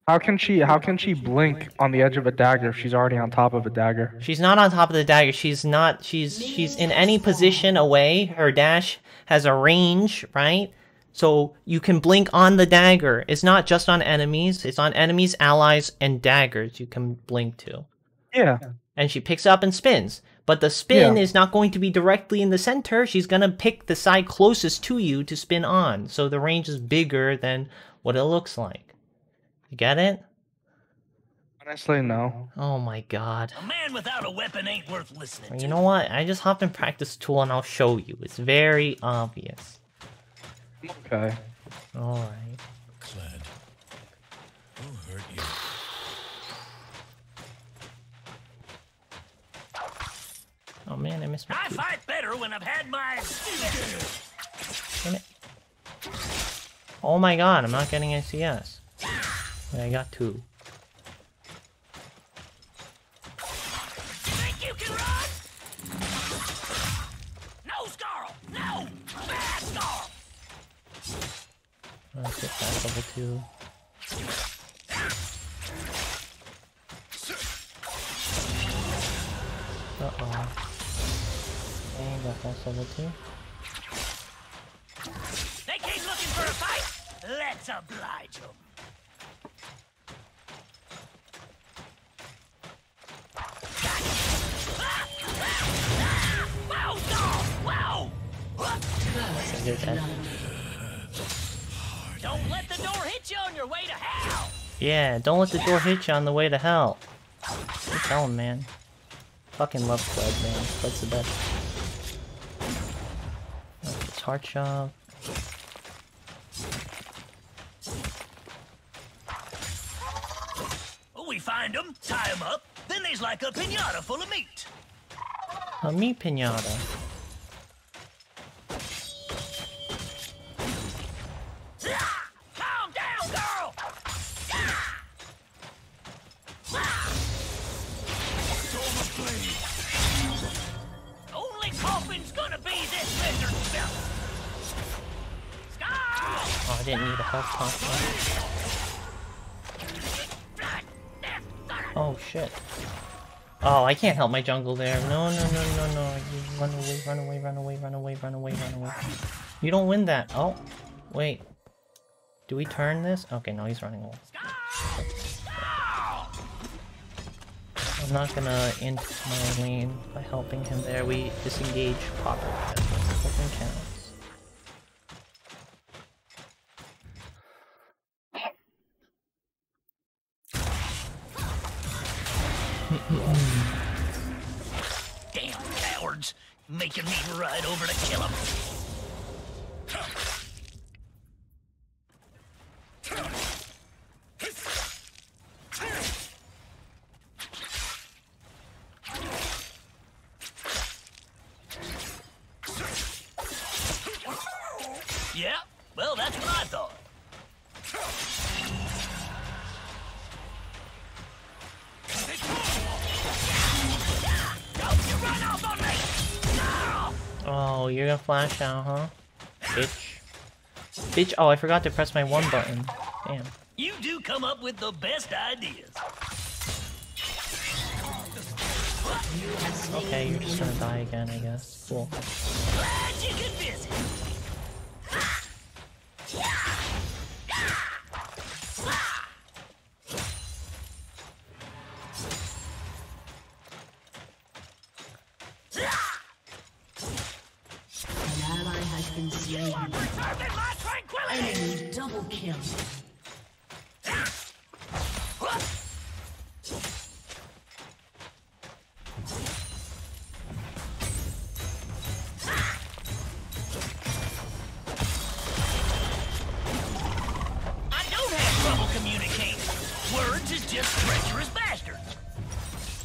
How can she blink on the edge of a dagger if she's already on top of a dagger? She's not on top of the dagger. She's not. She's in any position away. Her dash has a range, right? So you can blink on the dagger. It's not just on enemies. It's on enemies, allies, and daggers you can blink to. Yeah. And she picks up and spins. But the spin is not going to be directly in the center. She's going to pick the side closest to you to spin on. So the range is bigger than what it looks like. You get it? Honestly, no. Oh my god. A man without a weapon ain't worth listening to. You know what? I just hopped in practice tool and I'll show you. It's very obvious. Okay. Alright. Cled, who hurt you? Oh man, I missed my I cue. fight better when I've had my... Damn it. Oh my god, I'm not getting a CS. Wait, I got 2. Think you can run? No, Scarl! No! Bad Scarl! Let's get that level 2. Uh-oh. Okay, got that level 2. They came looking for a fight? Let's oblige them. Whoa, Scarl! Whoa! So you're dead. Don't let the door hit you on your way to hell! Yeah, don't let the door hit you on the way to hell. I'm telling, man. Fucking love Cled, man. Cled's the best. It's heart shop. We find them, tie them up, then there's like a piñata full of meat. A meat pinata. Calm down, girl! Only coffin's gonna be this lizard's belly. Oh, I didn't need a health pump. Oh shit. Oh, I can't help my jungle there. No, no, no, no, no. You run away, run away, run away, run away, run away, run away. You don't win that. Oh, wait. Do we turn this? Okay, no, he's running away. I'm not gonna end my lane by helping him there. We disengage properly. Open counts. Damn cowards! Making me ride over to kill them. Yeah, well, that's what I thought. Don't you run off on me! No! Oh, you're gonna flash out, huh? Bitch. Bitch, oh, I forgot to press my 1 button. Damn. You do come up with the best ideas. Okay, you're just gonna die again, I guess. Cool. Glad you could visit. An ally has been slain. Preserving my tranquility! Enemy double kill. I don't have trouble communicating. Words is just treacherous bastards.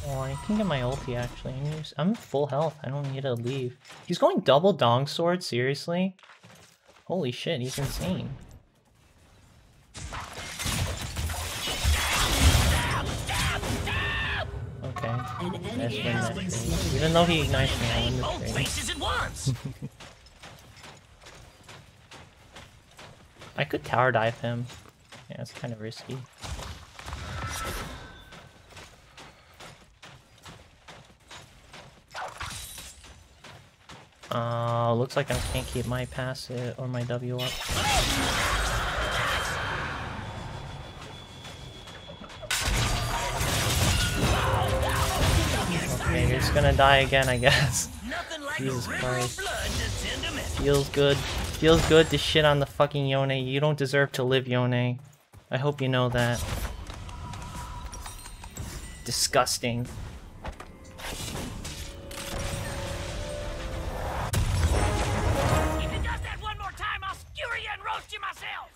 Oh, I can get my ulti actually. I'm full health. I don't need to leave. He's going double dong sword, seriously? Holy shit, he's insane. Okay. Let's win that phase. Even though he ignites me, I win this Both phase. faces at once. I could tower dive him. Yeah, it's kind of risky. Looks like I can't keep my passive or my W up. Okay, you're just gonna die again, I guess. Jesus Christ. Feels good. Feels good to shit on the fucking Yone. You don't deserve to live, Yone. I hope you know that. Disgusting. If it does that one more time, I'll skewer you and roast you myself.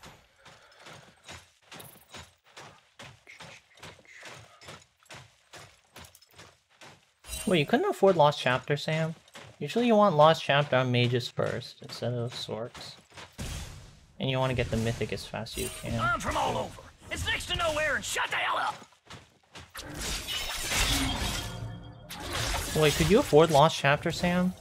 Wait, you couldn't afford Lost Chapter, Sam? Usually you want Lost Chapter on Mages first, instead of Sorks. And you want to get the Mythic as fast as you can. I'm from all over. It's next to nowhere and shut the hell up. Wait, could you afford Lost Chapter, Sam?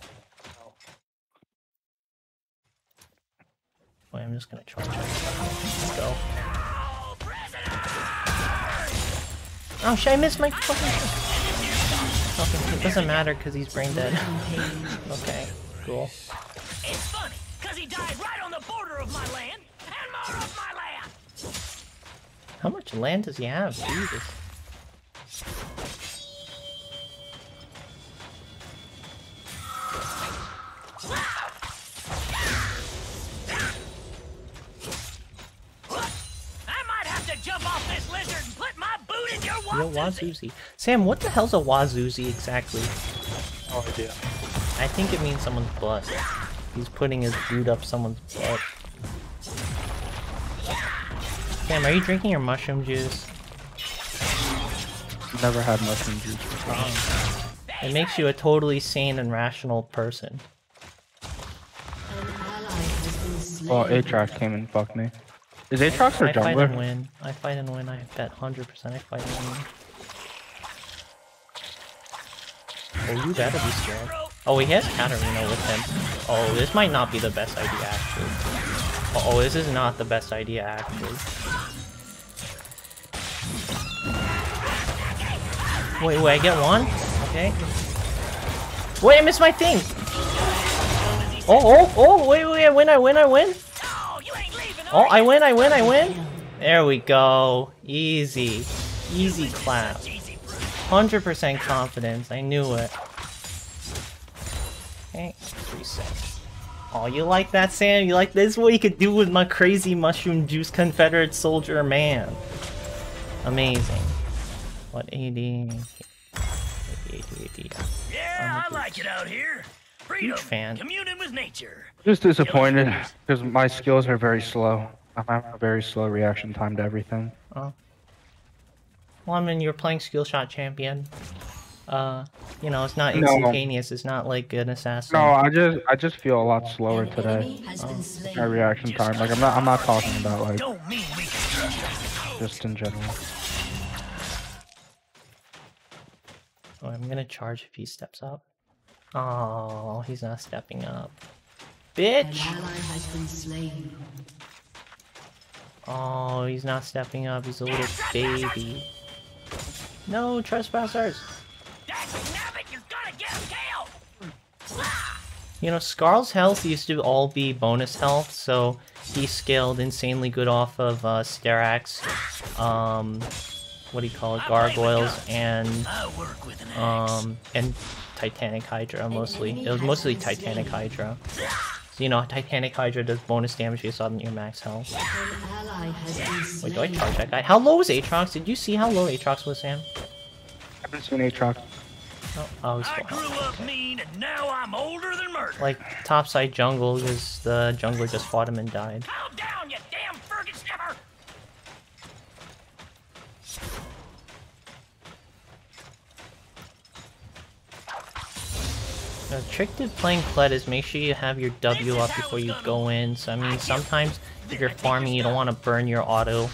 Wait, I'm just gonna charge it. Let's go. Oh shit, I missed my fucking... Okay, it doesn't matter because he's brain dead. Okay, cool. It's funny, because he died right on the border of my land, and more of my land. How much land does he have? Jesus. I might have to jump off this lizard and put my boot in your Yo, Wazoozie. Wazuzi. Sam, what the hell's a Wazuzi exactly? No idea. I think it means someone's butt. He's putting his boot up someone's butt. Sam, are you drinking your mushroom juice? Never had mushroom juice before. It makes you a totally sane and rational person. An ally has been slain. Well, Aatrox came and fucked me. Is Aatrox or I fight and jungler? win. I fight and win. I bet 100% I fight and win. Oh, you better be scared. Oh, he has Katarina with him. Oh, this might not be the best idea, actually. Oh, this is not the best idea, actually. Wait, I get one? Okay. Wait, I missed my thing! Oh, wait, I win! Oh, you ain't leaving, Oh, are you? I win! There we go. Easy. Easy clap. Such easy fruit. 100% confidence. I knew it. Okay, 3-6. Oh, you like that, Sam? You like this? What you could do with my crazy mushroom juice Confederate soldier man. Amazing. What AD? Yeah, I like it out here. Freedom, Huge fan. communing with nature. Just disappointed because my skills are very slow. I have a very slow reaction time to everything. Oh. Well, I mean, you're playing skill shot champion. You know, it's not No. instantaneous. It's not like an assassin. No, I just feel a lot slower An today. enemy has been slain. My reaction time, like I'm not talking about like Don't mean we can trust you. just in general. Oh, I'm gonna charge if he steps up. Oh, he's not stepping up. An Bitch! ally has been slain. Oh, he's not stepping up. He's a little baby. No, trespassers! Nabbit, you're gonna get killed. You know, Skarl's health used to all be bonus health, so he scaled insanely good off of Sterax, what do you call it, Gargoyles, and I work with an axe. and Titanic Hydra mostly. It was mostly Titanic Hydra. So, you know, Titanic Hydra does bonus damage based on your max health. An ally has been slain. Wait, do I charge that guy? How low is Aatrox? Did you see how low Aatrox was, Sam? I haven't seen Aatrox. Oh, he's I full grew health. up mean, and now I'm older than murder. Like, topside jungle, because the jungler just fought him and died. Calm down, you damn Fergus sniffer! The trick to playing Kled is make sure you have your W up before you go in. So I mean, sometimes if you're farming, you don't want to burn your auto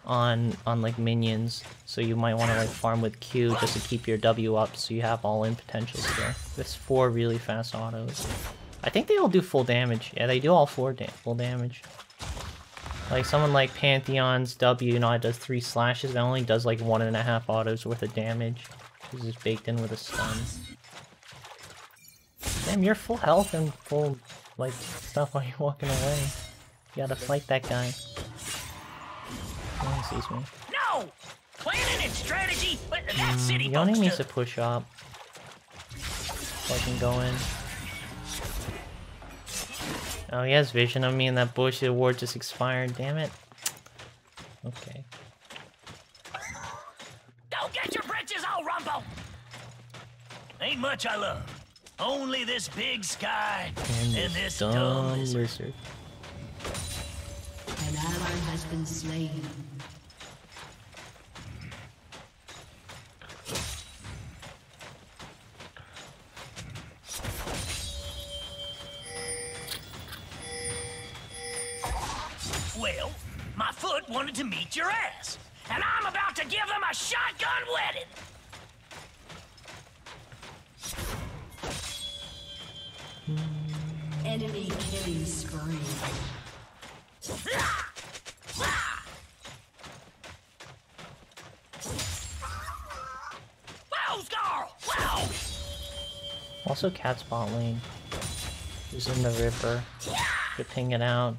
on like minions. So you might want to like farm with Q just to keep your W up, so you have all in potential still. There's 4 really fast autos. I think they all do full damage. Yeah, they do all full damage. Like someone like Pantheon's W, you know, it does 3 slashes, but it only does like 1.5 autos worth of damage. It's just baked in with a stun. Damn, you're full health and full, like, stuff while you're walking away. You gotta fight that guy. No one sees me. No! Planning and strategy, but that city Yone folks needs do- to push up. So I can go in. Oh, he has vision of me in that bush. The award just expired. Damn it. Okay. Don't get your britches all rumble! Ain't much I love. Only this big sky and this dumb lizard. lizard. An ally has been slain. Well, my foot wanted to meet your ass, and I'm about to give them a shotgun wedding. Enemy killing spree. Wow, Scarl! Wow! Also, cat spot lane. Who's in the river. To ping it out.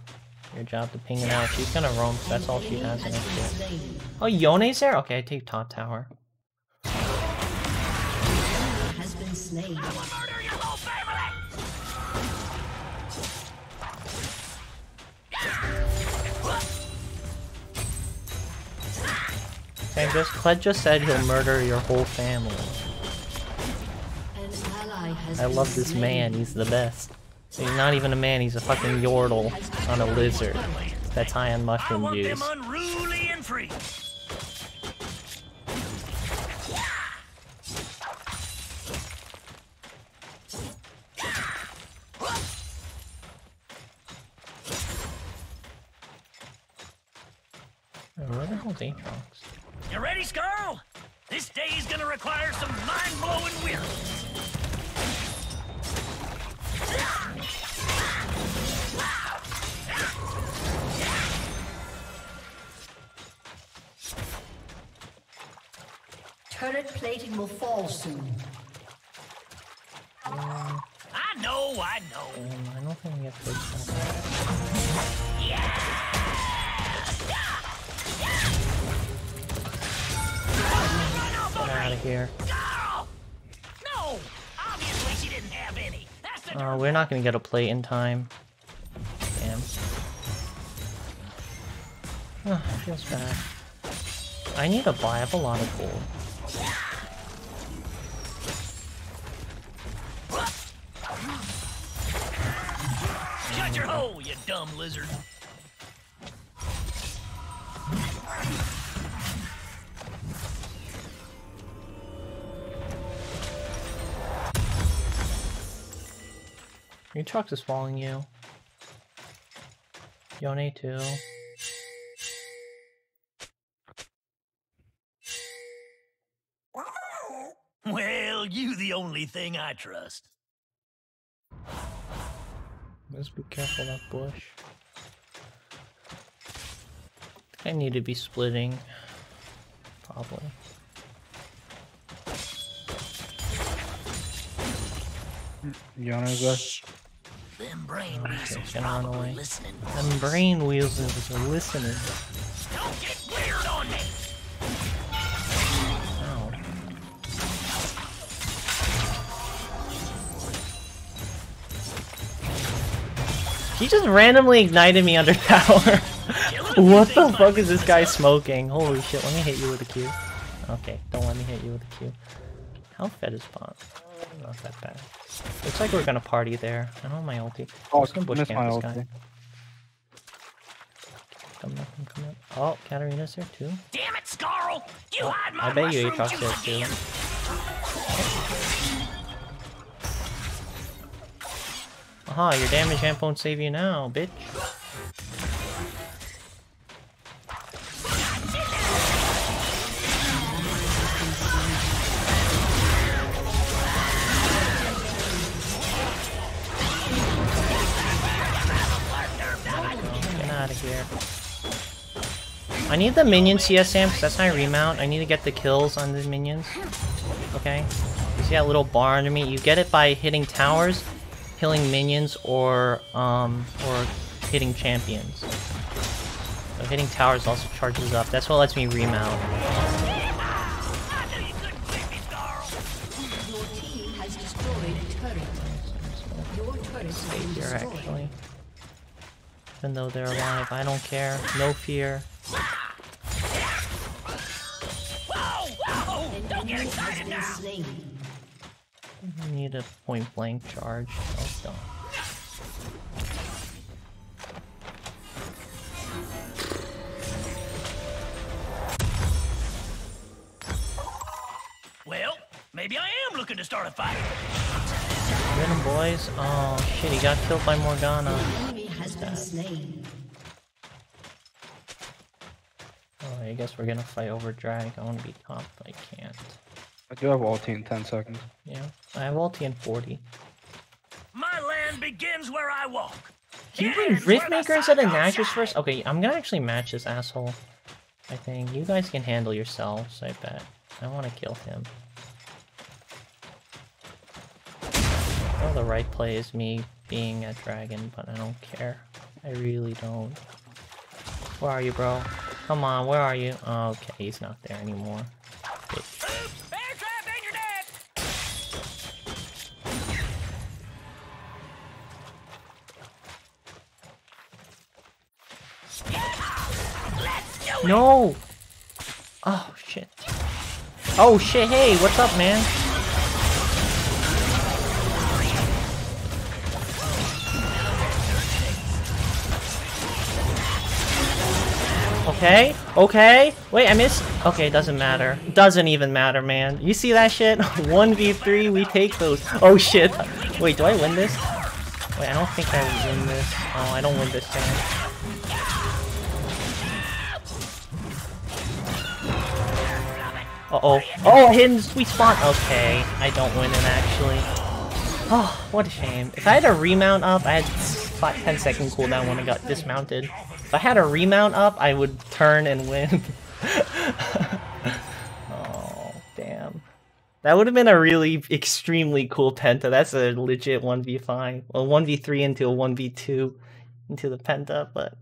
Your job to ping it out. She's gonna roam, so that's all she has in her shit. Slain. Oh, Yone's there? Okay, I take top tower. Has been slain. Murder your whole family! Kled just said he'll murder your whole family. An ally has I been love this slain. man, he's the best. He's not even a man, he's a fucking yordle on a lizard. That's high on I mushroom want juice. them unruly and free. Where the hell's Aatrox? You ready, Scarl? This day's gonna require some mind-blowing wisdom. Turret plating will fall soon. I know. I don't think I get first shot. Get out of here. Scarl! No! Obviously she didn't have any. That's the We're not gonna get a plate in time. Damn. Feels bad. I need to buy up a lot of gold. Shut your hole, you dumb lizard. Your truck is following you. Yone too. Well, you the only thing I trust. Let's be careful of that bush. I need to be splitting. Probably. Yona's there. Them brain Okay, weasels gonna run probably away. listening. Them brain wheels are listening. Don't get weird on me! Ow. He just randomly ignited me under tower. What the fuck is this guy smoking? Holy shit, let me hit you with a Q. Okay, don't let me hit you with a Q. How fed is bot? Not that bad. Looks like we're gonna party there. I don't have my ulti. Oh, I'm just gonna bush missed my camp this guy. ulti. Coming up, I'm coming up. Oh, Katarina's there too. Damn it, Scarl! You hide my I bet you mushroom Aatrox juice there again. too. Aha, your damage amp won't save you now, bitch. Get out of here. I need the minion CS Sam, because that's my remount. I need to get the kills on the minions. Okay? You see that little bar under me? You get it by hitting towers, killing minions, or hitting champions. So hitting towers also charges up. That's what lets me remount. Your team has destroyed a turret. Your turret has Stay been here, destroyed. actually. Even though they're alive, I don't care. No fear. An enemy has been slain. I need a point blank charge. Oh, done. Well, maybe I am looking to start a fight. Get him, boys. Oh shit, he got killed by Morgana. The enemy has been slain. Oh, I guess we're gonna fight over drag. I wanna be top, but I can't. I do have ulti in 10 seconds. Yeah, I have ulti in 40. My land begins where I walk. Do you It bring ends where the Riftmaker instead of sun Nasus goes first? Okay, I'm gonna actually match this asshole. I think. You guys can handle yourselves, I bet. I wanna kill him. Well, the right play is me being a dragon, but I don't care. I really don't. Where are you, bro? Come on, where are you? Oh, okay, he's not there anymore. Bitch. Oops, bear trap and you're dead. Let's do it. No! Oh, shit. Oh, shit, hey, what's up, man? Okay, okay. Wait, I missed. Okay, doesn't matter. Doesn't even matter, man. You see that shit? 1v3, we take those. Oh shit. Wait, do I win this? Wait, I don't think I win this. Oh, I don't win this game. Uh-oh. Oh, hidden sweet spot. Okay, I don't win it actually. Oh, what a shame. If I had a remount up, I had 10-second cooldown when I got dismounted. If I had a remount up, I would turn and win. Oh, damn. That would have been a really extremely cool penta. That's a legit 1v5. Well, 1v3 into a 1v2 into the penta, but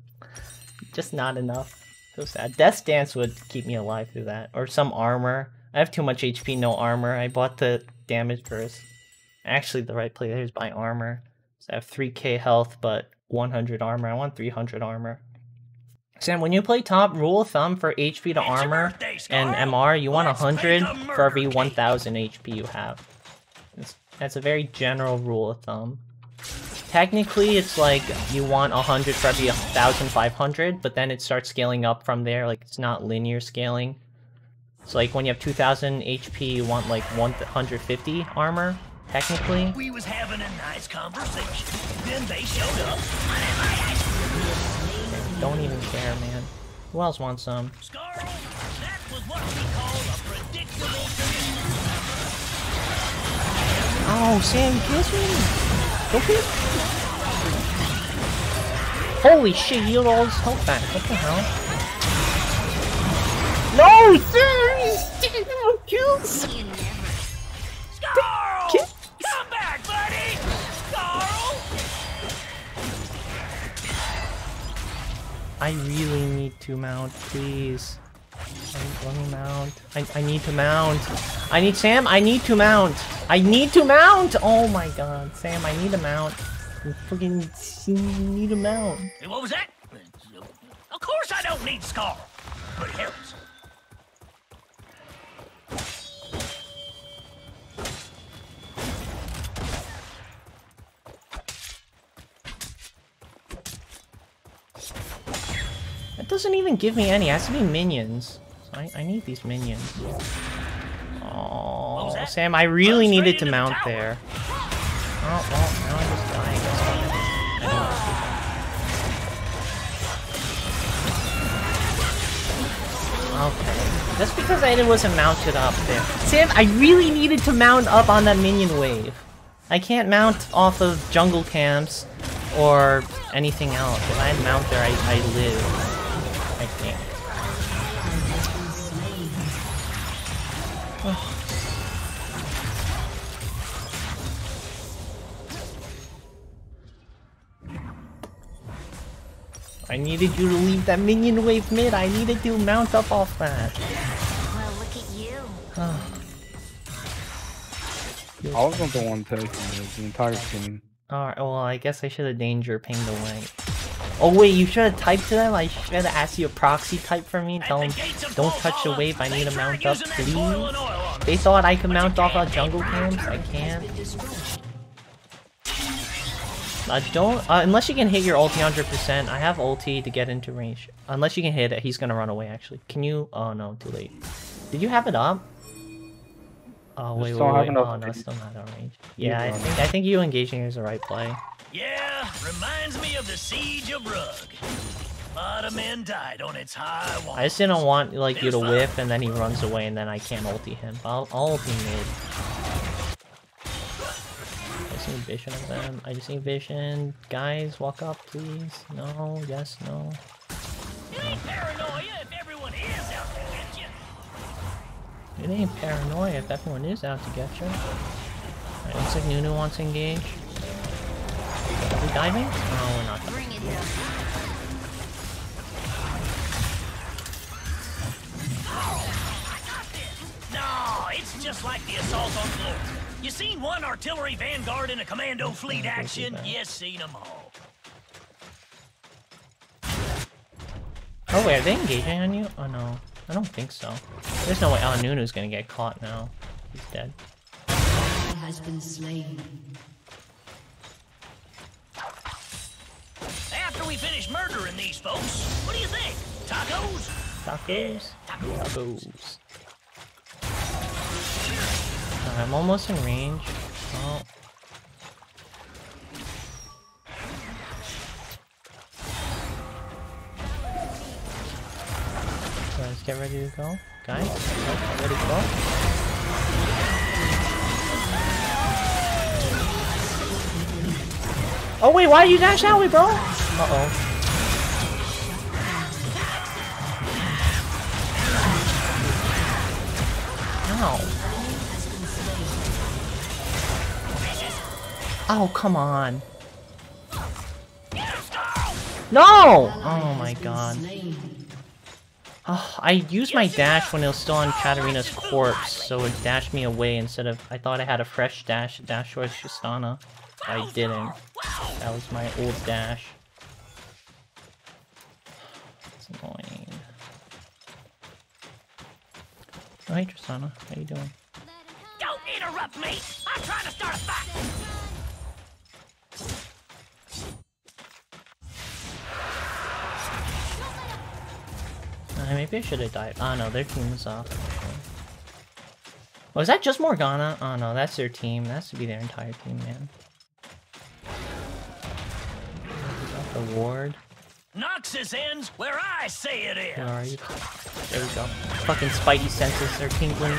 just not enough. So sad. Death's Dance would keep me alive through that. Or some armor. I have too much HP, no armor. I bought the damage first. Actually, the right play there is buy armor. So I have 3k health, but 100 armor. I want 300 armor. Sam, when you play top, rule of thumb for HP to armor and MR, you want 100 for every 1000 HP you have. That's a very general rule of thumb. Technically, it's like you want 100 for every 1500, but then it starts scaling up from there. Like, it's not linear scaling. So, like, when you have 2000 HP, you want like 150 armor, technically. We was having a nice conversation. Then they showed up. Don't even care, man. Who else wants some? Scarl, that was what we call a predictable finish. Oh, Sam, kiss me! Don't kiss me! Holy shit, he healed all his health back. What the hell? No, sir! Kills! Scarl! Come back, buddy! Scarl! I really need to mount, please. Let me mount. I need to mount. I need Sam. I need to mount. I need to mount. Oh my god, Sam. I need to mount. I fucking need to mount. Hey, what was that? Of course I don't need Scarl, but it helps. It doesn't even give me any. It has to be minions. So I need these minions. Oh, Sam, I really needed to mount there. Oh, well, now I'm just dying. Okay. Just because I wasn't mounted up there. Sam, I really needed to mount up on that minion wave. I can't mount off of jungle camps or anything else. If I had mount there, I live. I think. I needed you to leave that minion wave mid. I needed to mount up off that. Well, look at you. I wasn't the one taking it, it was the entire team. Alright, well, I guess I should have danger pinged away. Oh wait, you should have typed to them? I should have asked you a proxy type for me. Tell them, don't touch the wave, I need to mount up, please. They thought I could mount off our jungle camps. I can't. Don't, unless you can hit your ulti 100%. I have ulti to get into range. Unless you can hit it, he's gonna run away actually. Can you? Oh no, too late. Did you have it up? Oh wait. Oh no, it's still not on range. Yeah, I think you engaging is the right play. Yeah, reminds me of the Siege of Rug. A lot of men died on its high wall. I just didn't want like you to whiff and then he runs away and then I can't ulti him. I'll ulti mid. I just need vision of them. I just need vision. Guys, walk up, please. No, yes, no. It ain't paranoia if everyone is out to get you. It ain't paranoia if everyone is out to get you. Alright, looks like Nunu wants to engage. Are we diving? No, we're not diving. Bring it down. No, it's just like the assault on Glory. You seen one artillery vanguard in a commando fleet action? You seen them all. Oh wait, are they engaging on you? Oh no, I don't think so. There's no way. Oh, Nunu's gonna get caught now. He's dead. Has been slain. After we finish murdering these folks, what do you think? Tacos? Tacos? Tacos. I'm almost in range. Oh. So let's get ready to go. Guys, get ready to go. Oh wait, why did you dash that way, bro? Uh-oh. Ow. Oh, come on. No! Oh my god. Oh, I used my dash when it was still on Katarina's corpse, so it dashed me away instead of... I thought I had a fresh dash towards Tristana. I didn't. That was my old dash. It's annoying. Oh, hey Tristana, how you doing? Don't interrupt me! I'm trying to start a fight! Maybe I should have died. Oh no, their team is off. Was that just Morgana? Oh no, that's their team. That has to be their entire team, man. The ward. Noxus ends where I say it is! Where are you? There we go. Fucking Spidey senses are tingling.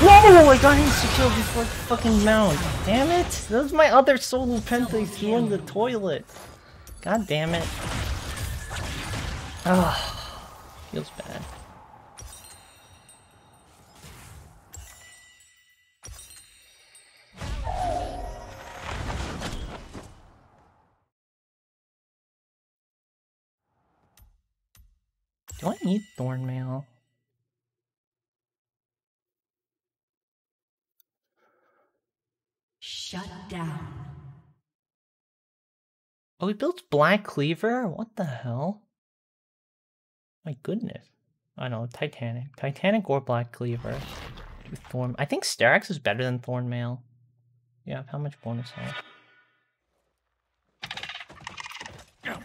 Whoa! I got insta-kill before fucking mount. Damn it! That was my other solo penta they threw in the toilet. God damn it. Ah, feels bad. Do I need Thornmail? Shut down. Oh, he built Black Cleaver? What the hell? My goodness. I know, Titanic. Titanic or Black Cleaver. With Thorn. I think Sterak's is better than Thornmail. Yeah, how much bonus health?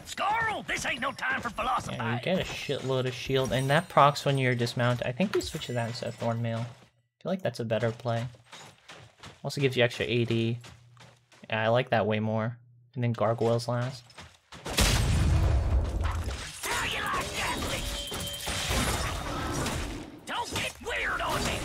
Scarl, this ain't no time for philosophy. Yeah, you get a shitload of shield, and that procs when you're dismounted. I think we switch to that instead of Thornmail. I feel like that's a better play. Also gives you extra AD. Yeah, I like that way more. And then Gargoyles last. How you like that, Lich? Don't get weird on me.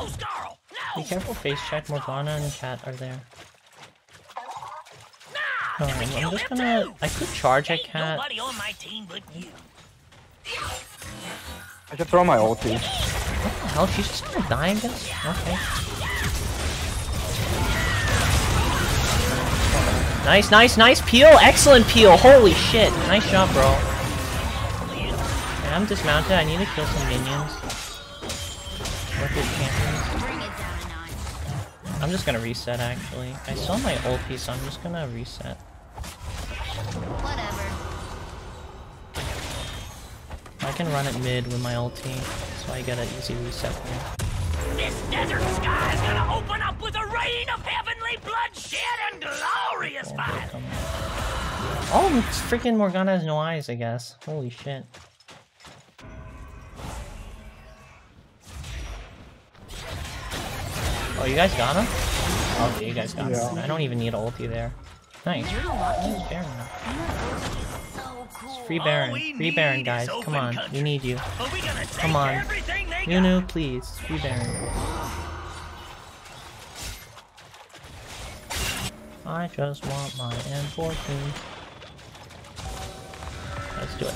Scarl! No! Be careful, face check. Morgana and Cat are there. Nah! I'm just gonna... I could charge at Ain't Cat. nobody on my team but you. I should throw my ulti. What the hell? She's just gonna die against... Okay. Nice, nice, nice peel! Excellent peel! Holy shit! Nice job, bro. Okay, I'm dismounted. I need to kill some minions. What did champions? Bring it down a notch. I'm just gonna reset, actually. I saw my ulti, so I'm just gonna reset. Whatever. I can run it mid with my ulti, so I get an easy reset here. This desert sky is gonna open up with a rain of heavenly bloodshed and glorious fire. Oh, it's freaking Morgana has no eyes, I guess. Holy shit. Oh, you guys got him? Okay, you guys got him. I don't even need an ulti there. Nice. Nice Baron. So cool. Free Baron. Free Baron, guys. Come on. We need you. Are we gonna take Come on. everything they got? Nunu, please. Free Baron. I just want my M14. Let's do it.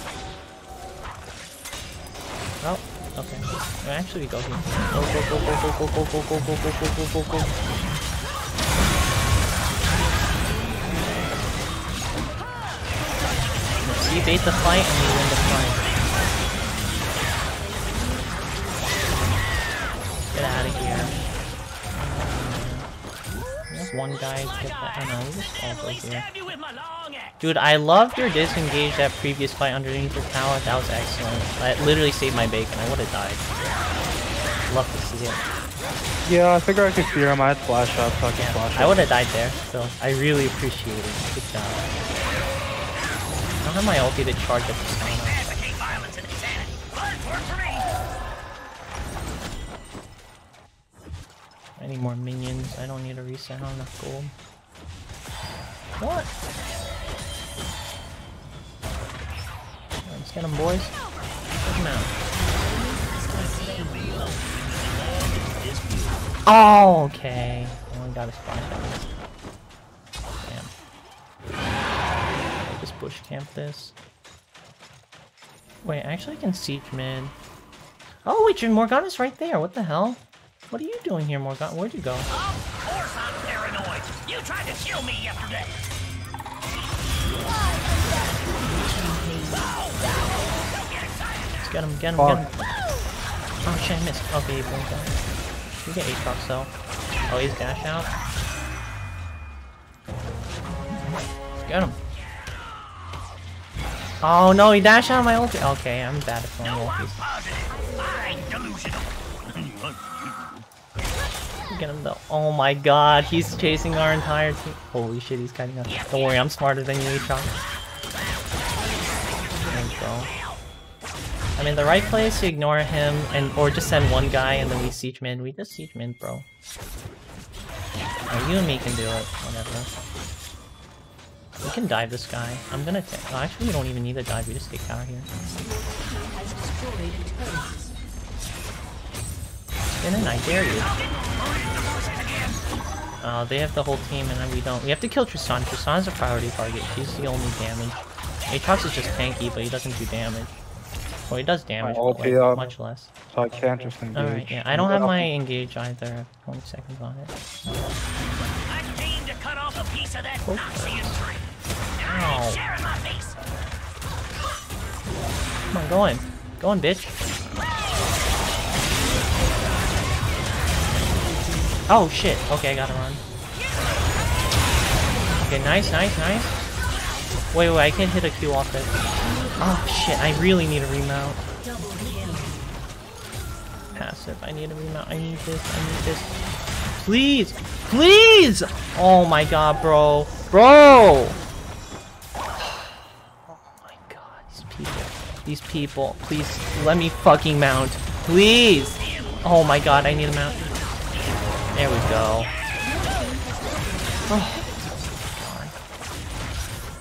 Oh, okay. Well, actually, we go here. Go, go, go, go, go, go, go, go, go, go, go, go, go, go. You bait the fight and you win the fight. Get out of here. There's one guy get that. Oh no, we just all go here. Dude, I loved your disengage that previous fight underneath the tower. That was excellent. That literally saved my bacon. I would have died. Love to see it. Yeah, I figured I could fear him. I had flash up, so I could flash up. I would have died there, so I really appreciate it. Good job. I don't have my ulti to charge up the stamina. I need more minions. I don't need a reset. I don't have enough gold. What? Let's get them, boys. Get them out. Oh, okay. Only got a splash out. Damn. Just bush camp this. Wait, actually I can siege mid. Oh wait, Morgana's right there. What the hell? What are you doing here, Morgana? Where'd you go? Of course I'm paranoid. You tried to kill me yesterday. Let's get him, get him, get him. Oh shit, I missed. Okay, he blinked out. You get Aatrox though. Oh, he's dash out. Get him. Oh no, he dashed out of my ulti. Okay, I'm bad at throwing ultis. I'm delusional. Get him though. Oh my god, he's chasing our entire team. Holy shit, he's cutting us. Don't worry, I'm smarter than you, Aatrox. Thanks, bro. I'm in the right place to ignore him, or just send one guy and then we siege mid. We just siege mid, bro. Oh, you and me can do it. Whatever. We can dive this guy. I'm gonna take. Oh, actually, we don't even need to dive. We just take out here. And then I dare you. Oh, they have the whole team and then we don't. We have to kill Tristan. Tristan's a priority target. He's the only damage. Aatrox is just tanky, but he doesn't do damage. Well, he does damage, but like, much less. So I can't just engage. Alright, yeah. I don't have my engage either. 20 seconds on it. I came to cut off a piece of that Noxian tree. Ow. Sharing my face. Come on, go in. Go in, bitch. Oh shit. Okay, I gotta run. Okay, nice, nice, nice. Wait, I can't hit a Q off it. Oh shit, I really need a remount. Passive, I need a remount. I need this, I need this. Please! Please! Oh my god, bro. Bro! Oh my god, these people. These people. Please, let me fucking mount. Please! Oh my god, I need a mount. There we go. Oh.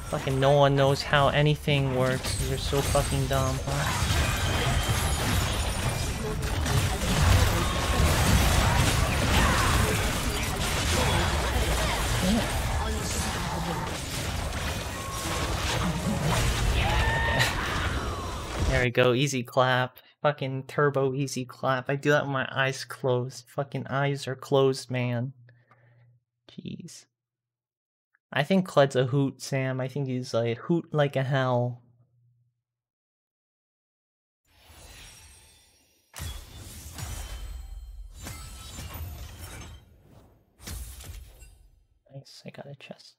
Fucking no one knows how anything works. You're so fucking dumb, huh? There we go, easy clap. Fucking turbo easy clap. I do that with my eyes closed. Fucking eyes are closed, man. Jeez. I think Cled's a hoot, Sam. I think he's like hoot like a hell. Nice, I got a chest.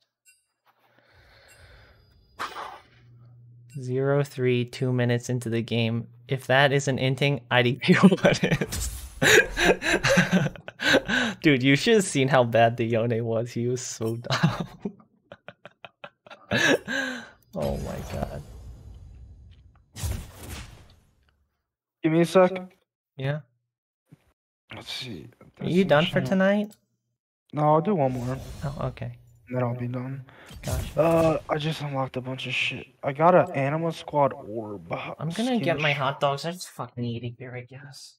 0-3, 2 minutes into the game. If that isn't inting, IDP what is. Dude, you should have seen how bad the Yone was. He was so dumb. Oh my god. Give me a sec. Yeah. Let's see. Are you done for tonight? No, I'll do one more, and Oh, okay. then I'll be done. Gotcha. I just unlocked a bunch of shit. I got an Anima Squad orb. I'm gonna get my hot dogs. I just fucking eating here, I guess.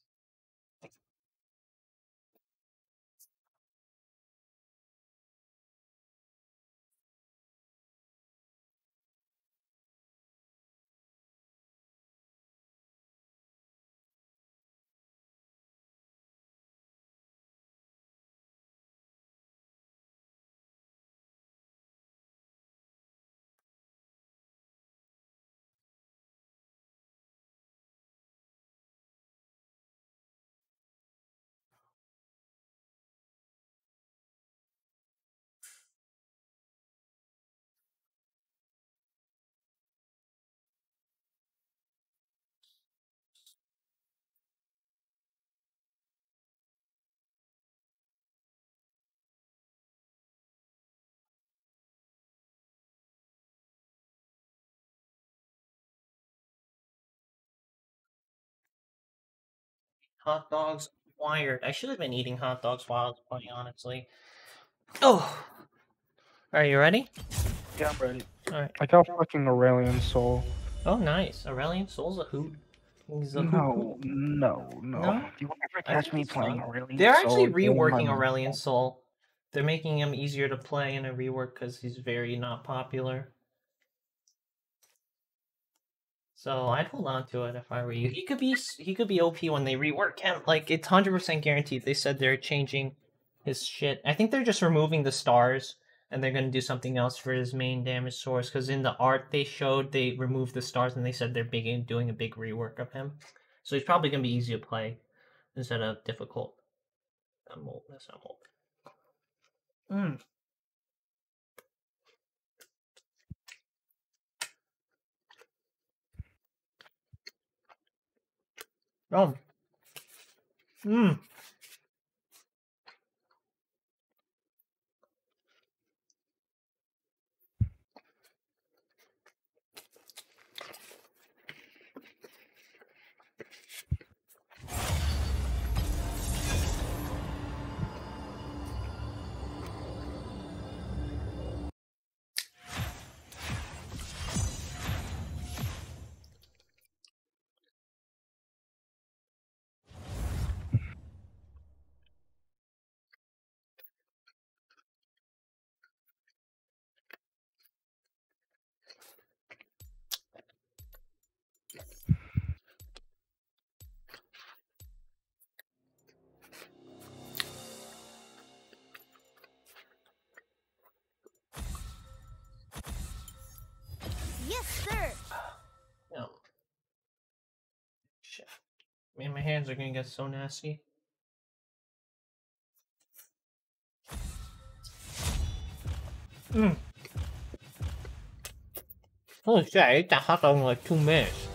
Hot dogs wired. I should have been eating hot dogs while I was playing, honestly. Oh! Are you ready? Yeah, I'm ready. Alright. I got fucking Aurelian Soul. Oh, nice. Aurelian Soul's a hoot. He's a hoot. No. No? You will never catch me playing Aurelian They're Soul. actually in my reworking life. Aurelian Soul. They're making him easier to play in a rework because he's very not popular. So I'd hold on to it if I were you. He could be OP when they rework him. Like, it's 100% guaranteed. They said they're changing his shit. I think they're just removing the stars and they're gonna do something else for his main damage source. Because in the art they showed, they removed the stars and they said they're doing a big rework of him. So he's probably gonna be easy to play instead of difficult. That's not old. Oh. Yes, sir. No. Shit. Man, my hands are gonna get so nasty. Holy shit, I ate that hot dog in like 2 minutes.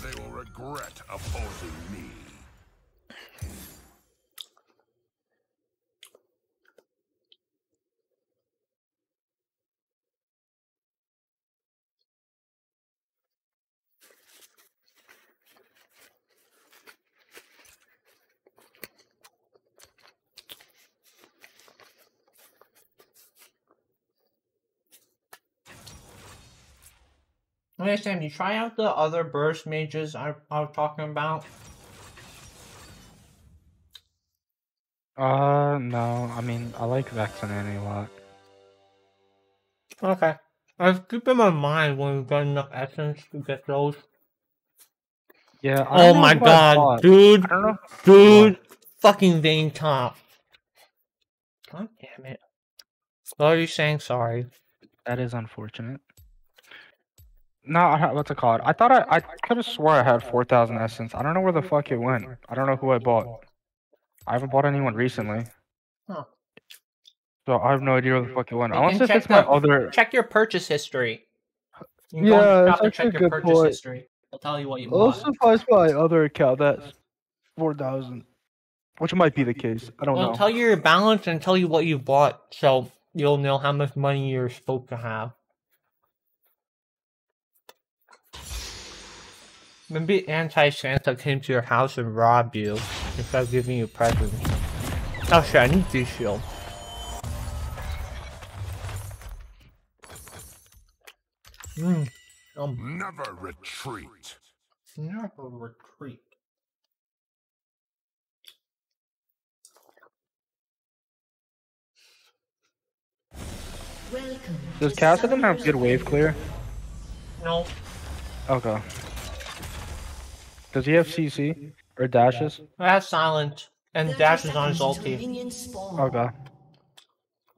They will regret opposing me. Okay, Sam, you try out the other burst mages I was talking about? No. I mean, I like Vex and Annie a lot. Okay. I'll keep them in mind when we've got enough essence to get those. Yeah. I Oh don't know my who I god, bought. dude! I don't know. Dude! Fucking Vayne top. God damn it. What are you saying? Sorry. That is unfortunate. No, what's it called? I thought I could have swore I had 4,000 essence. I don't know where the fuck it went. I don't know who I bought. I haven't bought anyone recently. Huh. So I have no idea where the fuck it went. You Unless can if check it's my the- other. Check your purchase history. You can Yeah, go on the that's shop and actually check a your good purchase point. history. I'll tell you what you Also, bought. if I spy my other account, that's 4,000. Which might be the case. I don't Well, know. tell you your balance and tell you what you bought, so you'll know how much money you're supposed to have. Maybe anti-Santa came to your house and robbed you instead of giving you presents. Oh shit, I need this shield. Never retreat. Never retreat. Welcome. Does to Cassidon have Summoner's good wave clear? No. Okay. Does he have CC? Or dashes? That's silent. And 30 dash is on his seconds until ulti. minions spawn. Okay.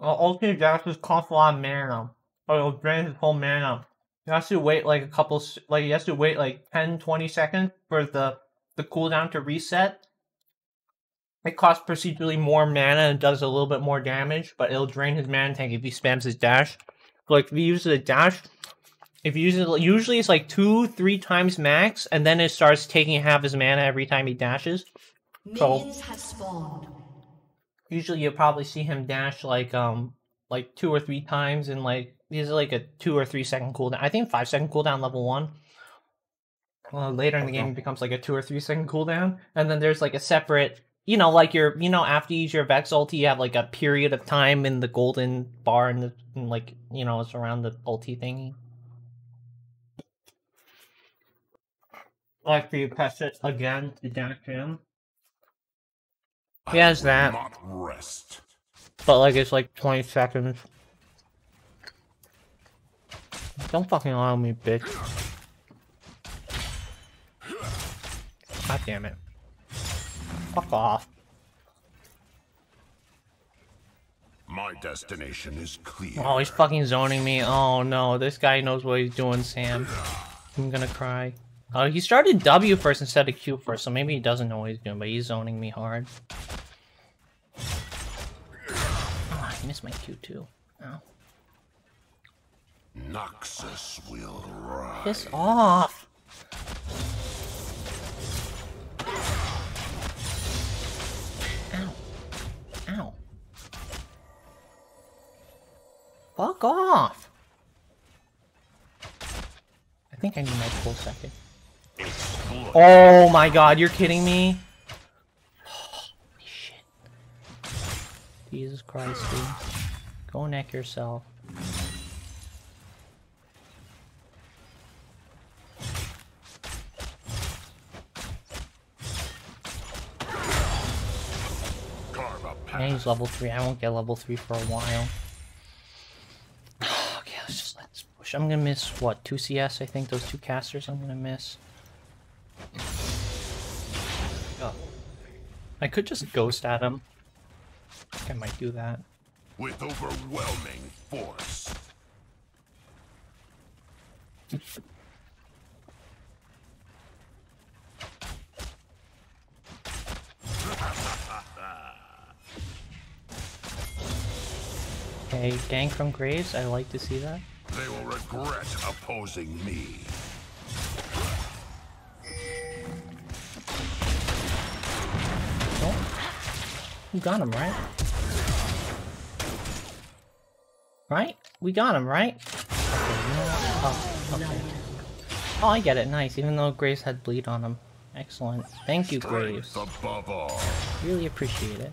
Ulti dashes cost a lot of mana. Or it'll drain his whole mana. You have to wait like a couple, like you have to wait like 10-20 seconds for the cooldown to reset. It costs procedurally more mana and does a little bit more damage, but it'll drain his mana tank if he spams his dash. Like if he uses a dash, if you use it, usually it's like 2-3 times max, and then it starts taking half his mana every time he dashes. Minions have spawned. Usually you'll probably see him dash like 2 or 3 times in like these are like a 2 or 3 second cooldown. I think 5-second cooldown level 1. Later in the game it becomes like a 2 or 3 second cooldown, and then there's like a separate, like your, after you use your Vex ulti, you have like a period of time in the golden bar and like, it's around the ulti thingy. Like you press it again to dash in. He has that. Not rest. But like it's like 20 seconds. Don't fucking allow me, bitch. God damn it. Fuck off. My destination is clear. Oh, he's fucking zoning me. Oh no, this guy knows what he's doing, Sam. I'm gonna cry. Oh, he started W first instead of Q first, so maybe he doesn't know what he's doing, but he's zoning me hard. Oh, I missed my Q too. Ow. Noxus will rise. Piss off! Ow. Ow. Fuck off! I think I need my full second. Oh my god, you're kidding me? Holy shit. Jesus Christ, dude. Go neck yourself. Yeah, he's level 3. I won't get level 3 for a while. Okay, let's push. I'm gonna miss, what, 2 CS? I think those 2 casters I'm gonna miss. Oh. I could just ghost at him. I think I might do that. With overwhelming force. Okay, gank from Graves. I like to see that. They will regret opposing me. Oh. You got him, right? Right? We got him, right? Okay, you know what? Oh, okay. Oh, I get it. Nice. Even though Graves had bleed on him. Excellent. Thank you, Graves. Strength above all. Really appreciate it.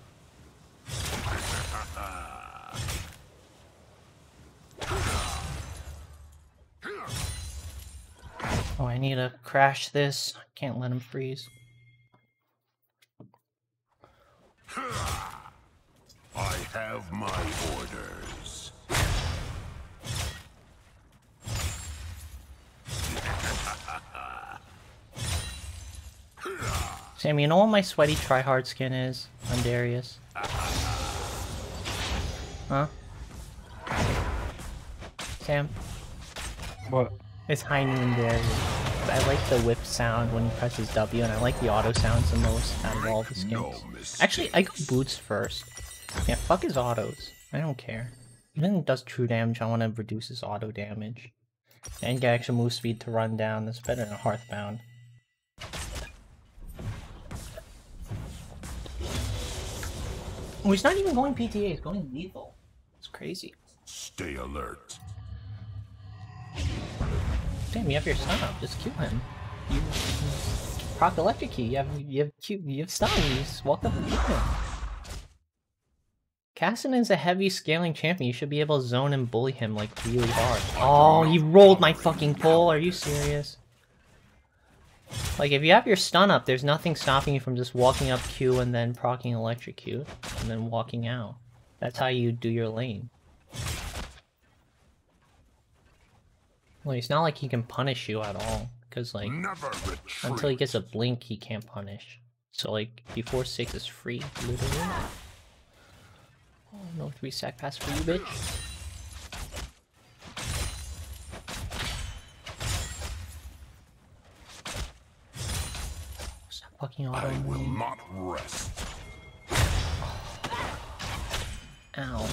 Oh, I need to crash this. Can't let him freeze. I have my orders. Sam, you know what my sweaty tryhard skin is? I'm Darius. Huh? Sam? What? It's High Noon Darius. I like the whip sound when he presses W, and I like the auto sounds the most out of all the skins. Actually, I go boots first. Yeah, fuck his autos. I don't care. Even if it does true damage, I want to reduce his auto damage. And get extra move speed to run down. That's better than Hearthbound. Oh, he's not even going PTA, he's going lethal. It's crazy. Stay alert. Damn, you have your stun up, just kill him. You proc electric key, you have stun, you just walk up and kill him. Cassin is a heavy scaling champion, you should be able to zone and bully him like really hard. Oh, he rolled my fucking pull, are you serious? Like, if you have your stun up, there's nothing stopping you from just walking up Q and then proccing electrocute, and then walking out. That's how you do your lane. Well, it's not like he can punish you at all, because, like, until he gets a blink, he can't punish. So, like, before 6 is free, literally. Oh, no 3-stack pass for you, bitch. Fucking auto. I will not rest. Ow.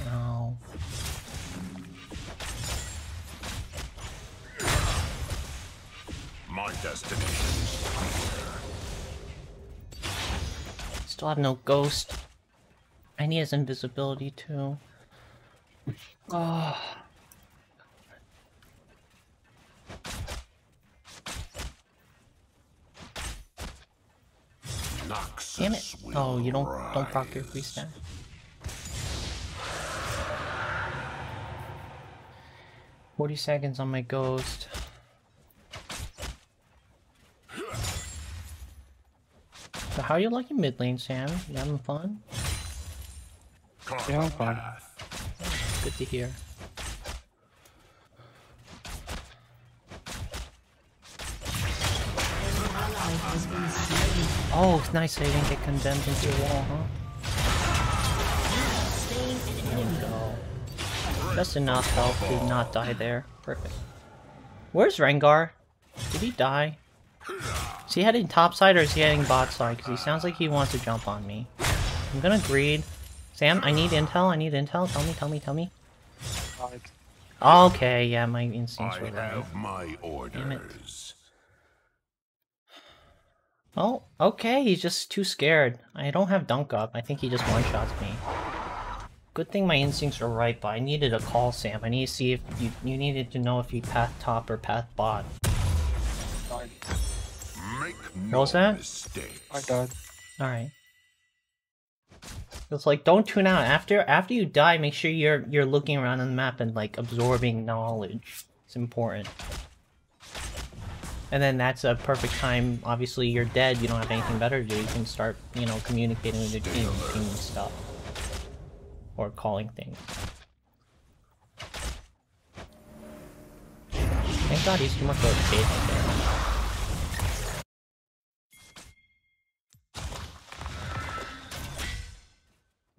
Ow. My destination is clear. Still have no ghost. I need his invisibility too. Oh. Damn it! Oh, you don't proc your 3-stack. $40 on my ghost. So how you liking mid lane, Sam? You having fun? Yeah, I'm fine. Good to hear. Oh, it's nice I didn't get condemned into a wall, huh? There we go. Just enough health to not die there. Perfect. Where's Rengar? Did he die? Is he heading top side or is he heading bot side? Because he sounds like he wants to jump on me. I'm gonna greed. Sam, I need intel, I need intel. Tell me. Okay, yeah, my instincts were right. I have my orders. Oh, okay, he's just too scared. I don't have dunk up. I think he just one-shots me. Good thing my instincts were right, but I needed a call, Sam. I need to see if you needed to know if you path top or path bot. What was that? I died. Alright. It's like, don't tune out. After you die, make sure you're looking around on the map and, like, absorbing knowledge. It's important. And then that's a perfect time. Obviously, you're dead. You don't have anything better to do. You can start, you know, communicating with your team and stuff. Or calling things. Thank God he's too much of a kid right there.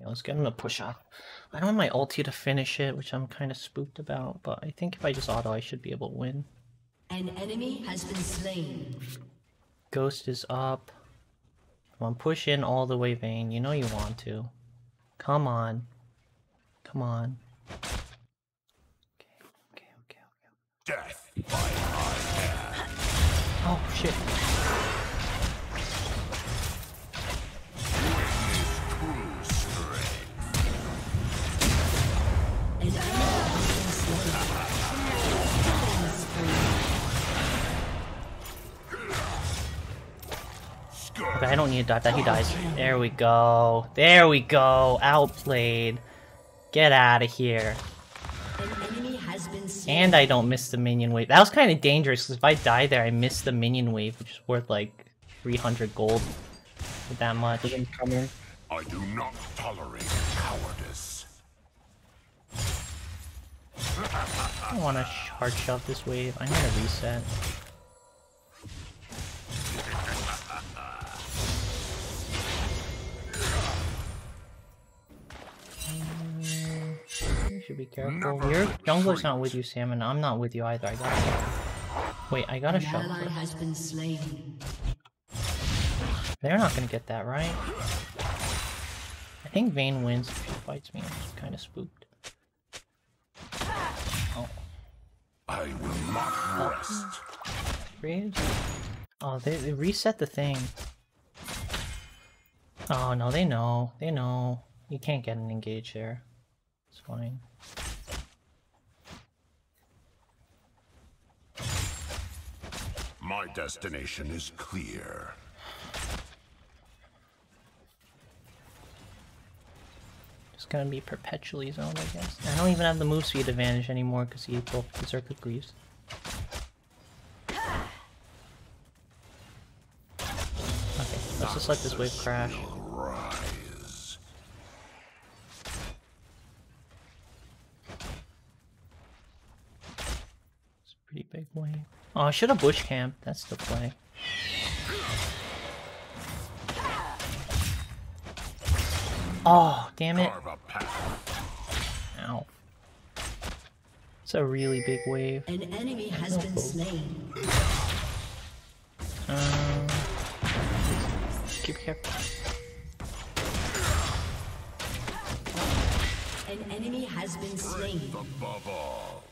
Yeah, let's get him to push up. I don't have my ulti to finish it, which I'm kind of spooked about. But I think if I just auto, I should be able to win. An enemy has been slain. Ghost is up. Come on, push in all the way, Vayne. You know you want to. Come on. Come on. Okay. Death by my hand. Oh, shit. Okay, I don't need to die. That he dies. There we go. There we go. Outplayed. Get out of here. An enemy has been slain. And I don't miss the minion wave. That was kind of dangerous, because if I die there, I miss the minion wave, which is worth like 300 gold. With that much. Coming. I do not tolerate cowardice. I don't want to hard shove this wave. I'm gonna reset. You should be careful. Your jungler's not with you, Sam, and I'm not with you either. I gotta. Wait, I gotta An shove. ally has been slain. They're not gonna get that, right? I think Vayne wins if she fights me. I'm just kind of spooked. Oh. I will not rest. Graves? Oh, they reset the thing. Oh, no, they know. They know. You can't get an engage there. It's fine. My destination is clear. Just gonna be perpetually zoned, I guess. I don't even have the move speed advantage anymore because he both Berserker Greaves. Okay, let's just let this wave crash. Rise. It's a pretty big wave. Oh, I should have bush camped. That's the play. Oh, damn it. Carve a path. Ow. It's a really big wave. An enemy has been slain. Keep careful. An enemy has been slain. Above all.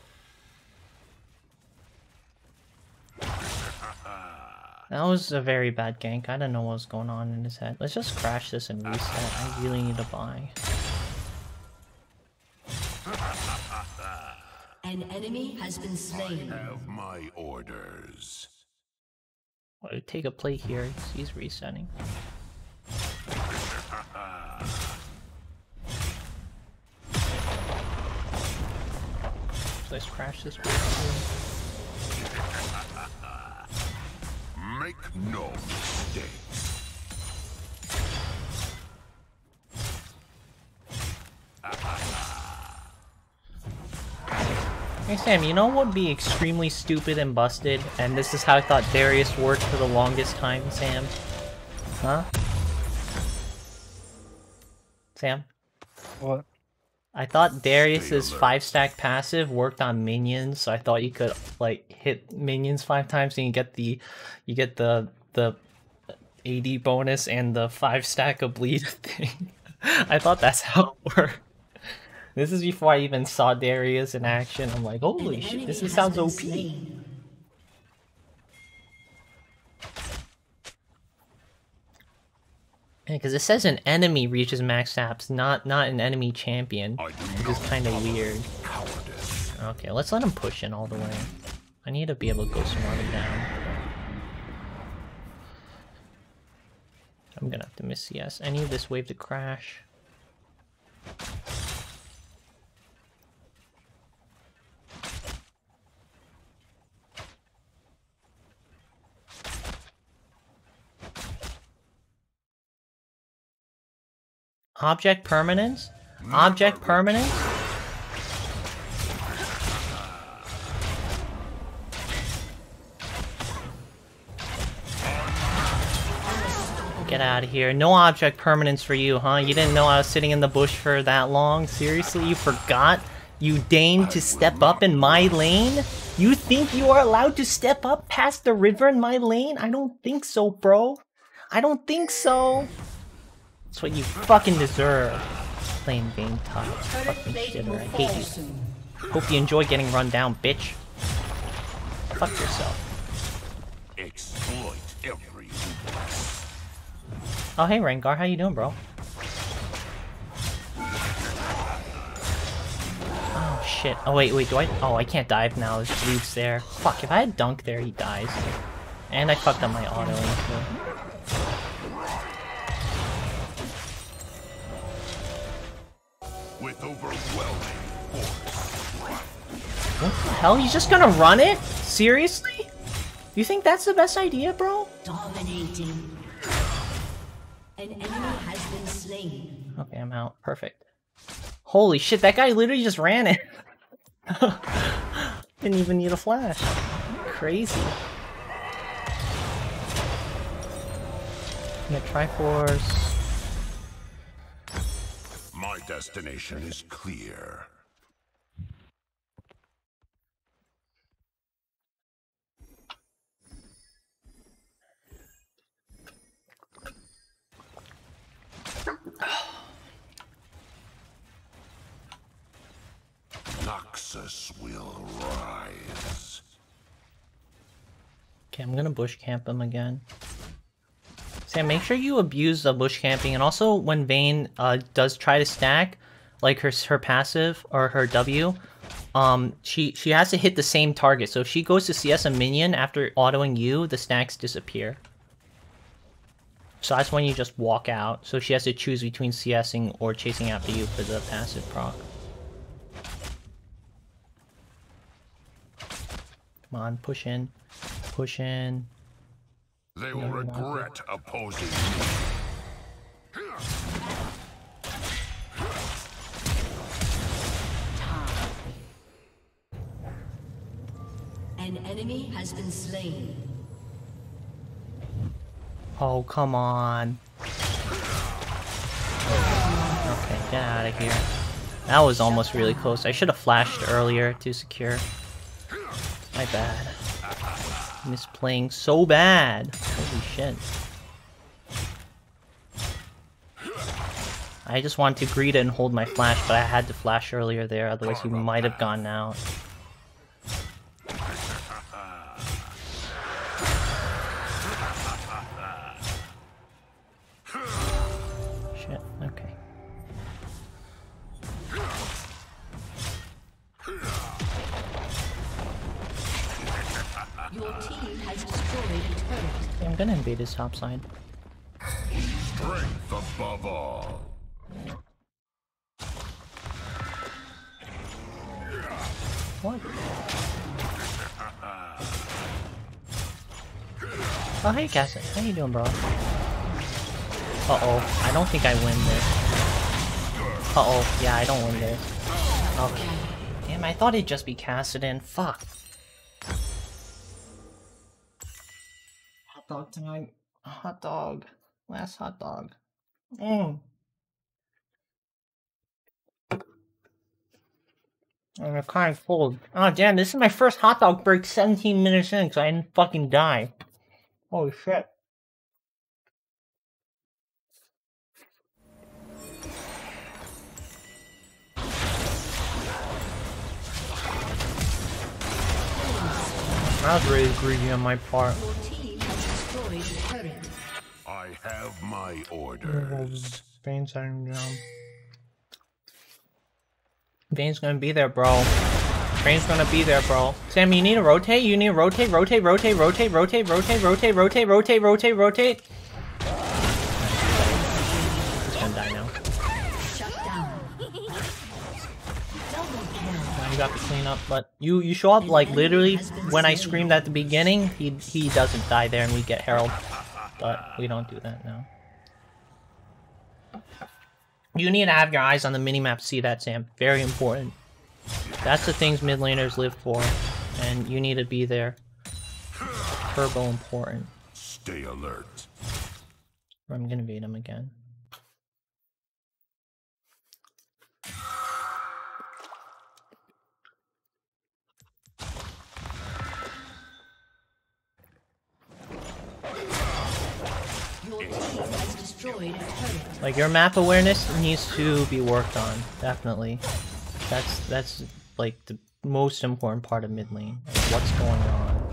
That was a very bad gank. I don't know what was going on in his head. Let's just crash this and reset. I really need to buy. An enemy has been slain. Have my orders. I'll take a plate here. He's resetting. Let's crash this one. Make no mistakes. Hey Sam, you know what would be extremely stupid and busted? And this is how I thought Darius worked for the longest time, Sam. Huh? Sam? What? I thought Darius's 5-stack passive worked on minions, so I thought you could like hit minions 5 times and you get the AD bonus and the 5-stack of bleed thing. I thought that's how it worked. This is before I even saw Darius in action. I'm like, holy shit, this sounds OP. Because it says an enemy reaches max apps, not an enemy champion, which is kind of weird. Okay, let's let him push in all the way. I need to be able to go smart him down. I'm gonna have to miss CS. I need this wave to crash. Object permanence? Object permanence? Get out of here. No object permanence for you, huh? You didn't know I was sitting in the bush for that long? Seriously? You forgot? You deigned to step up in my lane? You think you are allowed to step up past the river in my lane? I don't think so, bro. I don't think so. That's what you fucking deserve. Playing game tough. Fucking shitter. I hate you. Hope you enjoy getting run down, bitch. Fuck yourself. Exploit every weakness. Oh hey Rengar, how you doing, bro? Oh shit. Oh wait, do I? Oh, I can't dive now. There's bleeds there. Fuck, if I had dunk there, he dies. And I fucked up my auto too. with overwhelming force. What the hell? He's just gonna run it? Seriously? You think that's the best idea, bro? Dominating. An enemy has been slain. Okay, I'm out. Perfect. Holy shit, that guy literally just ran it. Didn't even need a flash. Crazy. Yeah, Triforce. My destination is clear. Noxus will rise. Okay, I'm gonna bush camp him again. Sam, make sure you abuse the bush camping, and also when Vayne does try to stack, like her passive or her W, she has to hit the same target. So if she goes to CS a minion after autoing you, the stacks disappear. So that's when you just walk out. So she has to choose between CSing or chasing after you for the passive proc. Come on, push in. Push in. They will regret opposing me. An enemy has been slain. Oh, come on. Okay, get out of here. That was almost really close. I should have flashed earlier to secure. My bad. Misplaying so bad. Holy shit. I just wanted to greet it and hold my flash, but I had to flash earlier there, otherwise he might have gone out. Shit, okay. Your team has destroyed a turret. I'm gonna invade his top side. Strength above all. What? Oh, hey, Cassie. How you doing, bro? Uh-oh. I don't think I win this. Uh-oh. Yeah, I don't win this. Okay. Damn, I thought it'd just be Cassidon. Fuck. Hot dog time. Hot dog. Last hot dog. Mmm. I'm kind of cold. Oh, damn, this is my first hot dog break 17 minutes in, so I didn't fucking die. Holy shit. That was really greedy on my part. Your team has destroyed a turret. I have my orders. Vayne's down. Vayne's gonna be there, bro. Vayne's gonna be there, bro. Sam, you need to rotate. You need to rotate, rotate, rotate, rotate, rotate, rotate, rotate, rotate, rotate, rotate, rotate. He's gonna die now. Shut down. Double kill. Now you got to clean up, but you show up like literally when I screamed at the beginning. He doesn't die there, and we get Herald. But we don't do that now. You need to have your eyes on the minimap to see that, Sam. Very important. That's the things mid laners live for, and you need to be there. Turbo important. Stay alert. I'm gonna beat him again. Your team has destroyed a turret. Like, your map awareness needs to be worked on, definitely. That's like the most important part of mid lane. Like, what's going on?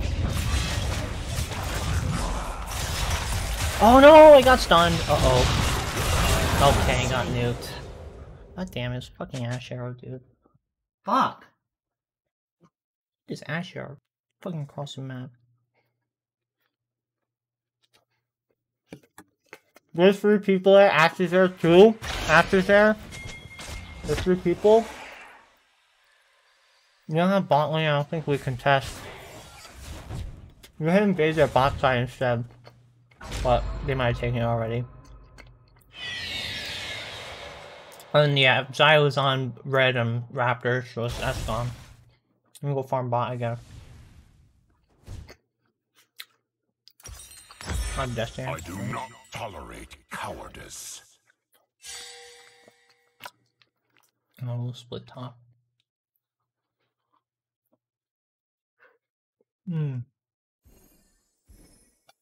Oh no, I got stunned. Uh-oh. Okay, got nuked. God damn it, it's fucking Ash Arrow, dude. Fuck! This Ash Arrow fucking across the map. There's 3 people there, Ash is there too. Ash is there. The 3 people? You don't have bot lane, I don't think we can test. We can invade their bot side instead. But they might have taken it already. And yeah, Xylo's on red and Raptor, so that's gone. I'm gonna go farm bot, I guess. I'm Destiny. I do not tolerate cowardice. Oh, we'll split top.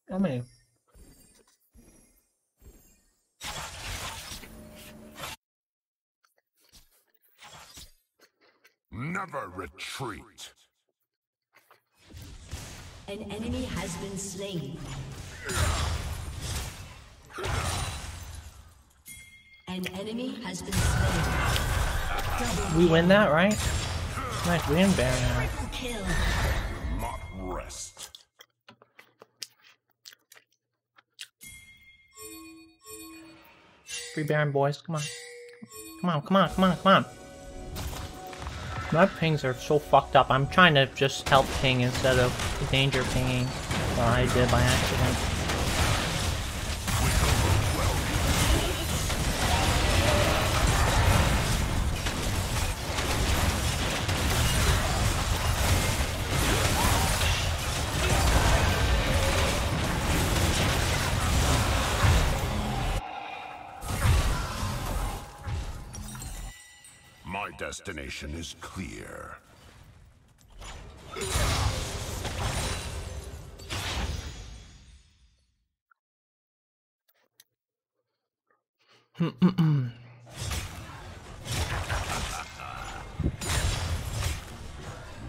How many? Never retreat. An enemy has been slain. An enemy has been slain. We win that, right? Nice win, Baron now. Kill. Not rest. Free Baron, boys. Come on. Come on, come on, come on, come on. My pings are so fucked up. I'm trying to just help ping instead of danger pinging. Well, I did by accident. My destination is clear.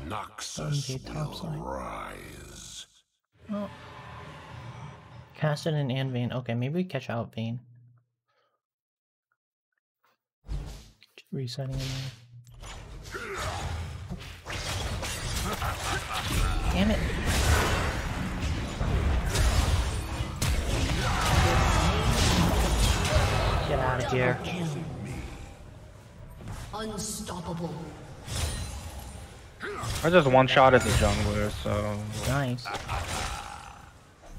Noxus will rise. Oh. Cassidon and Vayne. Okay, maybe we catch out Vayne. Resetting in there. Damn it. Get out of here. Unstoppable. I just one-shotted the jungler, so... Nice.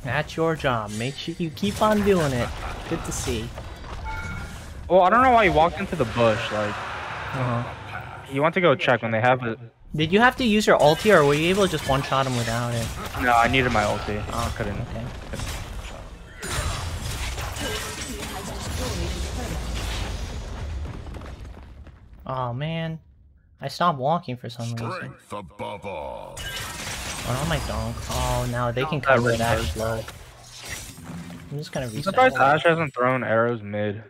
That's your job. Make sure you keep on doing it. Good to see. Well, I don't know why he walked into the bush, like... You want to go check when they have it. Did you have to use your ulti, or were you able to just one-shot him without it? No, I needed my ulti. I couldn't. Okay. Oh man, I stopped walking for some reason. Strength above all. Oh my donk. Oh, now they can cover it Ash low. I'm just gonna I'm reset. surprised Ash hasn't thrown arrows mid.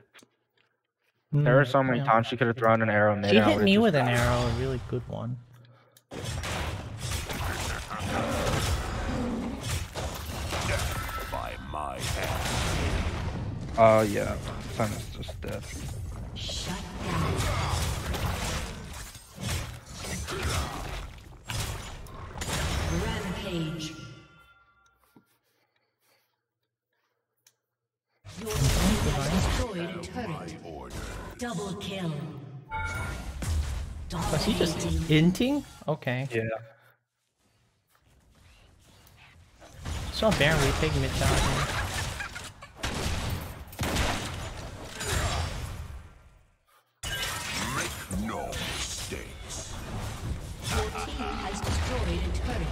There are so many yeah. times she could have thrown an arrow mid. She and I hit would've me just- with an arrow, a really good one. By my hand. Yeah. Sun is just dead. Shut down. Rampage. Your team has destroyed a turret. Double kill. Was he just Dominating. inting? Okay. Yeah. Saw Baron retake mid tower. Make no mistakes. Your team has destroyed a turret.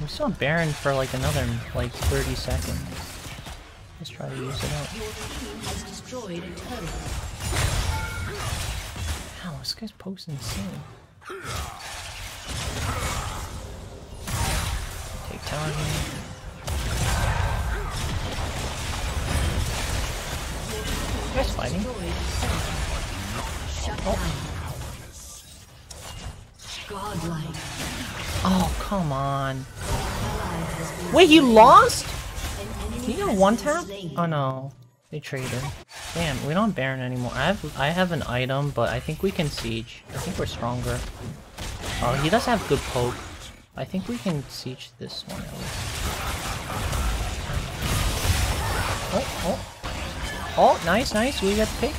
We saw Baron for like another 30 seconds. Let's try to use it up. Your team has destroyed a turret. Wow, this guy's posting insane. Take tower here. Guys fighting. Shut down. Godlike. Oh, come on. Wait, he lost? He got one tap? Oh no. They traded. Damn, we don't have Baron anymore. I have an item, but I think we can siege. I think we're stronger. Oh, he does have good poke. I think we can siege this one at least. Oh, nice, nice. We got the pick.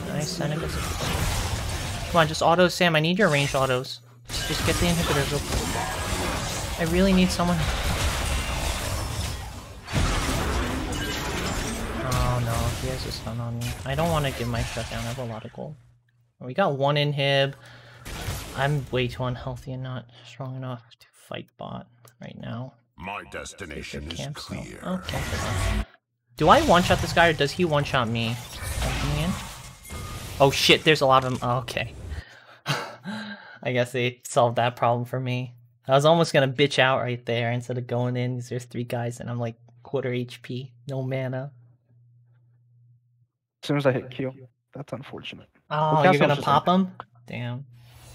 Nice, Seneca. Come on, just autos, Sam. I need your range autos. Just get the inhibitors real quick. I really need someone. Oh no, he has a stun on me. I don't want to give my shutdown. I have a lot of gold. We got one inhib. I'm way too unhealthy and not strong enough to fight bot right now. My destination is clear. Okay. Do I one-shot this guy or does he one-shot me? Oh shit, there's a lot of them. Oh, okay. I guess they solved that problem for me. I was almost gonna bitch out right there instead of going in because there's 3 guys and I'm like quarter HP, no mana. As soon as I hit Q. That's unfortunate. Oh, you're gonna pop them? Damn.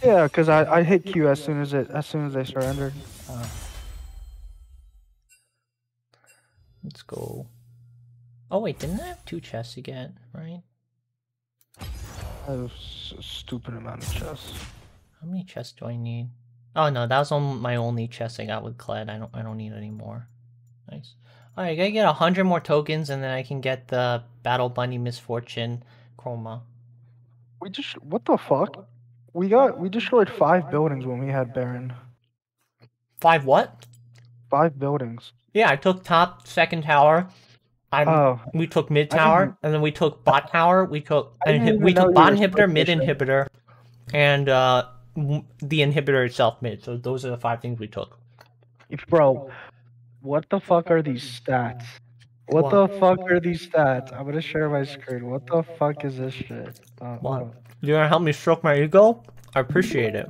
Yeah, because I hit Q as soon as they surrendered. Let's go. Oh wait, didn't I have 2 chests to get, right? I have a stupid amount of chests. How many chests do I need? Oh no, that was on my only chest I got with Kled. I don't need any more. Nice. Alright, I gotta get 100 more tokens and then I can get the Battle Bunny Misfortune Chroma. What the fuck? We destroyed 5 buildings when we had Baron. 5 what? 5 buildings. Yeah, I took top, second tower. We took mid tower, and then we took bot tower. We took bot inhibitor, mid inhibitor, and the inhibitor itself mid. So those are the 5 things we took. Bro, what the fuck are these stats? What the fuck are these stats? I'm gonna share my screen. What the fuck is this shit? What? You gonna help me stroke my ego? I appreciate it.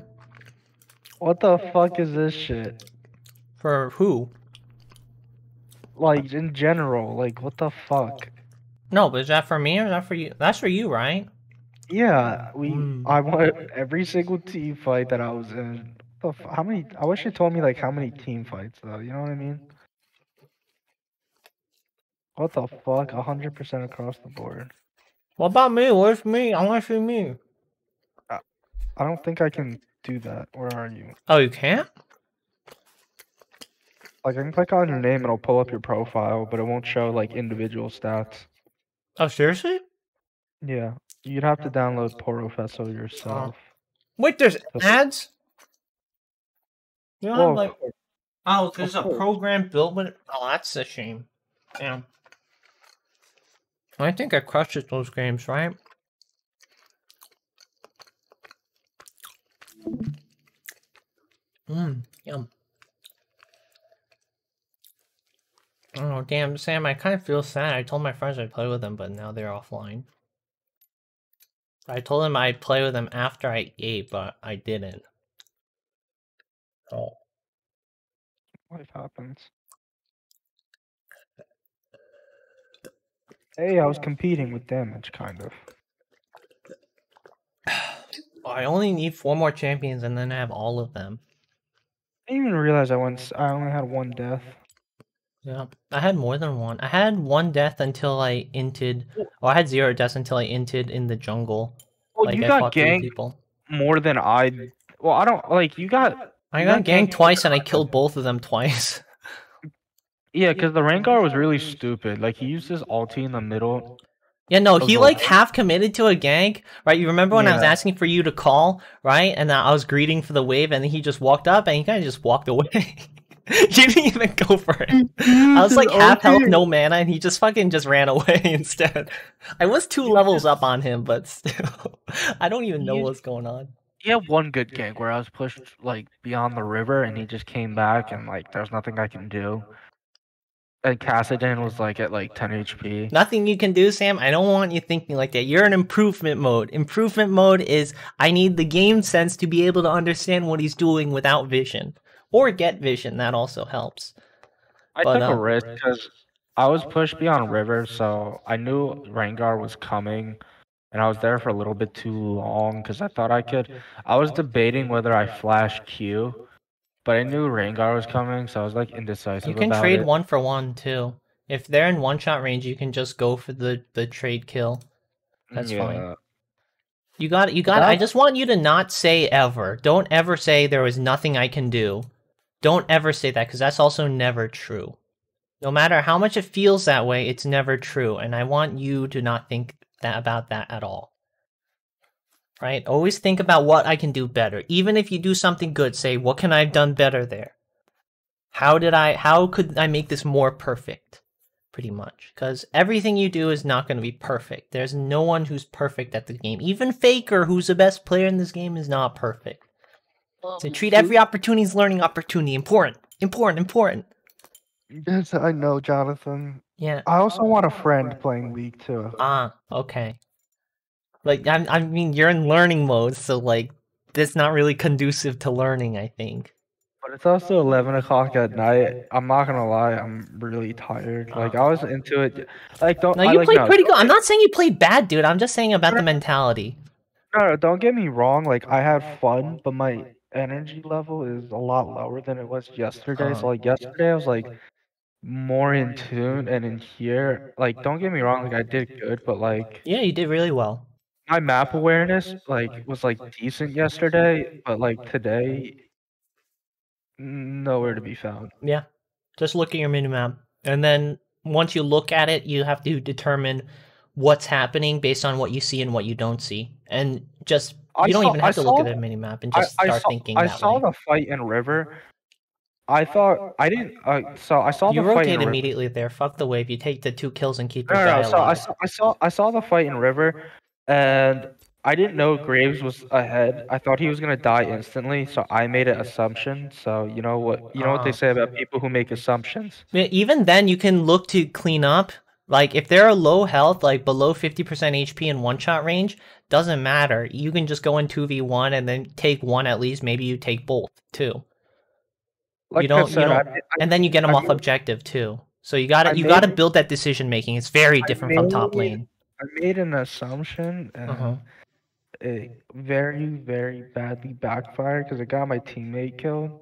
What the fuck is this shit? For who? Like, in general, like, what the fuck? No, but is that for me or is that for you? That's for you, right? Yeah, I won every single team fight that I was in. How many? I wish you told me, like, how many team fights, though. You know what I mean? What the fuck? 100% across the board. What about me? Where's me? I want to see me. I don't think I can do that. Where are you? Oh, you can't? Like, I can click on your name and it'll pull up your profile, but it won't show, like, individual stats. Oh, seriously? Yeah. You'd have to download Porofesso yourself. Wait, there's ads? You don't have, like... Course. Oh, there's a program built with it? Oh, that's a shame. Damn. I think I crushed it those games, right? Yum. Oh, damn, Sam, I kind of feel sad. I told my friends I'd play with them, but now they're offline. I told them I'd play with them after I ate, but I didn't. Oh. Life happens. Hey, I was competing with damage, kind of. I only need 4 more champions and then I have all of them. I didn't even realize I only had 1 death. Yeah, I had more than 1. I had 1 death until I inted. Or I had 0 deaths until I inted in the jungle. Well, like, you I got ganked more than I... Well, I don't... Like, I got ganked twice and I killed both of them twice. Yeah, because the Rengar was really stupid. Like, he used his ulti in the middle. Yeah, no, he like half committed to a gank, right? You remember when I was asking for you to call, right? And I was greeting for the wave, and then he just walked up, and he kind of just walked away. You didn't even go for it. I was like half health, no mana, and he just fucking just ran away instead. I was 2 levels up on him, but still, I don't even know what's going on. He had 1 good gank where I was pushed like beyond the river, and he just came back, and like there's nothing I can do. And Kassadin was like at like 10 HP. Nothing you can do, Sam. I don't want you thinking like that. You're in improvement mode. Improvement mode is I need the game sense to be able to understand what he's doing without vision. Or get vision, that also helps. I took a risk because I was pushed beyond river, so I knew Rengar was coming. And I was there for a little bit too long because I thought I could. I was debating whether I flash Q. But I knew Rengar was coming, so I was like indecisive about it. You can trade 1 for 1 too. If they're in 1-shot range, you can just go for the trade kill. That's fine. You got it. I just want you to not say ever. Don't ever say there was nothing I can do. Don't ever say that, because that's also never true. No matter how much it feels that way, it's never true, and I want you to not think about that at all. Right? Always think about what I can do better. Even if you do something good, say, what can I have done better there? How could I make this more perfect? Pretty much. Because everything you do is not going to be perfect. There's no one who's perfect at the game. Even Faker, who's the best player in this game, is not perfect. So treat every opportunity as learning opportunity. Important. Yes, I know, Jonathan. Yeah. I also want a friend playing League too. Ah, okay. Like, I mean, you're in learning mode, so, like, that's not really conducive to learning, I think. But it's also 11 o'clock at night. I'm not gonna lie, I'm really tired. Like, I was into it. Like, don't. No, you played pretty good. I'm not saying you played bad, dude. I'm just saying about the mentality. No, don't get me wrong. Like, I had fun, but my energy level is a lot lower than it was yesterday. So, like, yesterday I was like more in tune, and in here, like, don't get me wrong. Like, I did good, but like, Yeah, you did really well. my map awareness like was like decent yesterday, but like today, nowhere to be found. Yeah. Just look at your minimap. And then once you look at it, you have to determine what's happening based on what you see and what you don't see. And just, you don't even have to look at the minimap and just start thinking that way. I saw the fight in River. I thought, I didn't, so I saw the fight in River. You rotate immediately there. Fuck the wave. You take the 2 kills and keep your guy alive. So I saw the fight in River, and I didn't know Graves was ahead. I thought he was gonna die instantly, so I made an assumption. So you know what they say about people who make assumptions. Even then, you can look to clean up. Like, if they're low health, like below 50% HP in one-shot range, doesn't matter. You can just go in 2v1 and then take one at least. Maybe you take both, too. Like and then you get them off objective, too. So you gotta build that decision-making. It's very different from top lane. I made an assumption, and it very, very badly backfired because it got my teammate killed.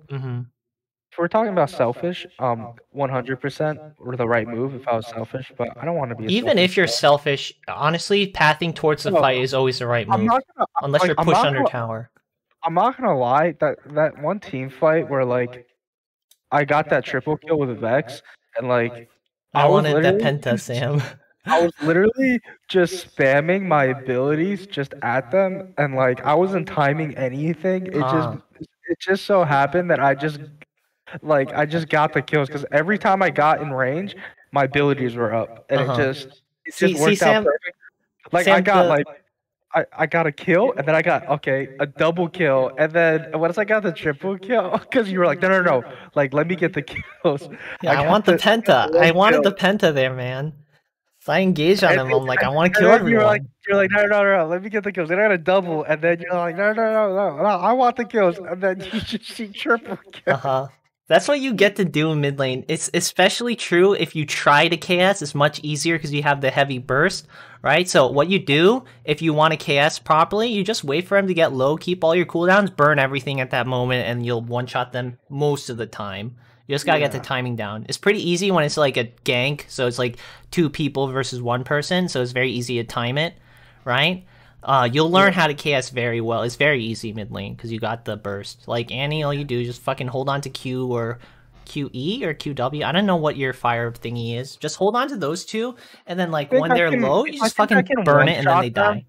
If we're talking about selfish, 100% were the right move if I was selfish, but I don't want to be. Even if you're selfish, honestly, pathing towards the fight is always the right move. Unless you're pushed under tower. I'm not gonna lie, that one team fight where like I got that triple kill with Vex, and like I wanted that penta, Sam. I was literally just spamming my abilities just at them, and like I wasn't timing anything. It just so happened that I just got the kills because every time I got in range, my abilities were up, and it just worked out perfect. Like Sam, I got a kill, and then I got a double kill, and then once I got the triple kill, because you were like, no, like let me get the kills. Yeah, I want the penta. I wanted the penta there, man. So I engaged on him. I'm like, I want to kill everyone. You're like, no, let me get the kills. Then I got a double, and then you're like, no, I want the kills, and then you just see triple kill. That's what you get to do in mid lane. It's especially true if you try to KS. It's much easier because you have the heavy burst, right? So what you do, if you want to KS properly, you just wait for him to get low, keep all your cooldowns, burn everything at that moment, and you'll one-shot them most of the time. You just gotta get the timing down. It's pretty easy when it's like a gank, so it's like 2 people versus 1 person, so it's very easy to time it, right? You'll learn how to KS very well. It's very easy mid lane because you got the burst. Like Annie, all you do is just fucking hold on to Q or QE or QW. I don't know what your fire thingy is. Just hold on to those 2, and then like when they're low, you just fucking burn it and then they die.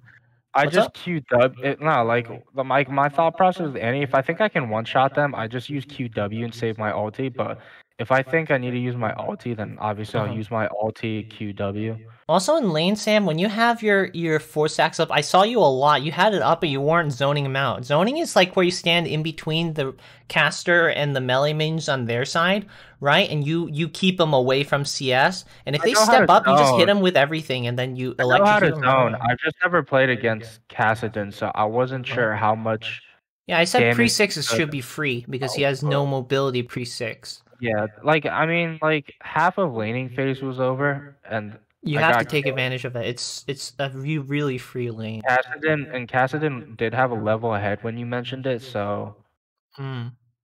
I just QW it. No, like my thought process with Annie. If I think I can one-shot them, I just use QW and save my ulti. But if I think I need to use my ulti, then obviously I'll use my ulti QW. Also in lane, Sam, when you have your 4 stacks up, I saw you a lot. You had it up, but you weren't zoning them out. Zoning is like where you stand in between the caster and the melee minions on their side, right? And you keep them away from CS. And if they step up, you just hit them with everything, and then you electrocute them. I've just never played against Kassadin, so I wasn't sure how much. Yeah, I said pre-6s should be free because he has no mobility pre-6. Yeah, like I mean, like half of laning phase was over, and you have to take advantage of it. It's a really free lane. Kassadin did have a level ahead when you mentioned it, so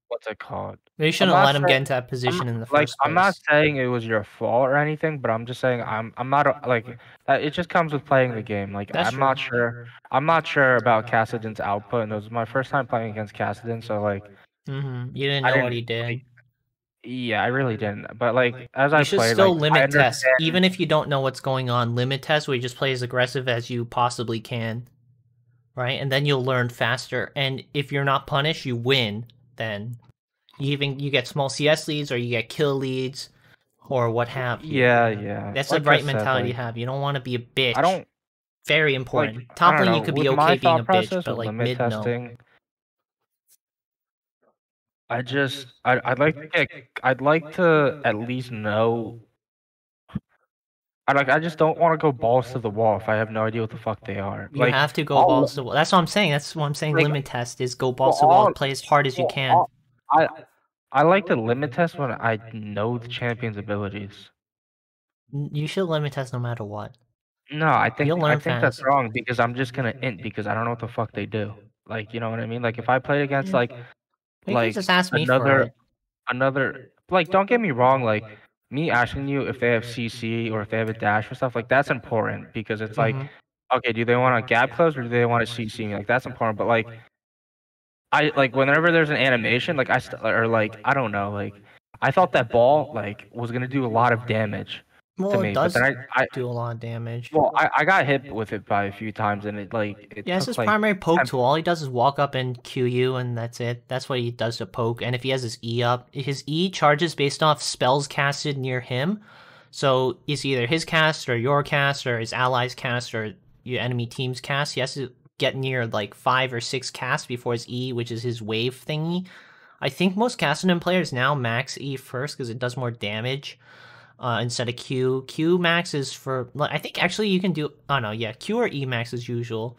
what's it called? They shouldn't let him get into that position in the first place. I'm not saying it was your fault or anything, but I'm just saying I'm not like it just comes with playing the game. Like I'm not sure about Kassadin's output, and it was my first time playing against Kassadin, so like you didn't know what he did. Yeah, I really didn't. But like as I You should played, still like I limit test, understand. even if you don't know what's going on. Limit test where you just play as aggressive as you possibly can, right? And then you'll learn faster. And if you're not punished, you win. Then you get small CS leads or you get kill leads or what have you. Yeah. That's the Like I right said, mentality like, to have. You don't want to be a bitch. I don't Very like. important. I Top don't lane know. you could be With okay my being a thought bitch, process but with like limit mid no. testing, I'd like to at least know. I just don't want to go balls to the wall if I have no idea what the fuck they are. You have to go balls to the wall. That's what I'm saying. That's what I'm saying. like Limit test is go well, balls to the wall. Play as hard as you well, can. I I like to limit test when I know the champion's abilities. You should limit test no matter what. No, I You'll learn think that's fast. wrong because I'm just gonna int because I don't know what the fuck they do. Like, you know what I mean? Like if I played against You can just ask me for it. another like don't get me wrong, like me asking you if they have CC or if they have a dash or stuff, like that's important because it's like, Mhm. okay, do they want to gap close or do they want to CC me? Like that's important, but like I like whenever there's an animation, like or like I don't know, like I thought that ball like was gonna do a lot of damage to Well, it me, but does then do a lot of damage. I got hit with it by a few times and it Yeah, it's took his like primary poke 10 tool. All he does is walk up and Q you, and that's it. That's what he does to poke. And if he has his E up, his E charges based off spells casted near him. So it's either his cast or your cast or his allies cast or your enemy team's cast. He has to get near like 5 or 6 casts before his E, which is his wave thingy. I think most Cassidy players now max E first because it does more damage. Instead of Q. Q max is for, I think actually you can do, oh no, yeah, Q or E max as usual.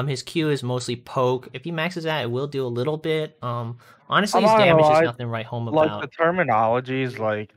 His Q is mostly poke. If he maxes that, it will do a little bit. Honestly, I'm his not gonna damage is lie, nothing to write home like about. the terminologies, like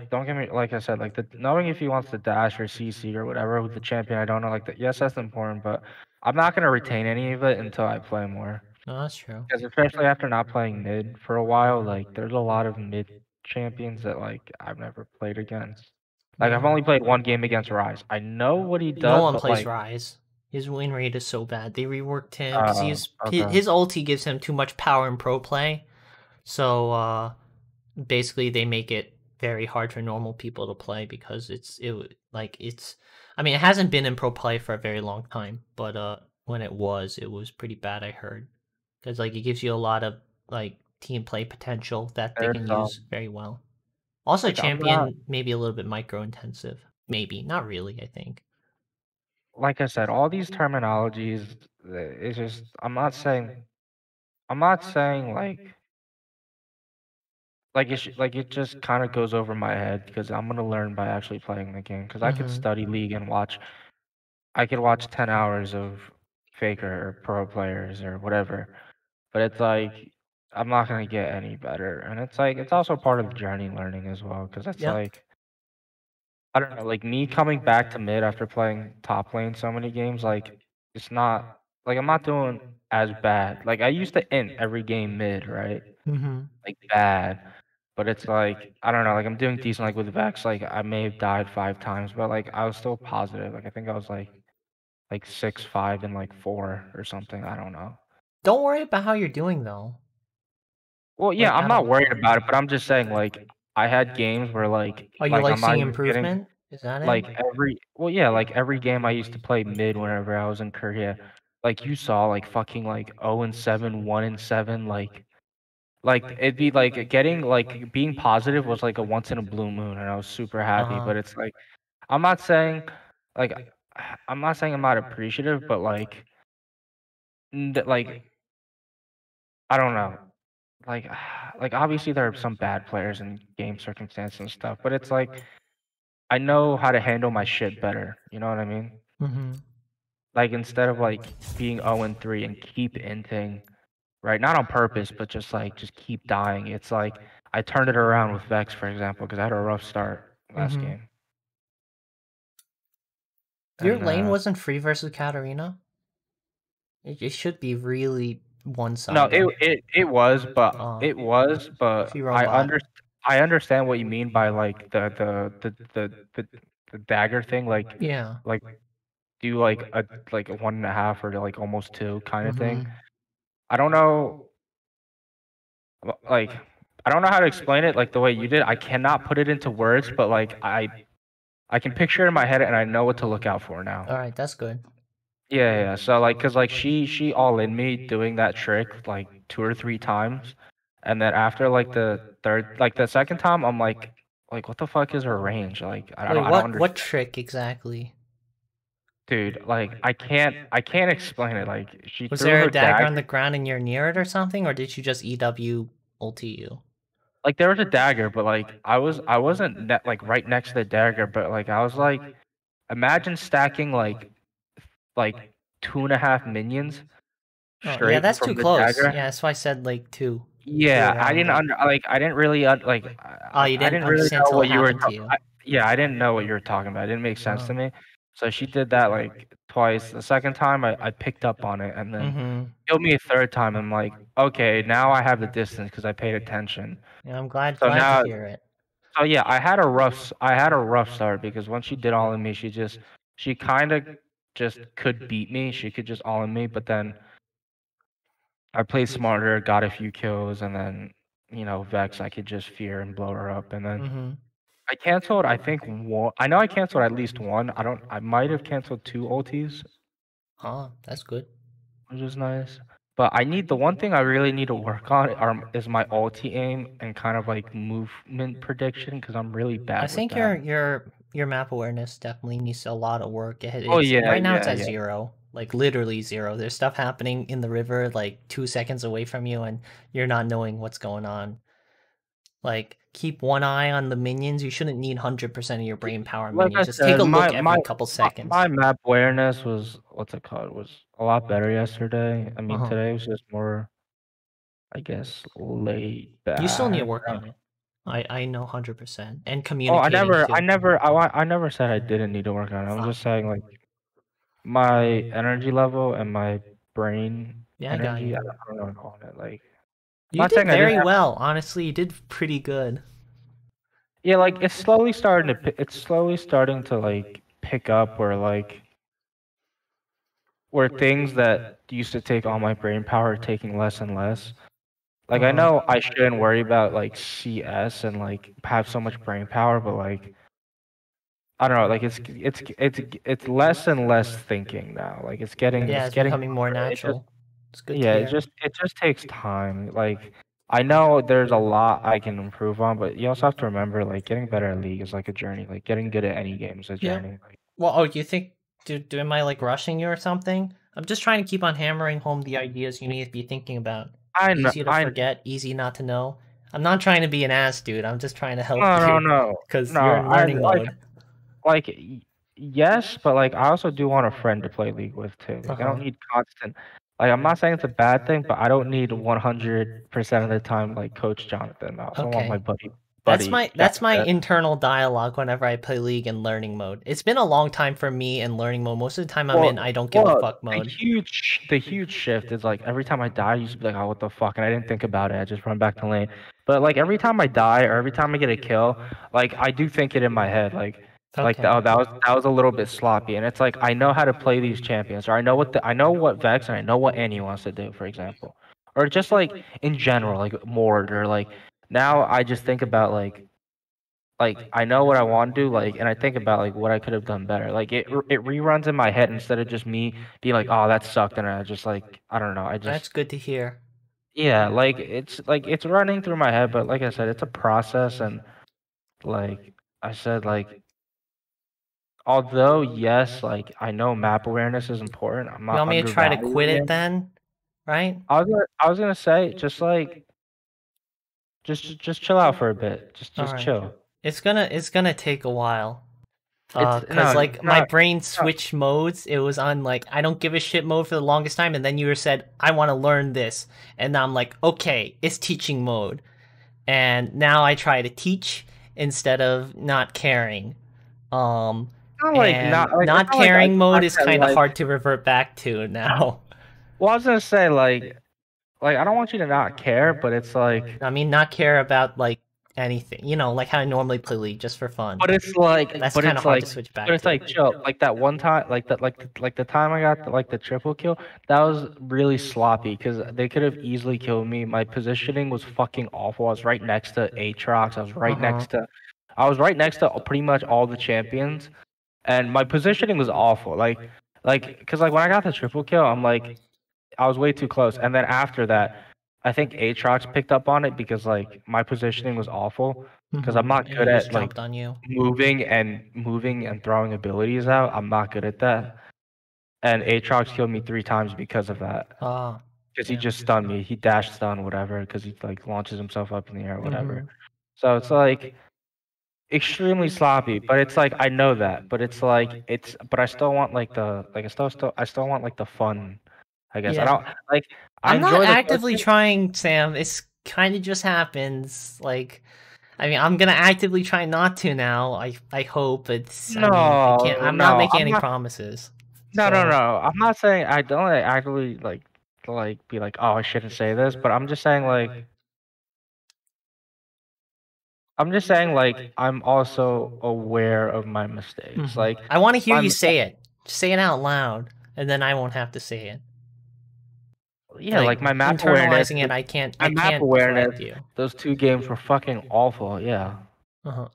don't get me like I said, like the knowing if he wants to dash or CC or whatever with the champion, I don't know. Like that, yes, that's important, but I'm not gonna retain any of it until I play more. No, that's true. Because especially after not playing mid for a while, like there's a lot of mid champions that like I've never played against. Like I've Yeah. only played one game against Rise. I know what he No does, one but plays like, Rise. His win rate is so bad. They reworked him because okay. his ulti gives him too much power in pro play. So basically they make it very hard for normal people to play because it's I mean it hasn't been in pro play for a very long time, but when it was pretty bad, I heard. Cuz like it gives you a lot of like team play potential that they There's can use very well. Also like I'm not champion maybe a little bit micro intensive. Maybe, not really, I think. like I said, all these terminologies. It's just I'm not saying like it just kind of goes over my head because I'm gonna learn by actually playing the game. Because I could Mhm. study League and watch. I could watch 10 hours of Faker or pro players or whatever, but it's like I'm not gonna get any better, and it's like it's also part of the journey learning as well. Because it's Yep. like I don't know, like me coming back to mid after playing top lane so many games, like it's not like I'm not doing as bad. Like I used to int every game mid, right? Mhm. Like bad. But it's like I don't know, like I'm doing decent like with Vex, like I may have died 5 times, but like I was still positive. Like I think I was like 6, 5, and like 4 or something. I don't know. Don't worry about how you're doing though. Well, yeah, Like I'm not worried about it, but I'm just saying like I had games where are you like like I'm not seeing even getting improvement? Is that like it? like every game I used to play mid whenever I was in Korea. Like you saw like fucking like 0-7, 1-7, like it'd be like getting like being positive was like a once in a blue moon and I was super happy, Uh-huh. but it's like I'm not saying like I'm not saying I'm not appreciative, but like I don't know. Like like obviously there are some bad players in game circumstances and stuff, but it's like I know how to handle my shit better. You know what I mean? Mhm. Like instead of like being 0-3 and keep inting, right? Not on purpose, but just keep dying. It's like I turned it around with Vex, for example, because I had a rough start last Mhm. game. Your And lane wasn't free versus Katarina? It should be really no, one-sided. it was, but She robot. I understand what you mean by like the dagger thing, Yeah. like do like a 1.5 or like almost 2 kind of thing. Mhm. I don't know, like I don't know how to explain it like the way you did. I cannot put it into words, but like I can picture it in my head and I know what to look out for now. All right, that's good. Yeah. So like, cause like she all in me doing that trick like 2 or 3 times, and then after like the second time, I'm like what the fuck is her range? Like I Wait, don't what understand. trick exactly? Dude, like I can't explain it. Like she Was threw there her a dagger on the ground and you're near it or something, or did you just EW ulti you? Like there was a dagger, but like I wasn't like right next to the dagger, but like I was like, imagine stacking like 2.5 minions Oh, straight yeah, that's from too the close. dagger. Yeah, that's why I said like 2. Yeah, I around didn't it. I didn't really like Oh, you I didn't didn't really understand know till what it you were happened to you. yeah, I didn't know what you were talking about. It didn't make sense to Oh. me. So she did that like twice. The second time I picked up on it, and then Mm-hmm. killed me a third time. I'm like, okay, now I have the distance because I paid attention. Yeah, I'm glad So now, to hear it. so yeah, I had a rough start because once she did all in me, she kind of just could beat me. She could just all in me, but then I played smarter, got a few kills, and then Vex I could just fear and blow her up, and then Mm-hmm. I canceled. I think one. I know I canceled at least one. I don't. I might have canceled 2 ultis, Oh, that's good. which is nice. But I need the one thing I really need to work on is my ulti aim and kind of like movement prediction because I'm really bad I with think that. your map awareness definitely needs a lot of work. Oh yeah, Right now it's yeah, at yeah. 0, like literally 0. There's stuff happening in the river like 2 seconds away from you, and you're not knowing what's going on. Like, keep one eye on the minions. You shouldn't need 100% of your brain power Like I minions. Just take said, a look every couple seconds. my map awareness was what's it called was a lot better yesterday. I mean Uh-huh. today was just more, I guess, laid You still need to back. work on it. I know 100%. And Oh, communicating too. I never said I didn't need to work on it. I was just saying like my energy level and my brain Yeah, I got energy. you. I don't know what to call it. Like, You not did saying I didn't very have- well. Honestly, you did pretty good. yeah, like it's slowly starting to like pick up where things that used to take all my brain power are taking less and less. Like I know I shouldn't worry about like CS and like have so much brain power, but like I don't know, like it's less and less thinking now. Like it's getting Yeah, it's becoming more it just- natural. It's good yeah, to it hear. just takes time. Like I know there's a lot I can improve on, but you also have to remember like getting better at League is like a journey. Like getting good at any game is a Yeah. journey. Like, Well, oh, you think am I like rushing you or something? I'm just trying to keep on hammering home the ideas you need to be thinking about. I know, Easy to forget, easy not to know. I'm not trying to be an ass, dude. I'm just trying to help no, you because no, you're in learning mode. Yes, but like I also do want a friend to play League with too. Like I Uh-huh. don't need constant. Like I'm not saying it's a bad thing, but I don't need 100% of the time like Coach Jonathan. I also want my buddy. That's my Jack. internal dialogue whenever I play League in learning mode. It's been a long time for me in learning mode. Most of the time I'm in I don't give a fuck mode. The huge shift is like every time I die, I used to be like, oh, what the fuck, and I didn't think about it. I just run back to lane. But like every time I die or every time I get a kill, like I do think it in my head, like oh, that was a little bit sloppy, and it's like I know how to play these champions, or I know what Vex and I know what Annie wants to do, for example, or just like in general, like Mord, or like now I just think about like I know what I want to do, like, and I think about like what I could have done better. Like it reruns in my head instead of just me being like, oh, that sucked, and I just like I don't know, I just That's good to hear. yeah, like it's running through my head, but like I said, it's a process, and like I said, like although yes, like I know map awareness is important. I'm not. You want me to try to undervaluing quit it then? Right? I was gonna say just like just chill out for a bit. Just Alright. chill. It's gonna take a while. It's- Cause no, like it's my not- brain switched modes. It was on like I don't give a shit mode for the longest time, and then you said I want to learn this, and now I'm like, okay, it's teaching mode, and now I try to teach instead of not caring. Not like And not like, not it's not like caring I- mode I is said, kind of like- hard to revert back to now. Well, I was gonna say like I don't want you to not care, but it's like I mean, not care about like anything. You know, like how I normally play League just for fun. But it's like, That's but kind of it's hard like, to switch back but it's to. like chill. Like that one time, like the time I got the triple kill, that was really sloppy because they could have easily killed me. My positioning was fucking awful. I was right next to Aatrox. I was right next to, pretty much all the champions, and my positioning was awful. Because like when I got the triple kill, I'm like, I was way too close. And then after that, I think Aatrox picked up on it because like my positioning was awful. Because I'm not And good he just at like jumped on you. moving and throwing abilities out. I'm not good at that. And Aatrox killed me 3 times because of that. Ah. Because he just stunned me. He dash stun, whatever. Because he like launches himself up in the air, whatever. So it's like extremely sloppy. But it's like I know that. But it's like but I still want like I still want like the fun. I guess I Yeah. don't like. I'm not enjoy the actively content. trying, Sam. It's kind of just happens. Like, I mean, I'm gonna actively try not to now. I hope it's. I mean, I can't. I'm not making any promises. No, so- I'm not saying I don't like, actually like be like, oh, I shouldn't say this, but I'm just saying like I'm also aware of my mistakes. Like I want to hear I'm- you say it. Say it out loud, and then I won't have to say it. yeah, like my map awareness. Internalizing it, I can't. My I map can't awareness. correct you. Those 2 games were fucking awful. Yeah.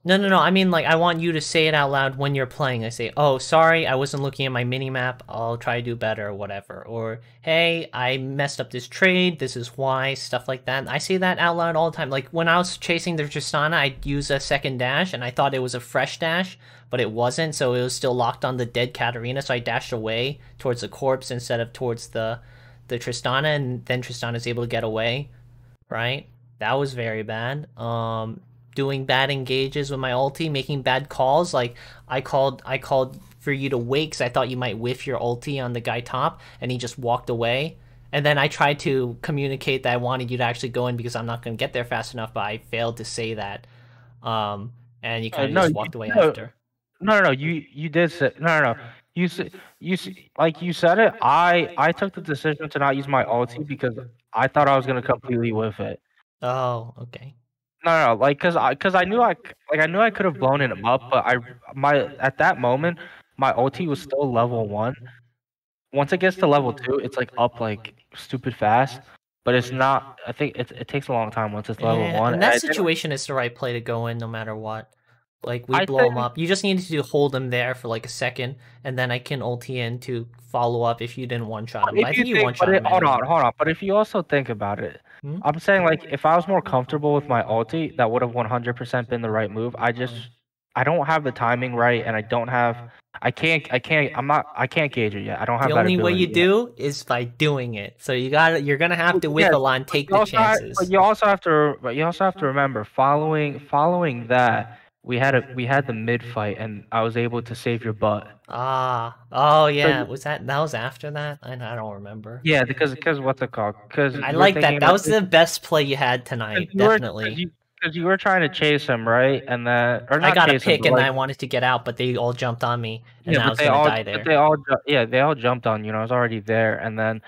No. I mean, like, I want you to say it out loud when you're playing. I say, "Oh, sorry, I wasn't looking at my mini map. I'll try to do better, or whatever." Or, "Hey, I messed up this trade. This is why." Stuff like that. I say that out loud all the time. Like when I was chasing the Tristana, I'd use a second dash, and I thought it was a fresh dash, but it wasn't. So it was still locked on the dead Katarina. So I dashed away towards the corpse instead of towards the Tristana, and then Tristana's able to get away. Right? That was very bad. Doing bad engages with my ulti, making bad calls. Like I called for you to wait because I thought you might whiff your ulti on the guy top, and he just walked away. And then I tried to communicate that I wanted you to actually go in because I'm not going to get there fast enough, but I failed to say that. And you kind of just walked away after. No. You did say no. You said like you said it. I took the decision to not use my ulti because I thought I was gonna completely whiff it. Oh, okay. No, like cause I knew I could have blown him up, but at that moment my ulti was still level 1. Once it gets to level 2, it's like up like stupid fast, but it's not. I think it takes a long time once it's level 1. In that situation, it's the right play to go in no matter what. Like we blow him up. You just needed to hold him there for like a second, and then I can ulti in to follow up if you didn't one shot him. But I think you one shot him. Hold on. But if you also think about it. I'm saying like if I was more comfortable with my ulti, that would have 100% been the right move. I don't have the timing right, and I can't gauge it yet. I don't have. The only way you do is by doing it. So you're gonna have to whip a lot and take the chances. But you also have to remember following that. We had the mid fight, and I was able to save your butt. Oh yeah, that was after that? I don't remember. Yeah, because what's it called? Because I like that. That was the best play you had tonight, definitely. Because you were trying to chase him, right? And then I got a pick, and I wanted to get out, but they all jumped on me, and I was gonna die there. They all jumped on you, and I was already there. And then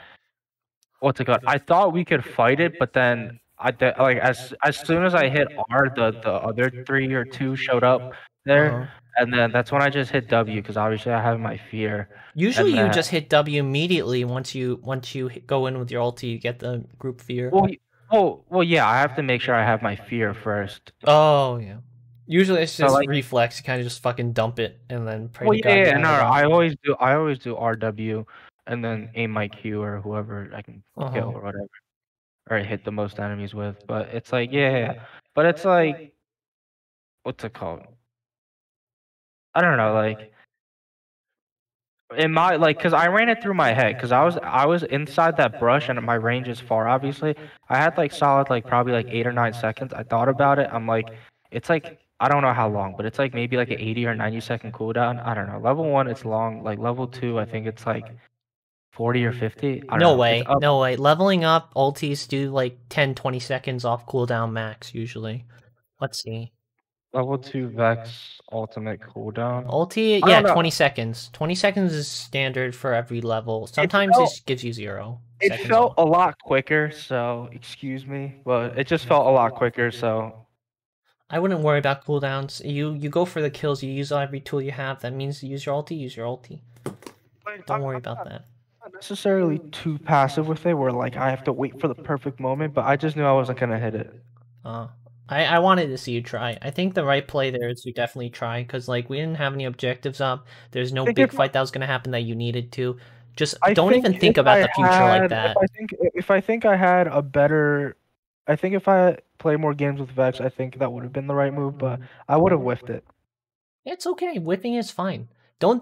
what's it called? I thought we could fight it, but then. As soon as I hit R, the other 3 or 2 showed up there, and then that's when I just hit W because obviously I have my fear. Usually you just hit W immediately once you go in with your ulti, you get the group fear. Well, yeah, I have to make sure I have my fear first. Oh yeah. Usually it's just reflex. You kind of just fucking dump it and then pray to God. Yeah, no, I always do RW and then aim my Q or whoever I can kill or whatever. Or hit the most enemies with, but it's like but it's like what's it called? I don't know, like in my because I ran it through my head because I was inside that brush and my range is far. Obviously, I had like solid probably 8 or 9 seconds. I thought about it. I'm like, it's like I don't know how long, but it's like maybe like an 80 or 90 second cooldown. I don't know. Level 1 it's long. Like level 2, I think it's like 40 or 50? No way. Leveling up, ultis do like 10-20 seconds off cooldown max, usually. Let's see. Level 2 Vex ultimate cooldown? Ulti, yeah, 20 seconds. 20 seconds is standard for every level. Sometimes it gives you 0. It felt a lot quicker, so excuse me. But it just felt a lot quicker, so... I wouldn't worry about cooldowns. You go for the kills. You use every tool you have. That means use your ulti. Use your ulti. Don't worry about that. Not necessarily too passive with it, where like I have to wait for the perfect moment, but I just knew I wasn't gonna hit it. I wanted to see you try. I think the right play there is to definitely try, because like we didn't have any objectives up. There's no big fight that was gonna happen that you needed to. Just don't even think about the future like that. If I think I had a better, I think if I play more games with Vex, I think that would have been the right move, but I would have whiffed it. It's okay. Whipping is fine.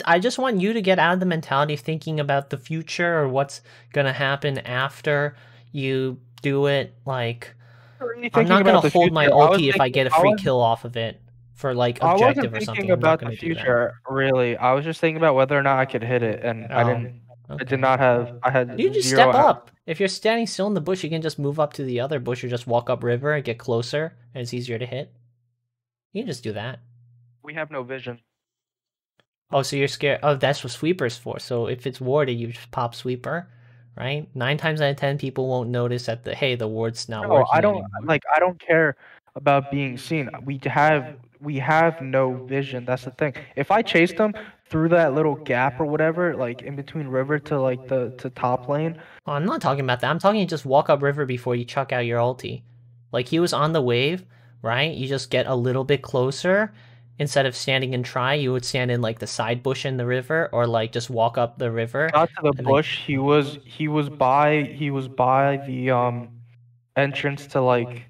I just want you to get out of the mentality of thinking about the future or what's gonna happen after you do it. Like, I'm not gonna hold my ulti if I get a free kill off of it for like objective or something. I wasn't thinking about the future, really. I was just thinking about whether or not I could hit it, and I didn't. Okay. I did not have. I had. You just step up. If you're standing still in the bush, you can just move up to the other bush or just walk up river and get closer, and it's easier to hit. You can just do that. We have no vision. Oh, so you're scared? Oh, that's what sweeper's for. So if it's warded, you just pop sweeper, right? 9 times out of 10, people won't notice that the ward's not working. I don't anymore. I don't care about being seen. We have no vision. That's the thing. If I chased him through that little gap or whatever, like in between river to like to top lane. Oh, I'm not talking about that. I'm talking just walk up river before you chuck out your ulti. Like he was on the wave, right? You just get a little bit closer. Instead of standing and try, you would stand in like the side bush in the river, or like just walk up the river. Got to the bush. He was by the entrance to like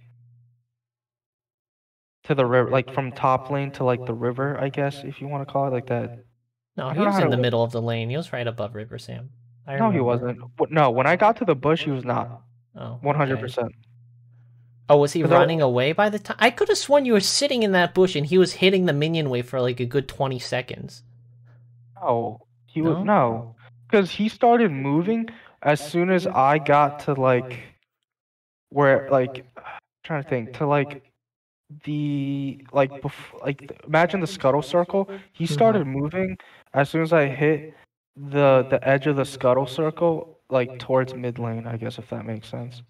to the river, like from top lane to like the river, I guess if you want to call it like that. No, he was in the middle of the lane. He was right above River Sam. No, he wasn't. No, when I got to the bush, he was not. Oh, 100%. Oh, was he running away by the time? I could have sworn you were sitting in that bush and he was hitting the minion wave for like a good 20 seconds. No, he was no, because he started moving as soon as I got to like where like I'm trying to think to like the like imagine the scuttle circle. He started moving as soon as I hit the edge of the scuttle circle, like towards mid lane, I guess, if that makes sense.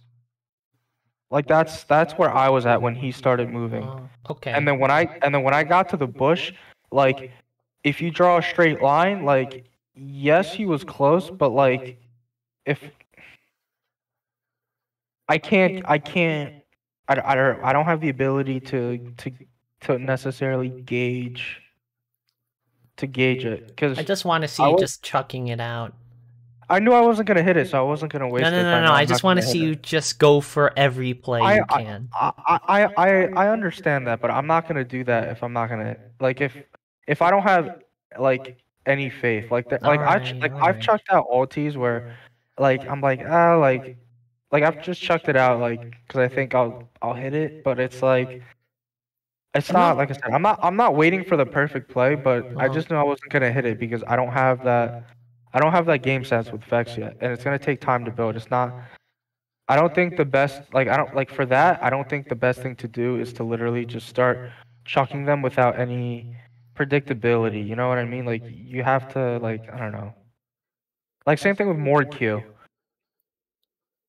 Like that's where I was at when he started moving. Okay. And then when I got to the bush, like if you draw a straight line, like yes, he was close, but like if I don't have the ability to necessarily gauge it, because I just want to see you just chucking it out. I knew I wasn't gonna hit it, so I wasn't gonna waste it. No. I just want to see you just go for every play you can. I understand that, but I'm not gonna do that if I'm not gonna like if I don't have like any faith like that. Like I've chucked out ultis where like I'm like like I've just chucked it out like because I think I'll hit it, but it's like it's not like I said. I'm not waiting for the perfect play, but I just knew I wasn't gonna hit it because I don't have that game sense with Vex yet, and it's gonna take time to build. It's not. I don't think the best for that. I don't think the best thing to do is to literally just start chucking them without any predictability. You know what I mean? Like you have to like I don't know. Like same thing with Mord Q.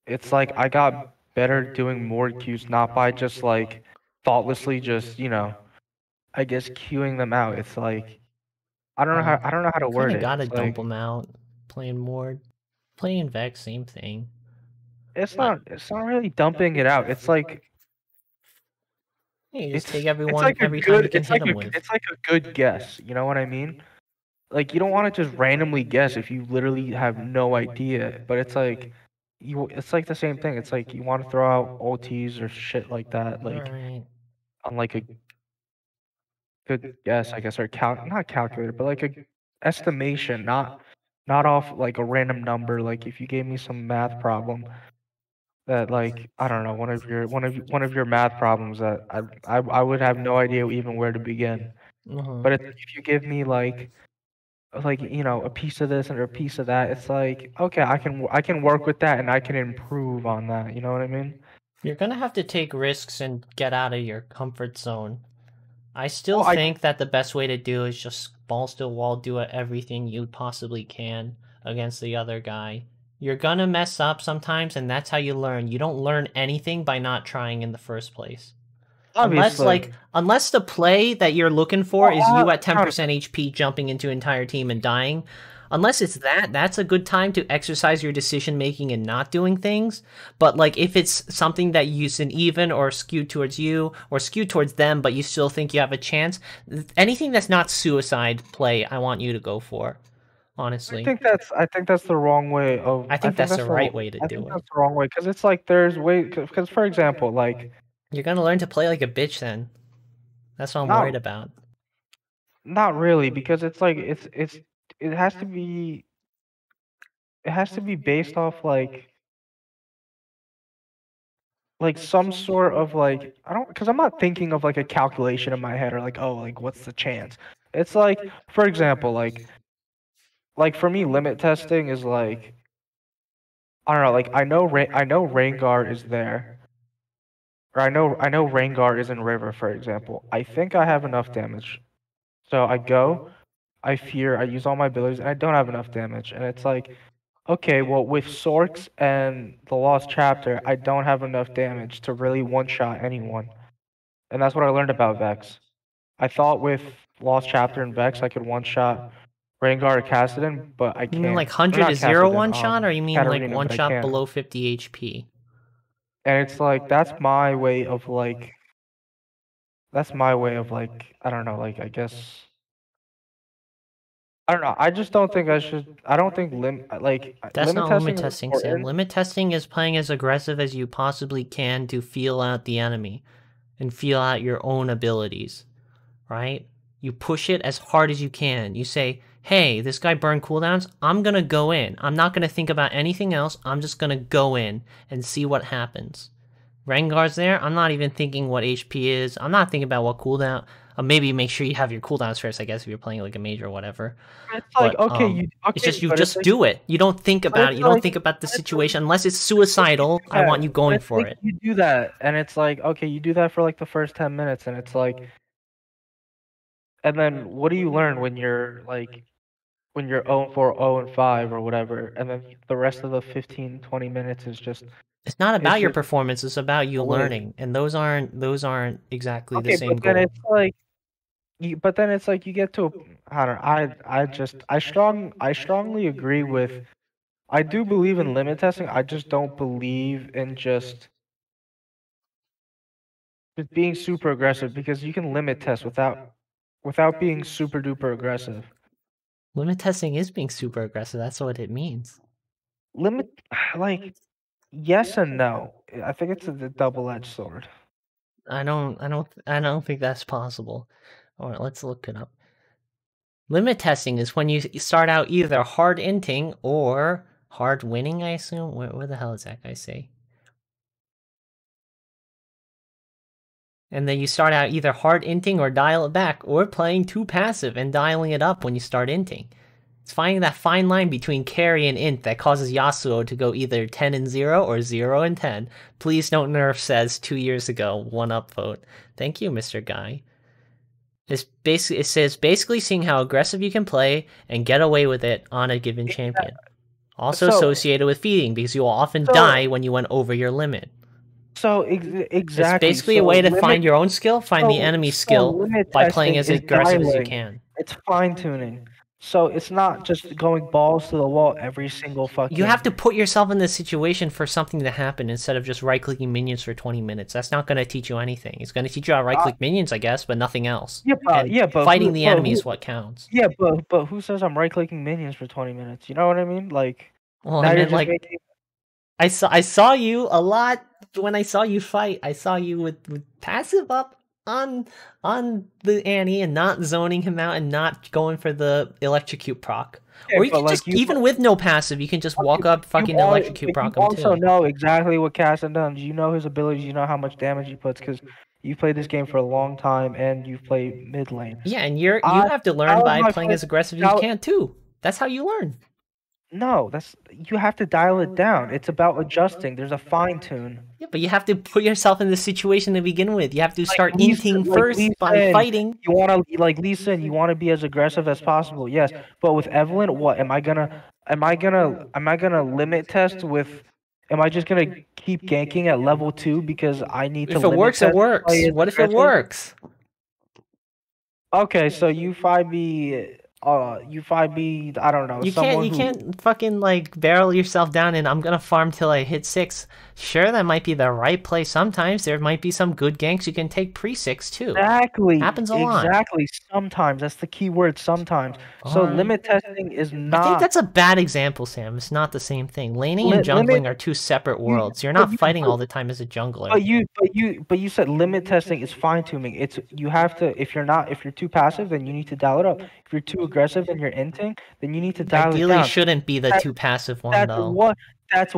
It's like I got better doing Mord Qs not by just like thoughtlessly just I guess queuing them out. It's like I don't know how to word it. Gotta dump them out. Playing Mord, playing Vex, same thing. It's not really dumping it out. It's like you just take everyone every time you can hit them with. It's like a good guess. You know what I mean? Like you don't want to just randomly guess if you literally have no idea. But it's like it's like the same thing. It's like you want to throw out ultis or shit like that, like on like a good guess, I guess, or not calculator, but like a estimation, not off like a random number. Like if you gave me some math problem that like I don't know one of your math problems that I would have no idea even where to begin. But if you give me like a piece of this and a piece of that, it's like okay, I can work with that and I can improve on that. You know what I mean? You're gonna have to take risks and get out of your comfort zone. I still think that the best way to do is just balls to the wall, do everything you possibly can against the other guy. You're gonna mess up sometimes, and that's how you learn. You don't learn anything by not trying in the first place. Obviously. Unless the play that you're looking for is you at 10% Jonathan. HP jumping into an entire team and dying, unless it's that's a good time to exercise your decision making and not doing things. But like if it's something that you use an even or skewed towards you or skewed towards them, but you still think you have a chance, anything that's not suicide play, I want you to go for. Honestly, I think that's the wrong way of. I think that's the right way to do it. That's the wrong way because it's like there's way because for example like You're gonna learn to play like a bitch then. That's what I'm Not- worried about. not really because it's like it has to be based off like some sort of like I don't because I'm not thinking of like a calculation in my head or like oh like what's the chance. It's like for example like for me limit testing is like I don't know like I know Rengar is there. Or I know Rengar is in river, for example. I think I have enough damage. So I go, I fear, I use all my abilities, and I don't have enough damage. And it's like, okay, well with Sorks and the Lost Chapter, I don't have enough damage to really one-shot anyone. And that's what I learned about Vex. I thought with Lost Chapter and Vex I could one-shot Rengar or Kassadin, but I You can't. mean like Or 100 not to 0 Kassadin, one shot, or you mean like Katarina, one but I shot can't. below 50 HP? And it's like that's my way of like I don't know, like I guess I don't know. I just don't think I should I don't think That's limit not testing limit is testing, Sam. important. Limit testing is playing as aggressive as you possibly can to feel out the enemy and feel out your own abilities, right? You push it as hard as you can. You say, hey, this guy burned cooldowns. I'm going to go in. I'm not going to think about anything else. I'm just going to go in and see what happens. Rengar's there. I'm not even thinking what HP is. I'm not thinking about what cooldown. Maybe make sure you have your cooldowns first, I guess, if you're playing like a major or whatever. It's like But, okay, it's just you but just it's do it. You don't think about it. it's You don't like- think about the but it's situation unless it's suicidal. I Yeah, want you going it's for like it. You do that, and it's like okay, you do that for like the first 10 minutes, and it's like, and then what do you learn when you're 0-4, 0-5 or whatever, and then the rest of the 15, 20 minutes is just It's not about your just- performance. It's about you Wait. learning, and those aren't exactly the okay, same but then goal. it's like. But then it's like you get to I don't know, I strongly agree with I do believe in limit testing. I just don't believe in just being super aggressive because you can limit test without being super duper aggressive. Limit testing is being super aggressive. That's what it means. Limit like yes and no. I think it's a double-edged sword. I don't think that's possible. All right, let's look it up. Limit testing is when you start out either hard inting or hard winning, I assume. Where the hell is that guy say? And then you start out either hard inting or dial it back, or playing too passive and dialing it up when you start inting. It's finding that fine line between carry and int that causes Yasuo to go either 10-0 or 0-10. Please don't nerf says 2 years ago, 1-up vote. Thank you, Mr. Guy. It says basically seeing how aggressive you can play and get away with it on a given champion. Also So- associated with feeding, because you will often die when you went over your limit. So exactly. It's basically a so way to limit- find your own skill, find the so- enemy's so skill limit by playing as testing is aggressive as you dialing. can. It's fine tuning. So it's not just going balls to the wall every single fucking. You have to put yourself in the situation for something to happen instead of just right-clicking minions for 20 minutes. That's not going to teach you anything. It's going to teach you how to right-click minions, I guess, but nothing else. Yeah, but fighting who- the but enemy who- is what counts. Yeah, but who says I'm right clicking minions for 20 minutes? You know what I mean? Like Well, now I you're meant just like making I saw you a lot when I saw you fight. I saw you with passive up on the Annie and not zoning him out and not going for the electrocute proc. Yeah, Or you but, can like, just you- even with no passive, you can just walk up fucking electrocute proc You him also too. know exactly what Casson does. You know his abilities. You know how much damage he puts because you played this game for a long time and you've played mid lane. Yeah, and you I- have to learn how by am I playing play- as aggressive as how- you can too. That's how you learn. No, you have to dial it down. It's about adjusting. There's a fine tune. Yeah, but you have to put yourself in the situation to begin with. You have to start Lee inting Sin- first Lee by Sin, fighting. You want to like Lee Sin, you want to be as aggressive as possible. Yes, but with Evelyn, what am I gonna limit test with Am I just gonna keep ganking at level 2 because I need to If it limit works, it test works. play as What if it aggressive? works? Okay, so you 5B, you 5B, I don't know, You someone can't fucking like barrel yourself down and I'm gonna farm till I hit 6. Sure, that might be the right play sometimes. There might be some good ganks you can take pre-6 too. Exactly. Happens a lot. Exactly. Sometimes. That's the key word, sometimes. So Alright. limit testing is I think not that's a bad example, Sam. It's not the same thing. Laning and limit jungling are two separate worlds. You're but not you fighting but, all the time as a jungler. but you said limit testing is fine tuning. It's you have to if you're too passive, then you need to dial it up. If you're too aggressive and you're inting, then you need to dial it Ideally down. shouldn't be the That- too passive one That's though. that's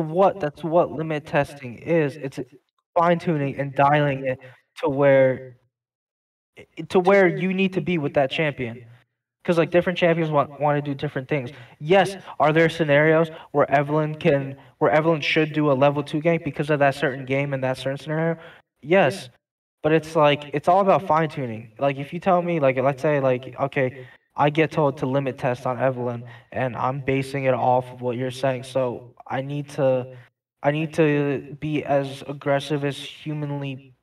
what limit testing is. It's fine tuning and dialing it to where you need to be with that champion. Because like different champions want to do different things. Yes, are there scenarios where Evelyn should do a level 2 gank because of that certain game and that certain scenario? Yes. But it's like it's all about fine tuning. Like if you tell me like let's say like okay, I get told to limit test on Evelyn and I'm basing it off of what you're saying. So I need to be as aggressive as humanly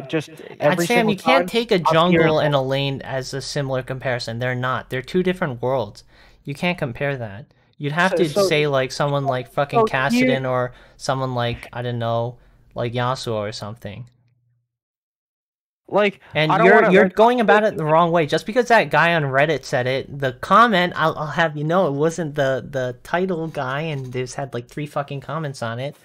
just every Sam, single you can't time take a I'm here jungle and and a lane as a similar comparison. They're not. They're two different worlds. You can't compare that. You'd have to So- say like someone like fucking so Kassadin here- or someone like I don't know, like Yasuo or something. like And I don't you're wanna, like, going about it the wrong way. Just because that guy on Reddit said it, the comment I'll have you know it wasn't the title guy, and there's had like 3 fucking comments on it.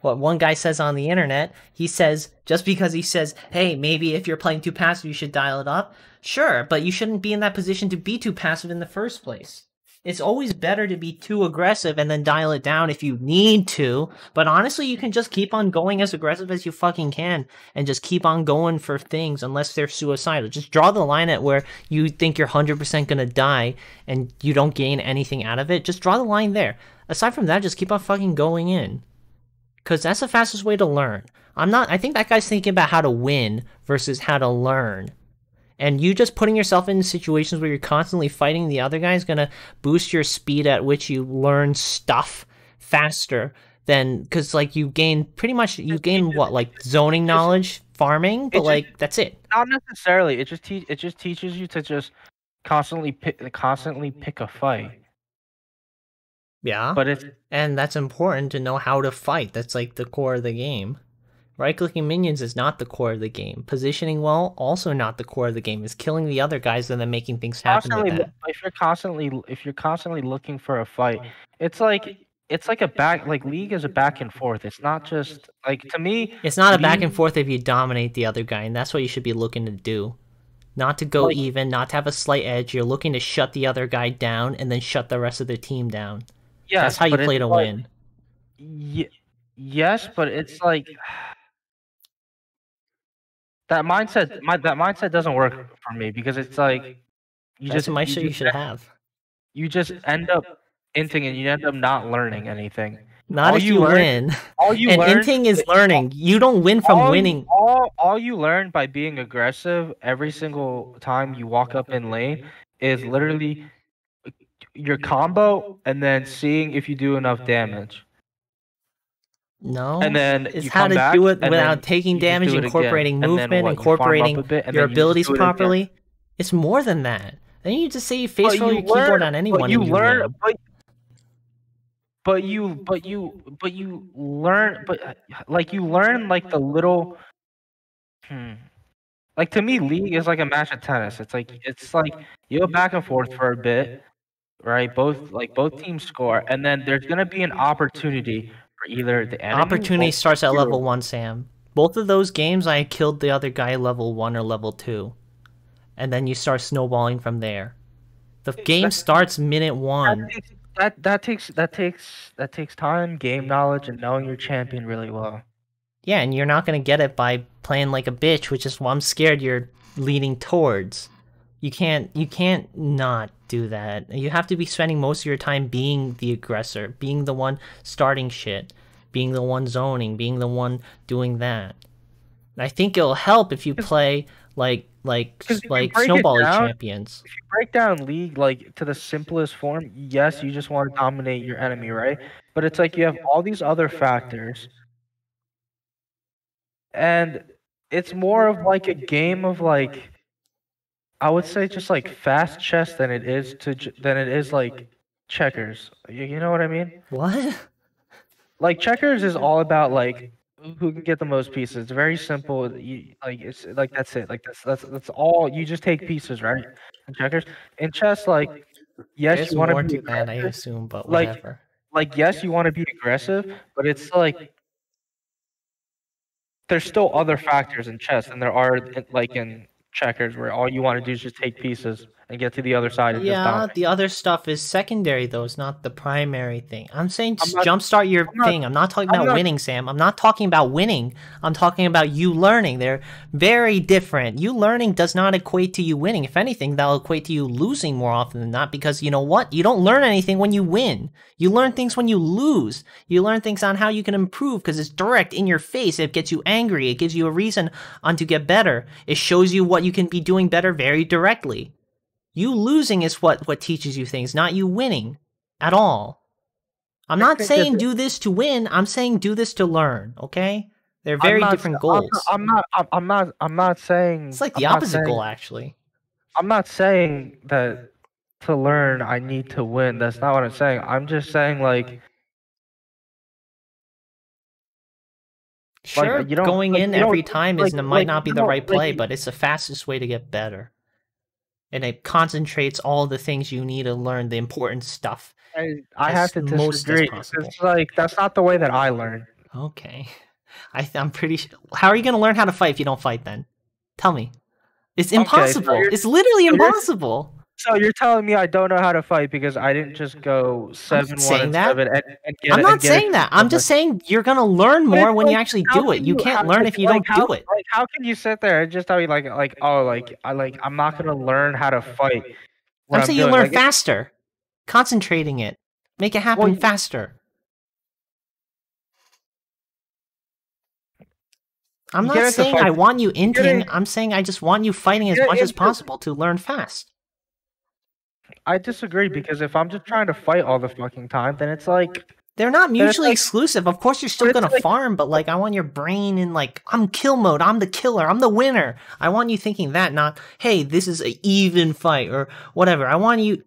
What one guy says on the internet, he says just because he says, hey, maybe if you're playing too passive, you should dial it up. Sure, but you shouldn't be in that position to be too passive in the first place. It's always better to be too aggressive and then dial it down if you need to. But honestly, you can just keep on going as aggressive as you fucking can and just keep on going for things unless they're suicidal. Just draw the line at where you think you're 100% gonna die and you don't gain anything out of it. Just draw the line there. Aside from that, just keep on fucking going in. Because that's the fastest way to learn. I think that guy's thinking about how to win versus how to learn. And you just putting yourself in situations where you're constantly fighting the other guy is going to boost your speed at which you learn stuff faster than, because like you gain what, like zoning knowledge, farming, but like that's it. not necessarily. It just teaches you to just constantly pick a fight. Yeah, But and that's important to know how to fight. That's like the core of the game. Right-clicking minions is not the core of the game. Positioning well, also not the core of the game. Is killing the other guys and then making things happen with that. if you're constantly looking for a fight, it's like League is a back and forth. It's not just like to me. It's not a back and League- forth if you dominate the other guy, and that's what you should be looking to do. Not to go Like- even, not to have a slight edge. You're looking to shut the other guy down and then shut the rest of the team down. Yes, That's how you but play it's to like- win. Yes, but it's like that mindset doesn't work for me because it's like That's my shit you should have. you just end up inting and you end up not learning anything. Not all if you you learn- win. All you And learn inting is learning. You don't win from winning. All you learn by being aggressive every single time you walk up in lane is literally your combo and then seeing if you do enough damage. No, And then it's you how come to back, do it and without then taking you just damage, do it again. incorporating And then movement, what? You farm up incorporating a bit, and your then you just abilities do it again. properly. It's more than that. Then you just say face But roll you your keyboard learn- on anyone but you and you learn, win. but you learn, but like you learn like the little. Like to me, League is like a match of tennis. It's like you go back and forth for a bit, right? Both teams score, and then there's gonna be an opportunity for either the enemy. Opportunity or starts at you. level 1, Sam. Both of those games, I killed the other guy level 1 or level 2. And then you start snowballing from there. The game starts minute 1. That takes time, game knowledge, and knowing your champion really well. Yeah, and you're not going to get it by playing like a bitch, which is what I'm scared you're leading towards. You can't not do that. You have to be spending most of your time being the aggressor, being the one starting shit, being the one zoning, being the one doing that. I think it'll help if you play Because if you break it Snowball League down- champions. If you break down League like to the simplest form, yes, you just want to dominate your enemy, right? But it's like you have all these other factors, and it's more of like a game of like, I would say just like fast chess than it is like checkers. You know what I mean? What? Like checkers is all about like who can get the most pieces. It's very simple. It's like that's it. Like that's all. You just take pieces, right? In checkers, in chess, like yes, There's you want more to be to that, I aggressive. assume, but Like- whatever. Like yes, you want to be aggressive, but it's like there's still other factors in chess than there are in checkers, where all you want to do is just take pieces and get to the other side and just Yeah, dominate. the other stuff is secondary though. It's not the primary thing. I'm saying just not- jumpstart your I'm not- thing. I'm not talking I'm about not- winning, Sam. I'm not talking about winning. I'm talking about you learning. They're very different. You learning does not equate to you winning. If anything, that'll equate to you losing more often than not, because you know what? You don't learn anything when you win. You learn things when you lose. You learn things on how you can improve because it's direct in your face. It gets you angry. It gives you a reason on to get better. It shows you what you can be doing better very directly. You losing is what teaches you things, not you winning at all. I'm not think saying that- do this to win. I'm saying do this to learn. Okay, they're I'm very not- different goals. I'm not saying. It's like I'm the not opposite saying- goal, actually. I'm not saying that to learn I need to win. That's not what I'm saying. I'm just saying like Sure, you don't- going like, in you don't- every time like- might like, not be you the don't- right play, like- but it's the fastest way to get better. And it concentrates all the things you need to learn, the important stuff. I have to as most as disagree. possible. It's like that's not the way that I learn. Okay. I'm pretty sure. How are you going to learn how to fight if you don't fight then? Tell me. It's Okay, so impossible. you're- It's literally so you're- impossible. So you're telling me I don't know how to fight because I didn't just go 7-1 saying and that. 7 and get I'm it- not and get saying it that. I'm just saying you're going to learn But more it's when you like, actually how do it. can You can't how- learn if you like, don't how- do it. Like how can you sit there and just tell me like I'm not gonna learn how to fight? what I'm saying you doing? learn Like, faster. Concentrating it. Make it happen Well, faster. I'm You get not into saying fight- I want you inting. in- I'm saying I just want you fighting as get much as into- possible to learn fast. I disagree because if I'm just trying to fight all the fucking time, then it's like They're not it's mutually like- exclusive. Of course, you're still it's gonna like- farm, but like, I want your brain in like, I'm kill mode. I'm the killer. I'm the winner. I want you thinking that, not, hey, this is an even fight or whatever. I want you,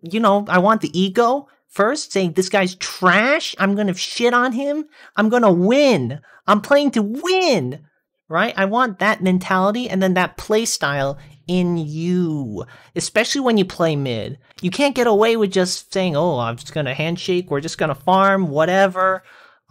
I want the ego first, saying this guy's trash. I'm gonna shit on him. I'm gonna win. I'm playing to win, right? I want that mentality and then that play style in you, especially when you play mid. You can't get away with just saying, oh, I'm just gonna handshake, we're just gonna farm, whatever.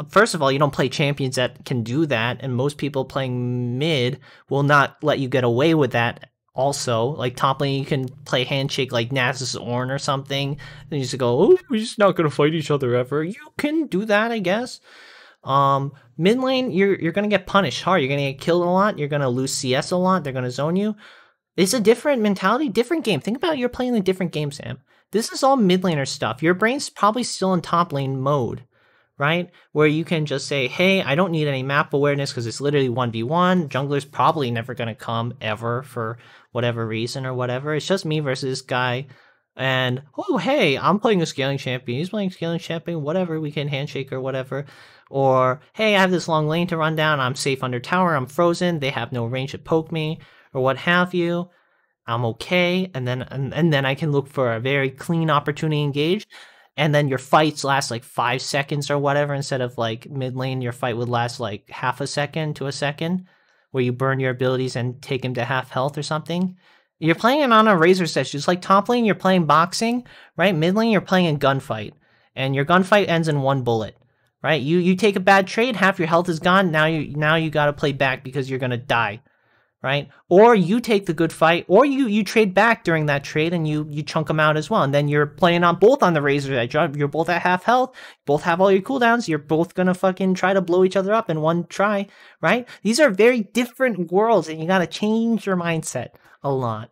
First of all, you don't play champions that can do that, and most people playing mid will not let you get away with that also. Like top lane, you can play handshake like Nasus Ornn or something, and you just go, oh, we're just not gonna fight each other ever. You can do that, I guess. Mid lane, you're gonna get punished hard. You're gonna get killed a lot. You're gonna lose CS a lot. They're gonna zone you. It's a different mentality, different game. Think about you're playing a different game, Sam. This is all mid laner stuff. Your brain's probably still in top lane mode, right? Where you can just say, hey, I don't need any map awareness because it's literally 1v1. Jungler's probably never going to come ever for whatever reason or whatever. It's just me versus this guy. And, oh, hey, I'm playing a scaling champion. He's playing scaling champion, whatever. We can handshake or whatever. Or, hey, I have this long lane to run down. I'm safe under tower. I'm frozen. They have no range to poke me or what have you. I'm okay, and then I can look for a very clean opportunity to engage, and then your fights last like 5 seconds or whatever, instead of like mid lane, your fight would last like half a second to a second, where you burn your abilities and take him to half health or something. You're playing it on a razor session. It's like top lane, you're playing boxing, right? Mid lane, you're playing a gunfight, and your gunfight ends in 1 bullet, right? You take a bad trade, half your health is gone. Now you got to play back because you're gonna die. Right? Or you take the good fight, or you trade back during that trade and you chunk them out as well. And then you're playing on both on the razor edge. You're both at half health, both have all your cooldowns, you're both gonna fucking try to blow each other up in one try, right? These are very different worlds and you gotta change your mindset a lot.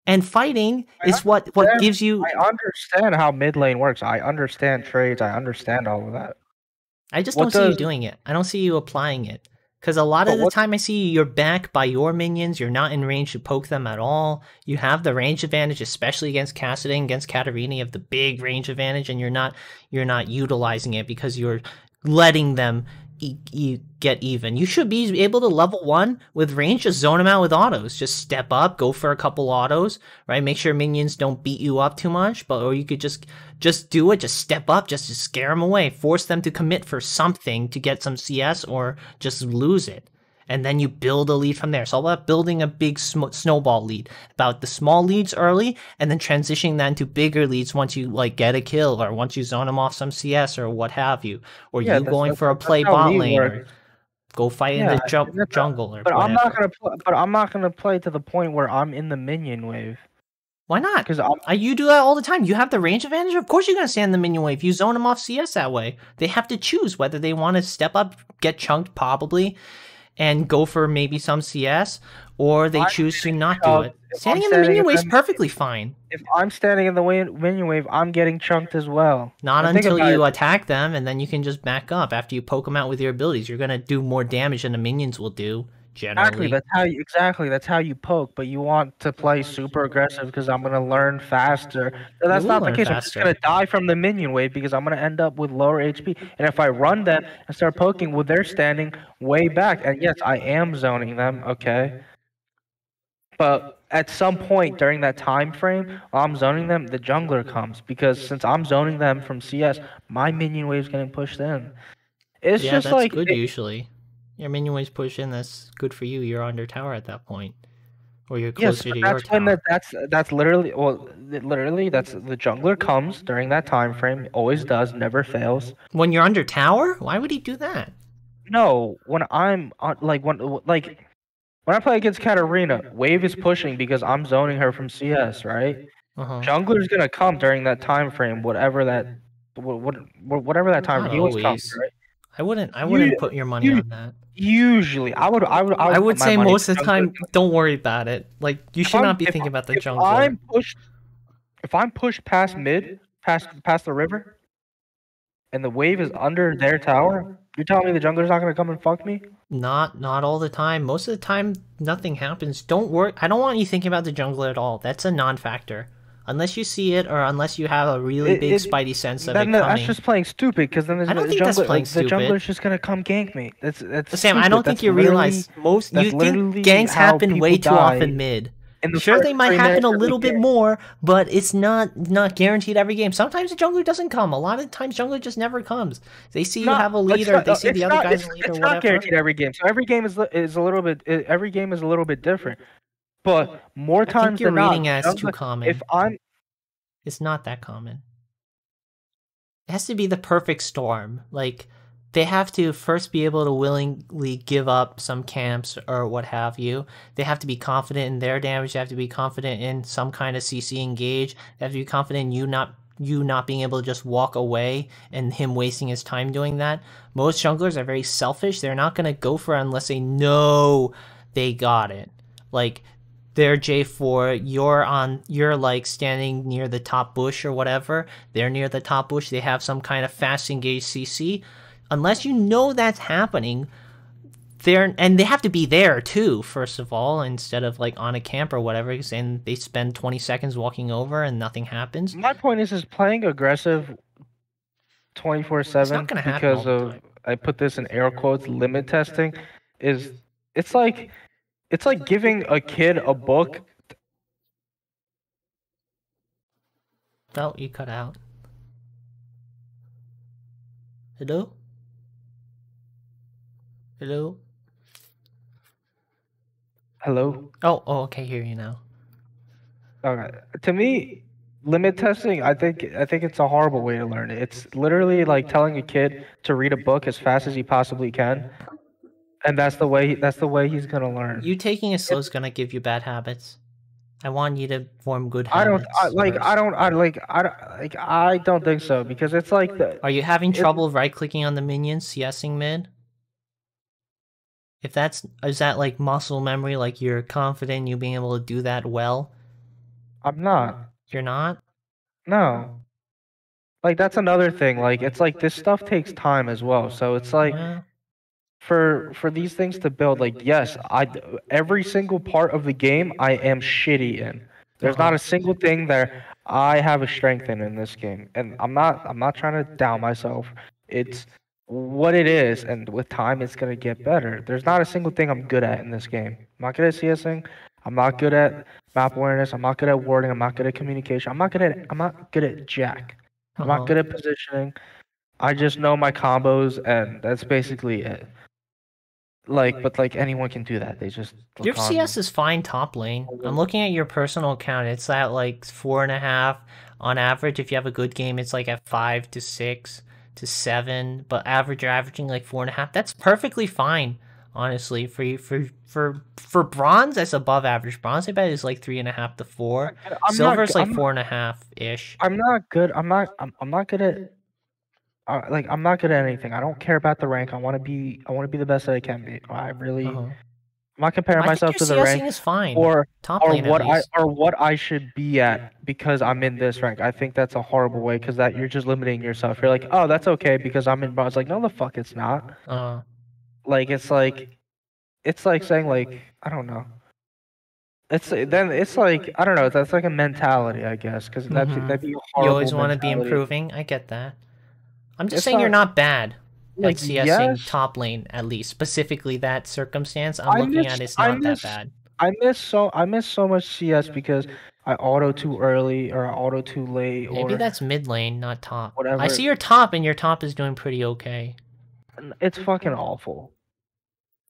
And fighting is what gives you... I understand how mid lane works. I understand trades. I understand all of that. I just what don't see you does- doing it. I don't see you applying it. Because a lot But of the what- time I see you're back by your minions, you're not in range to poke them at all. You have the range advantage, especially against Kassadin, against Katarina, you have the big range advantage, and you're not utilizing it because you're letting them get even. You should be able to level 1 with range, just zone them out with autos. Just step up, go for a couple autos, right? Make sure minions don't beat you up too much, or you could just do it, just step up, just to scare them away, force them to commit for something to get some CS or just lose it. And then you build a lead from there. It's all about building a big snowball lead. About the small leads early, and then transitioning that into bigger leads once you like get a kill, or once you zone them off some CS or what have you, or Yeah, you going for a play how bot League lane, or works. go fight in Yeah, the jungle, or But whatever. I'm not gonna play to the point where I'm in the minion wave. Why not? Because You do that all the time. You have the range advantage. Of course you're going to stand in the minion wave. You zone them off CS that way. They have to choose whether they want to step up, get chunked probably, and go for maybe some CS, or they choose to not do it. Standing in the minion wave is perfectly fine. If I'm standing in the minion wave, I'm getting chunked as well. Not And think until about you it. attack them, and then you can just back up. After you poke them out with your abilities, you're going to do more damage than the minions will do, generally. That's how you poke, but you want to play super aggressive because I'm gonna learn faster. That's will not the learn case. I'm just faster. gonna die from the minion wave because I'm gonna end up with lower HP. And if I run them and start poking, well, they're standing way back. And yes, I am zoning them, okay. But at some point during that time frame, while I'm zoning them, the jungler comes because since I'm zoning them from CS, my minion wave's getting pushed in. It's Yeah, just that's like good usually. Your minion waves push in, that's good for you. You're under tower at that point. Or you're yes, closer but to your that's when tower. that's literally that's the jungler comes during that time frame, always does, never fails. When you're under tower? Why would he do that? No, when I'm on, when I play against Katarina, wave is pushing because I'm zoning her from CS, right? Uh-huh. Jungler's gonna come during that time frame, whatever that time Not he always always. comes, right? I wouldn't put your money on that. Usually, I would I would put my say money most of the jungler. time, don't worry about it. Like, you should not be If thinking I'm- about the if jungler. If I'm pushed past mid, past the river, and the wave is under their tower, you're telling me the jungler's not gonna come and fuck me? Not all the time. Most of the time, nothing happens. Don't worry. I don't want you thinking about the jungler at all. That's a non-factor. Unless you see it, or unless you have a really big spidey sense of it coming. That's just playing stupid. Because then I don't think that's playing the stupid. jungler's just gonna come gank me. That's Sam, I stupid. don't think That's you literally- realize that's you think literally ganks how happen way people too die often mid. in the Sure, first they might 3 happen minutes a of the little bit game. more, but it's not guaranteed every game. Sometimes the jungler doesn't come. A lot of times jungler just never comes. They see you have a leader, they see the other guys in the lead or It's whatever. not guaranteed every game. So every game is a little bit. Every game is a little bit different. But more I times think you're than not, reading it as too jungler- common. If I'm It's not that common. It has to be the perfect storm. Like, they have to first be able to willingly give up some camps or what have you. They have to be confident in their damage. They have to be confident in some kind of CC engage. They have to be confident in you not being able to just walk away and him wasting his time doing that. Most junglers are very selfish. They're not going to go for it unless they know they got it. Like, they're J4, you're like standing near the top bush or whatever. They're near the top bush. They have some kind of fast engage CC. Unless you know that's happening, and they have to be there too, first of all, instead of like on a camp or whatever, and they spend 20 seconds walking over and nothing happens. My point is playing aggressive 24/7 gonna happen because all the of time. I put this in air quotes limit testing it's like giving a kid a book. Oh, you cut out. Hello? Hello? Hello. Oh, okay, hear you now. Okay. To me, limit testing, I think it's a horrible way to learn it. It's literally like telling a kid to read a book as fast as he possibly can, and that's the way he's gonna learn. You taking it slow is gonna give you bad habits. I want you to form good habits. I first. don't think so because it's like Are you having trouble right-clicking on the minions, CSing mid? Is that like muscle memory? Like you're confident in you being able to do that well? I'm not. You're not? No. Like that's another thing. Like it's like this stuff takes time as well. So it's like Well, for these things to build, like yes, every single part of the game I am shitty in. There's not a single thing that I have a strength in this game, and I'm not trying to down myself. It's what it is, and with time, it's gonna get better. There's not a single thing I'm good at in this game. I'm not good at CSing. I'm not good at map awareness. I'm not good at wording. I'm not good at communication. I'm not good at jack. I'm not good at positioning. I just know my combos, and that's basically it. But anyone can do that. They just Your look on. CS is fine top lane. I'm looking at your personal account. It's at like 4.5 on average. If you have a good game, it's like at 5 to 6 to 7. But you're averaging like 4.5. That's perfectly fine, honestly. For bronze, that's above average. Bronze, I bet, is like 3.5 to 4. Silver's like 4.5 ish. I'm not good. I'm not good at. I'm not good at anything. I don't care about the rank. I want to be the best that I can be. I really. I'm not comparing myself to the rank is fine. or lane, what I should be at because I'm in this rank. I think that's a horrible way because that you're just limiting yourself. You're like, oh, that's okay because I'm in bronze. Like, no, the fuck, it's not. Like it's like saying like I don't know. It's like I don't know. That's like a mentality, I guess, because that'd be a horrible. You always want to be improving. I get that. I'm just saying you're not bad at CSing top lane, at least. Specifically that circumstance I'm looking at is not that bad. I miss so much CS because I auto too early or I auto too late. Maybe that's mid lane, not top. Whatever. I see your top, and your top is doing pretty okay. It's fucking awful.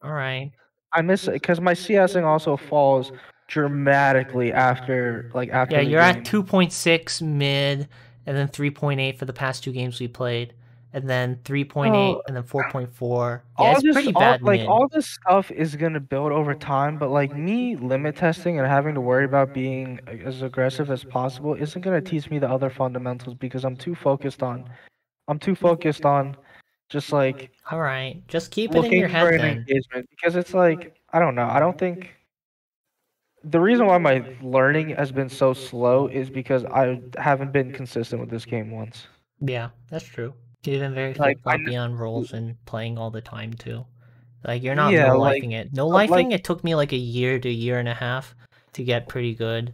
Alright. I miss it because my CSing also falls dramatically after Yeah, you're at 2.6 mid, and then 3.8 for the past 2 games we played. And then 3.8, and then 4.4. Yeah, it's pretty bad. All this stuff is gonna build over time, but like me limit testing and having to worry about being as aggressive as possible isn't gonna teach me the other fundamentals because I'm too focused on just like. All right, just keep it in your head then. Engagement because it's like I don't know. I don't think. The reason why my learning has been so slow is because I haven't been consistent with this game once. Yeah, that's true. You've been very flip-floppy on roles and playing all the time too. Like you're not no-lifing it. No-lifing it took me like a year to a year and a half to get pretty good.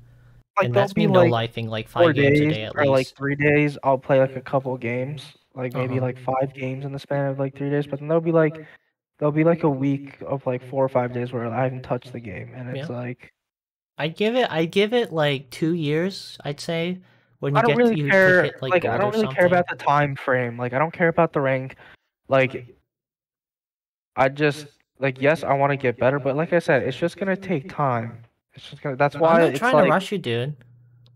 And that's me no-lifing like 5 games a day at least. Or like 3 days, I'll play like a couple games, like maybe like 5 games in the span of like 3 days. But then there'll be like a week of like 4 or 5 days where I haven't touched the game, and it's like. I give it like 2 years, I'd say. When I don't really care. Hit, I don't really care about the time frame. Like I don't care about the rank. Like I just yes, I want to get better, but like I said, it's just gonna take time. It's just gonna. That's why I'm not trying to rush you, dude.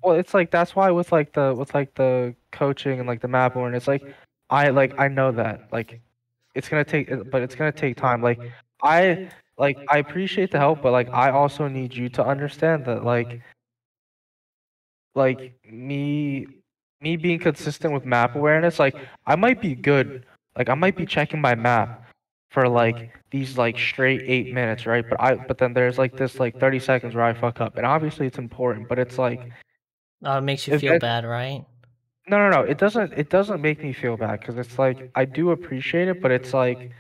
Well, it's like that's why with the coaching and like the map and it's like I know that like it's gonna take, but it's gonna take time. I appreciate the help, but like I also need you to understand that like me being consistent with map awareness, like I might be good, like I might be checking my map for like these like straight 8 minutes, right? But then there's like this like 30 seconds where I fuck up, and obviously it's important, but it's like it makes you feel bad, right? No, it doesn't make me feel bad because it's like I do appreciate it, but it's like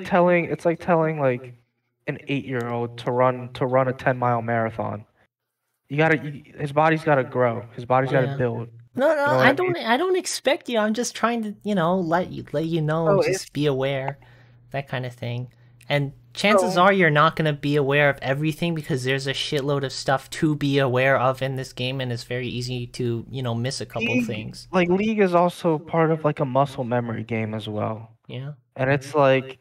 telling like an 8-year-old to run a 10-mile marathon. His body's gotta grow. His body's gotta build. No, I don't expect you. I'm just trying to, let you know, just be aware, that kind of thing. And chances are you're not gonna be aware of everything because there's a shitload of stuff to be aware of in this game, and it's very easy to, miss a couple things. Like League is also part of like a muscle memory game as well. Yeah. And it's like.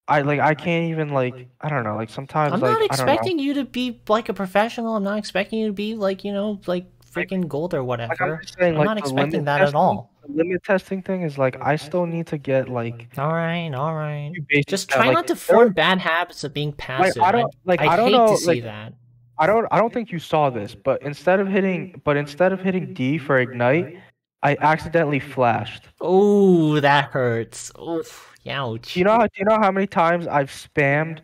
I can't even I don't know, sometimes I'm not expecting you to be like a professional. I'm not expecting you to be like freaking gold or whatever. I'm not expecting that at all. The limit testing thing is I still need to get all right. Just try not to form bad habits of being passive. I hate to see that. I don't think you saw this, but instead of hitting D for ignite, I accidentally flashed. Oh, that hurts. Oof. Ouch. Do you know how many times I've spammed?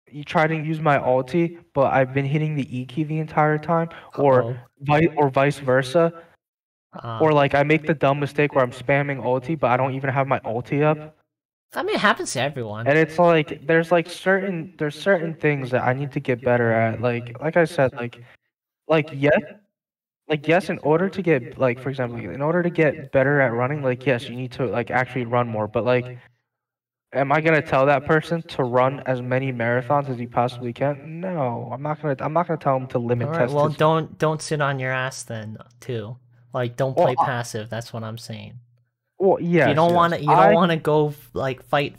You try to use my ulti, but I've been hitting the E key the entire time, or vice versa, or I make the dumb mistake where I'm spamming ulti, but I don't even have my ulti up. I mean, it happens to everyone. And it's like there's certain things that I need to get better at. Like I said, yes, in order to get like for example, in order to get better at running, like yes, you need to like actually run more. But like, am I gonna tell that person to run as many marathons as he possibly can? No, I'm not gonna. I'm not gonna tell him to limit All right, test. well, his... don't sit on your ass then too. Like, don't play passive. That's what I'm saying. Well, yeah. You don't want to. You don't want to go like fight.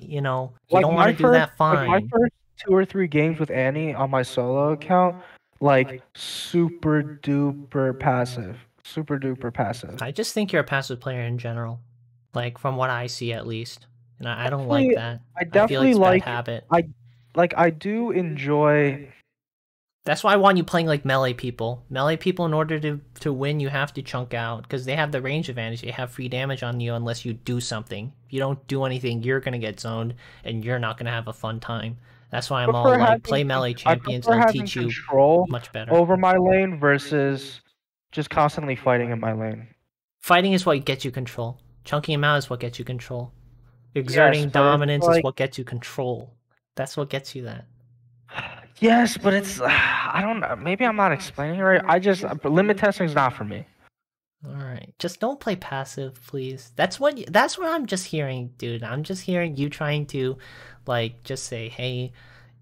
You know, you don't want to do that. Fine. Like my first 2 or 3 games with Annie on my solo account, like super duper passive. I just think you're a passive player in general, like from what I see at least, and I don't like that. I definitely feel it's like bad habit. I do enjoy. That's why I want you playing like melee people. Melee people, in order to win, you have to chunk out because they have the range advantage. They have free damage on you unless you do something. If you don't do anything, you're gonna get zoned, and you're not gonna have a fun time. That's why I'm all like, play melee champions and teach you much better. Over my lane versus just constantly fighting in my lane. Fighting is what gets you control. Chunking him out is what gets you control. Exerting dominance is what gets you control. That's what gets you that. Yes, but it's I don't know. Maybe I'm not explaining it right. I just limit testing is not for me. All right, just don't play passive, please. That's what I'm just hearing, dude. I'm just hearing you trying to, like, just say, hey,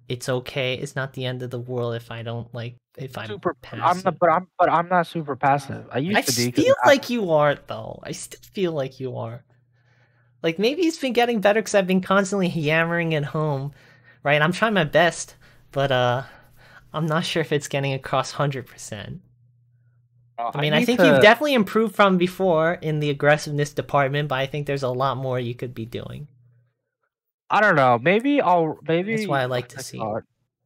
it's okay. It's not the end of the world if I don't like if I'm super passive. I'm not super passive. I used to be. I feel like you are though. I still feel like you are. Like maybe it's been getting better because I've been constantly yammering at home, right? I'm trying my best, but I'm not sure if it's getting across 100%. I mean, I think you've definitely improved from before in the aggressiveness department, but I think there's a lot more you could be doing. I don't know. Maybe That's why I like to see.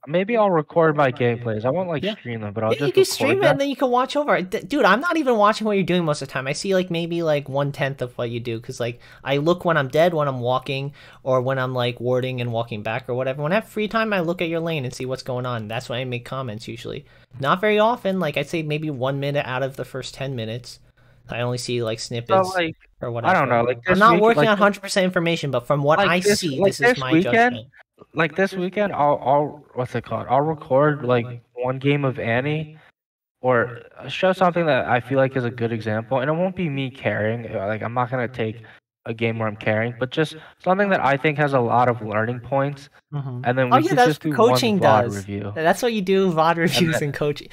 Maybe I'll record my gameplays. I won't like stream them, but I'll just you can stream it and then you can watch over it. Dude, I'm not even watching what you're doing most of the time. I see like maybe like 1/10 of what you do because like I look when I'm dead, when I'm walking, or when I'm like warding and walking back or whatever. When I have free time, I look at your lane and see what's going on. That's when I make comments usually. Not very often. Like I'd say maybe 1 minute out of the first 10 minutes. I only see like snippets or whatever. I don't know. Like I'm not working on 100% information, but from what I see, this is my judgment. Like this weekend, I'll what's it called? I'll record like one game of Annie, or show something that I feel like is a good example, and it won't be me carrying. Like I'm not gonna take a game where I'm carrying, but just something that I think has a lot of learning points, and then we can just do coaching one VOD review. That's what you do, VOD reviews and coaching.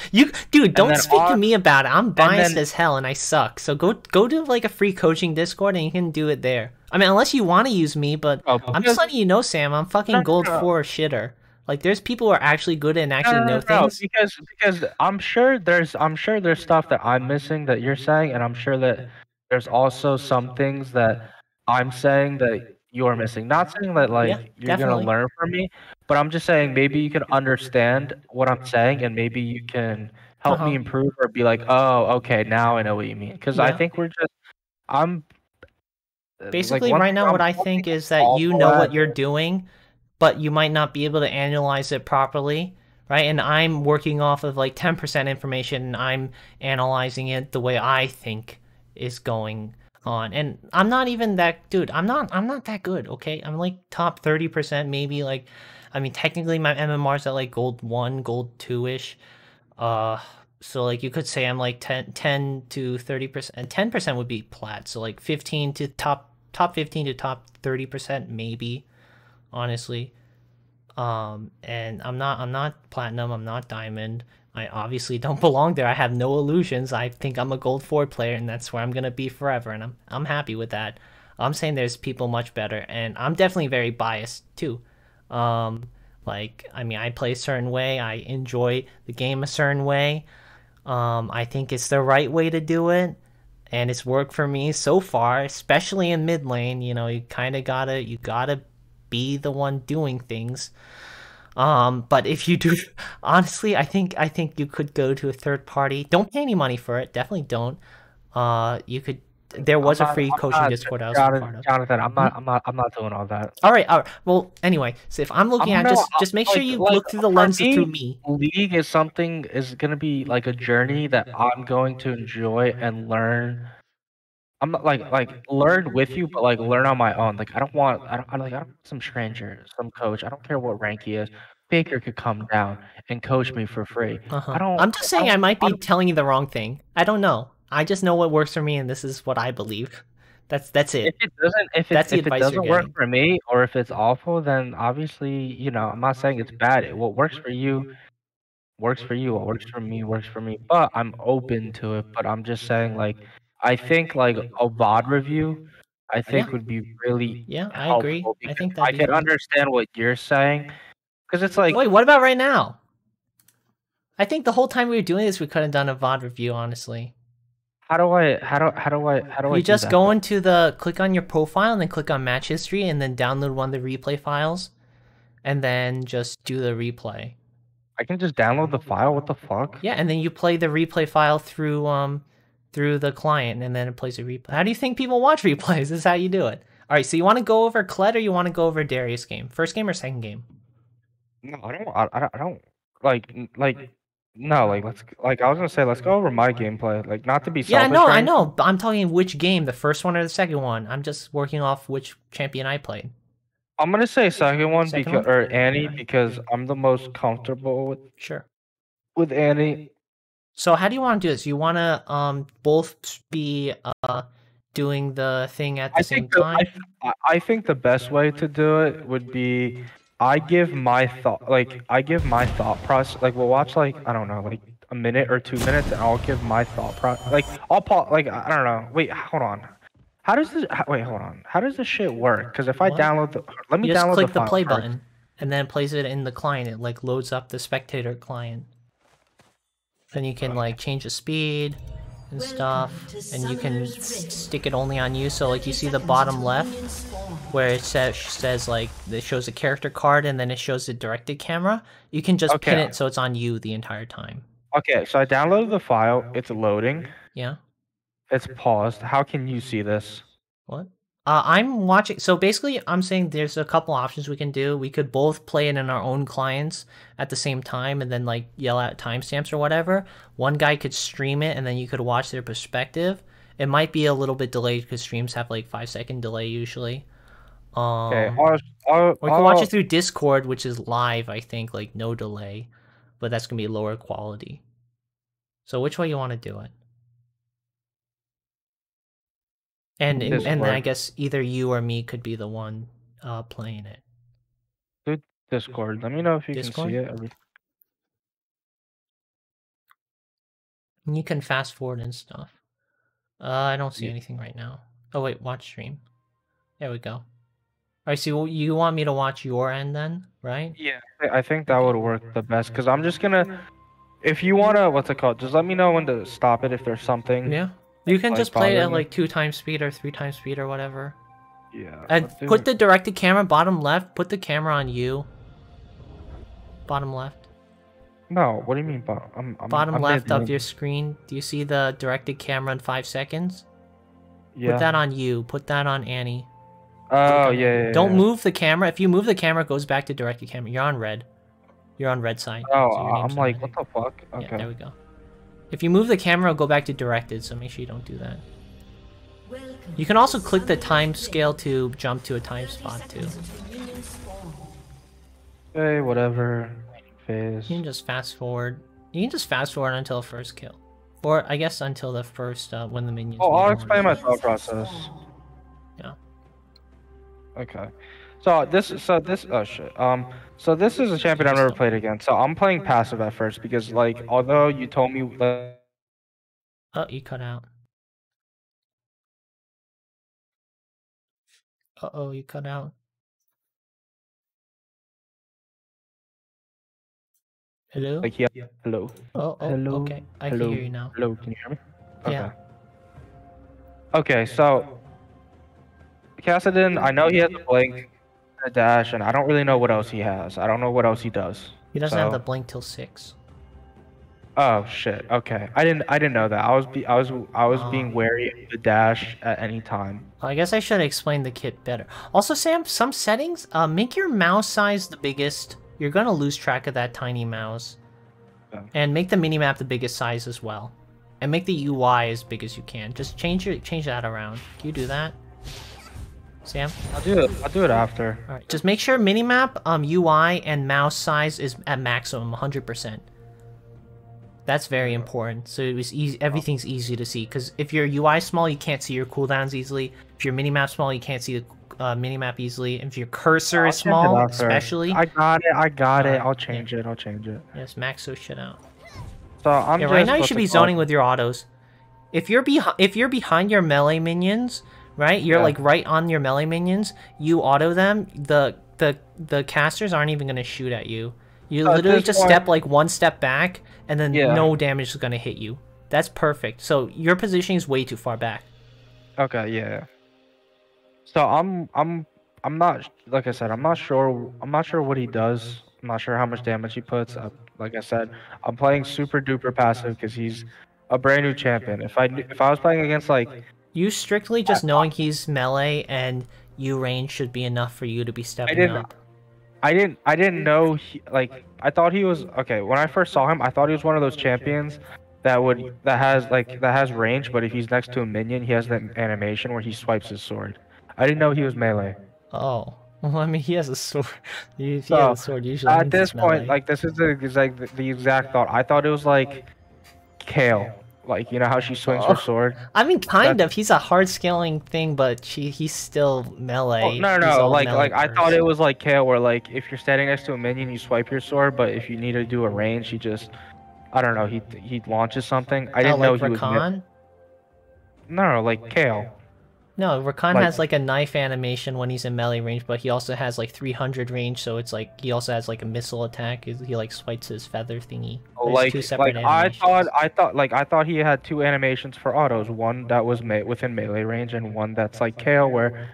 Dude, don't speak to me about it. I'm biased as hell and I suck. So go to like a free coaching Discord and you can do it there. I mean, unless you want to use me, but I'm just letting you know, Sam. I'm fucking gold 4 shitter. Like, there's people who are actually good and actually know things. Because I'm sure there's stuff that I'm missing that you're saying, and I'm sure that there's also some things that I'm saying that you're missing. Not saying that like you're gonna learn from me, but I'm just saying maybe you can understand what I'm saying, and maybe you can help me improve or be like, oh, okay, now I know what you mean. Because I think I'm. Basically, like, right now, what I think is that you know what you're doing, but you might not be able to analyze it properly, right? And I'm working off of like 10% information, and I'm analyzing it the way I think is going on. And I'm not even that, dude. I'm not that good. Okay, I'm like top 30%, maybe. Like, I mean, technically, my MMR's at like gold 1, gold 2-ish. So like you could say I'm like 10 to 30%, and 10% would be plat. So like 15 to top 15 to top 30% maybe, honestly. And I'm not platinum, I'm not diamond. I obviously don't belong there. I have no illusions. I think I'm a gold 4 player, and that's where I'm gonna be forever, and I'm happy with that. I'm saying there's people much better, and I'm definitely very biased too. Like, I mean, I play a certain way, I enjoy the game a certain way. I think it's the right way to do it, and it's worked for me so far, especially in mid lane. You know, you kind of gotta be the one doing things. But if you do, honestly, I think you could go to a third party. Don't pay any money for it. Definitely don't. You could. There was a free coaching Discord I was part of. Jonathan, I'm not doing all that. All right. Well, anyway, so if I'm looking at just make sure you look through the lens through me. League is gonna be like a journey that I'm going to enjoy and learn I'm not like learn with you, but like learn on my own. Like I don't want some stranger, some coach. I don't care what rank he is. Faker could come down and coach me for free. I don't. I'm just saying I might be telling you the wrong thing. I don't know. I just know what works for me, and this is what I believe. That's it. If it doesn't work for me, or if it's awful, then obviously, you know, I'm not saying it's bad. What works for you works for you. What works for me works for me. But I'm open to it. But I'm just saying, like, I think like a VOD review, I think would be really I agree. helpful I think because I can understand what you're saying. Because it's like, wait, what about right now? I think the whole time we were doing this, we could have done a VOD review, honestly. how do I You just go into click on your profile and then click on match history and then download one of the replay files and then just do the replay. I can just download the file? What the fuck? Yeah, and then you play the replay file through the client and then it plays a replay. How do you think people watch replays? This is how you do it. All right, so you want to go over Kled or you want to go over Darius game? First game or second game? No, I don't like no, like I was gonna say let's go over my gameplay. Like not to be selfish. Yeah, I right? know. But I'm talking which game, the first one or the second one. I'm just working off which champion I played. I'm gonna say second one because or Annie because I'm the most comfortable with Annie. So how do you want to do this? You want to both be doing the thing at the same time? I think the best way to do it would be I give my thought process. Like we'll watch like I don't know like a minute or 2 minutes, and I'll give my thought process. Like I don't know. Wait, hold on. How does this? Wait, hold on. How does this shit work? Because if I download the, let me download click the play file button, and then it plays it in the client. It like loads up the spectator client. Then you can like change the speed and stuff, and you can stick it only on you. So like you see the bottom left where it says like it shows a character card and then it shows the directed camera. You can just pin it so it's on you the entire time. Okay, so I downloaded the file. It's loading. Yeah. It's paused. How can you see this? What? I'm watching. So basically, I'm saying there's a couple options we can do. We could both play it in our own clients at the same time and then like yell out timestamps or whatever. One guy could stream it and then you could watch their perspective. It might be a little bit delayed because streams have like 5-second delay usually. Okay. Or you can watch it through Discord, which is live, I think, like no delay, but that's gonna be lower quality. So which way you want to do it? And then I guess either you or me could be the one playing it. Do Discord. Let me know if you can see it. And you can fast forward and stuff. I don't see anything right now. Oh wait, watch stream. There we go. Alright, so you want me to watch your end then, right? Yeah, I think that would work the best because I'm just gonna. If you wanna, what's it called? Just let me know when to stop it if there's something. Yeah. You can just play it at like 2 times speed or 3 times speed or whatever. Yeah. And put the directed camera bottom left. Put the camera on you. Bottom left. No, what do you mean bottom? Bottom left of your screen. Do you see the directed camera in 5 seconds? Yeah. Put that on you. Put that on Annie. Oh yeah. Don't move the camera. If you move the camera, it goes back to directed camera. You're on red. You're on red side. Oh, so I'm like, what the fuck? Okay. Yeah, there we go. If you move the camera, it'll go back to directed, so make sure you don't do that. You can also click the time scale to jump to a time spot too. Hey, whatever. Phase. You can just fast forward. You can just fast forward until the first kill. Or I guess until the first when the minions. Oh, I'll explain my thought process. Yeah. Okay. So this oh shit. So this is a champion I've never played against. So I'm playing passive at first because like although you told me like oh, you cut out. Uh-oh, you cut out. Hello? like yeah, hello. Oh, hello. Okay. I hello. can hear you now. Hello, can you hear me? Yeah. Okay, so Kassadin, I know he has a blink, a dash, and I don't really know what else he has. I don't know what else he does. He doesn't have the blink till 6. Oh shit. Okay, I didn't know that. I was being wary of the dash at any time. Well, I guess I should explain the kit better. Also, Sam, some settings, make your mouse size the biggest. You're gonna lose track of that tiny mouse, and make the minimap the biggest size as well. and make the UI as big as you can. Just change that around. Can you do that, Sam? I'll do it after. All right. Just make sure minimap, UI, and mouse size is at maximum 100%. That's very important. So it was easy. Everything's easy to see. Because if your UI small, you can't see your cooldowns easily. If your minimap small, you can't see the minimap easily. If your cursor is small, especially. I got it. I'll change it. Yes, max those shit out. So I'm yeah, right now you should be zoning with your autos. If you're behind your melee minions, right? You're like right on your melee minions. You auto them. The casters aren't even gonna shoot at you. You literally just step like one step back, and then no damage is gonna hit you. That's perfect. So your positioning is way too far back. Okay, yeah. So I'm not, like I said, I'm not sure what he does. I'm not sure how much damage he puts. Like I said, I'm playing super duper passive because he's a brand new champion. If I was playing against like you strictly just knowing he's melee and you range should be enough for you to be stepping up. I didn't know I thought he was okay. When I first saw him, I thought he was one of those champions that has range, but if he's next to a minion, he has that animation where he swipes his sword. I didn't know he was melee. Oh, well, I mean, he has a sword. If he has a sword, usually at this point, like this is the exact thought. I thought it was like Kale, like you know how she swings her sword. I mean, kind of. He's a hard scaling thing, but he's still melee. Oh, no. Like I thought it was like Kale, where like if you're standing next to a minion, you swipe your sword, but if you need to do a range, he just, I don't know, he launches something. I didn't know he was. No, like Kale. No, Rakan has like a knife animation when he's in melee range, but he also has like 300 range, so it's like he also has like a missile attack. He like swipes his feather thingy. There's two separate animations. I thought he had two animations for autos. One that was within melee range, and one that's like Kale, where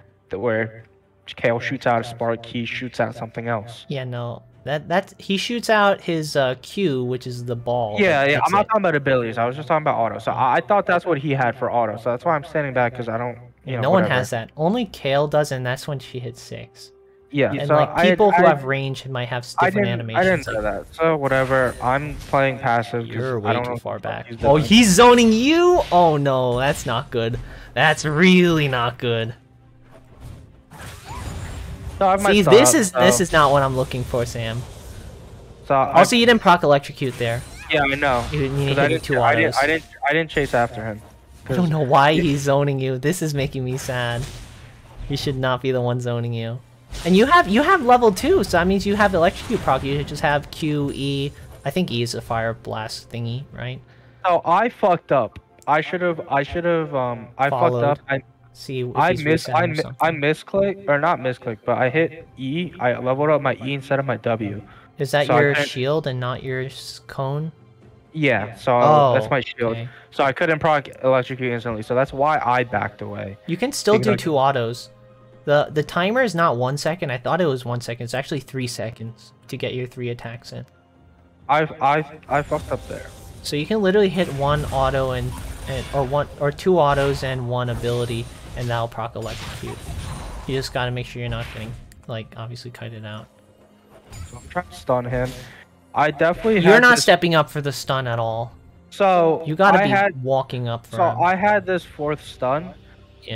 Kale shoots out a spark, he shoots out something else. Yeah, no. That's he shoots out his Q, which is the ball. Yeah. I'm not talking about abilities. I was just talking about auto. So I thought that's what he had for auto. So that's why I'm standing back, because I don't. No one has that. Only Kale does, and that's when she hits 6. Yeah. And so like people who have range might have different animations. I didn't know that. So whatever. I'm playing passive. You're way too far back. Oh, he's zoning you? Oh no, that's not good. That's really not good. So see, this is not what I'm looking for, Sam. So also, you didn't proc electrocute there. Yeah, I know. You need to hit 2 autos. I didn't chase after him. I don't know why he's zoning you. This is making me sad. He should not be the one zoning you. And you have level 2, so that means you have electrocute proc. You should just have Q, E. I think E is a fire blast thingy, right? Oh, I fucked up. I fucked up. I misclicked, or not misclicked, but I hit E. I leveled up my E instead of my W. Is that your shield and not your cone? Yeah, so that's my shield. Okay. So I couldn't proc electrocute instantly, so that's why I backed away. You can still do 2 autos. The timer is not 1 second. I thought it was 1 second. It's actually 3 seconds to get your 3 attacks in. I fucked up there. So you can literally hit 1 auto or 2 autos and 1 ability, and that'll proc electrocute. You just gotta make sure you're not getting, like, obviously kited out. So I'm trying to stun him. I definitely. You're not stepping up for the stun at all. So you gotta be walking up for him. I had this 4th stun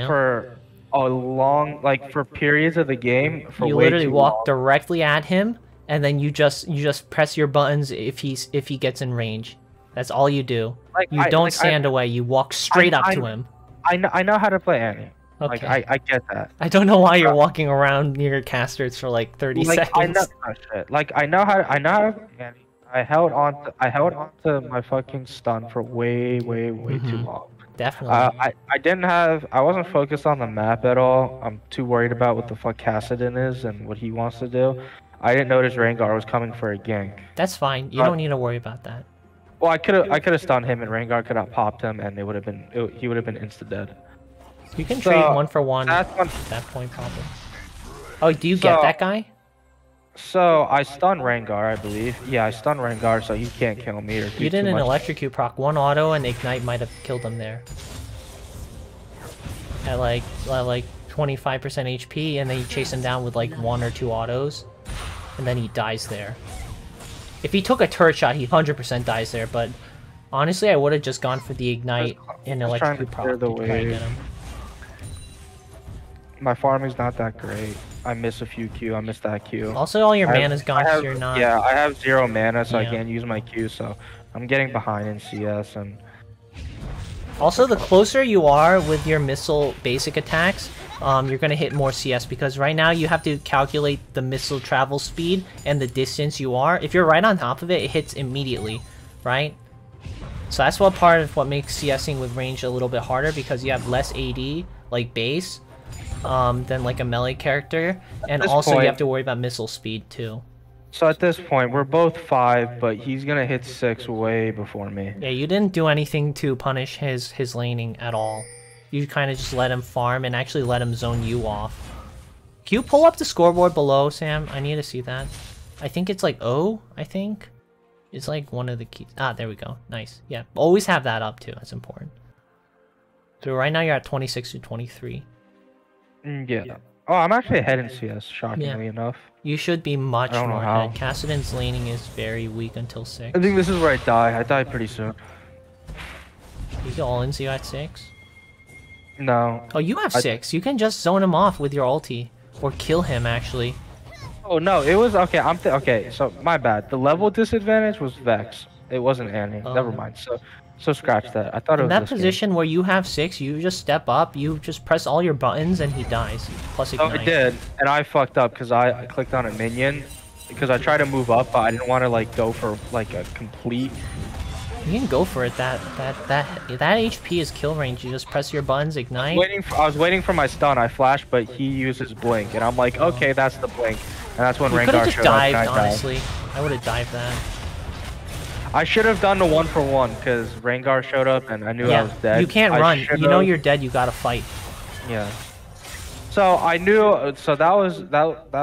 for a long, like for periods of the game. You literally walk directly at him, and then you just press your buttons if he gets in range. That's all you do. You don't stand away. You walk straight up to him. I know how to play Annie. Okay. Like I get that. I don't know why you're walking around near casters for like 30 seconds. I know how to play Annie. I held on to my fucking stun for way too long. Definitely. I wasn't focused on the map at all. I'm too worried about what the fuck Kassadin is and what he wants to do. I didn't notice Rengar was coming for a gank. That's fine. You don't need to worry about that. Well, I could have stunned him and Rengar could have popped him, and he would have been insta dead. You can trade 1 for 1 at that point, probably. Oh, do you get that guy? So I stunned Rengar, I believe. Yeah, I stunned Rengar, so he can't kill me or do You didn't too much. electrocute proc 1 auto, and Ignite might have killed him there. At like 25% HP, and then you chase him down with like 1 or 2 autos, and then he dies there. If he took a turret shot, he 100% dies there, but Honestly, I would have just gone for the ignite and I was trying electrocute to prop clear the to try and wave. get him. My farming's not that great. I miss a few Q. I missed that Q. Also, all your I have- mana's gone, I have- so you're not. Yeah, I have 0 mana, so I Yeah. can't use my Q. So I'm getting behind in CS, and Also, the closer you are with your missile basic attacks, you're gonna hit more CS because right now you have to calculate the missile travel speed and the distance you are. If you're right on top of it, it hits immediately, right? So that's what part of what makes CSing with range a little bit harder because you have less AD, like base, than like a melee character, and this also you point- have to worry about missile speed too. so at this point we're both 5, but he's gonna hit 6 way before me. Yeah, you didn't do anything to punish his laning at all. You kind of just let him farm and actually let him zone you off. Can you pull up the scoreboard below, Sam? I need to see that. I think it's like O, I think. It's like one of the keys. Ah, there we go. Nice. Yeah, always have that up too. That's important. So right now you're at 26 to 23. Yeah. Oh, I'm actually ahead in CS, shockingly enough. You should be much I don't know more how. ahead. Kassadin's laning is very weak until 6. I think this is where I die. I die pretty soon. You get all in, so you at 6? No. Oh, you have I- 6. You can just zone him off with your ulti. Or kill him, actually. Oh no, it was okay. Okay. So my bad. The level disadvantage was Vex. It wasn't Annie. Never mind. So scratch that. I thought it In was that this game. position where you have 6, you just step up, you just press all your buttons, and he dies. Plus Oh, ignite. I did, and I fucked up because I clicked on a minion because I tried to move up, but I didn't want to like go for like a complete. You can go for it. That HP is kill range. You just press your buttons, ignite. I was waiting for my stun. I flashed, but he uses blink, and I'm like, okay, that's the blink, and that's when You could have Rengar just showed up. dived, And I died. honestly. I would have dived that. I should have done the 1-for-1 because Rengar showed up, and I knew I was Yeah, dead. you can't I run. You know should've- you're dead. You gotta fight. Yeah. So I knew. So that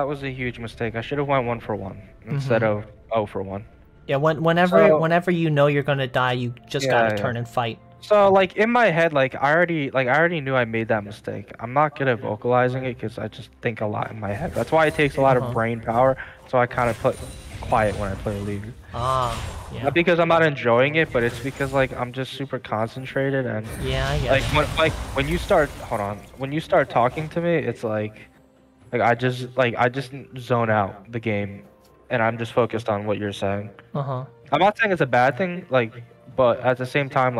was a huge mistake. I should have went 1-for-1 instead of 0-for-1. Yeah, whenever So- you know you're gonna die, you just Yeah, gotta yeah. turn and fight. So like in my head, I already knew I made that mistake. I'm not good at vocalizing it because I just think a lot in my head. That's why it takes a lot of brain power. So I kind of put quiet when I play League. Ah, yeah. Not because I'm not enjoying it, but it's because like I'm just super concentrated and Yeah, I get it. when you start when you start talking to me, it's like I just zone out the game, and I'm just focused on what you're saying. Uh-huh. I'm not saying it's a bad thing, but at the same time,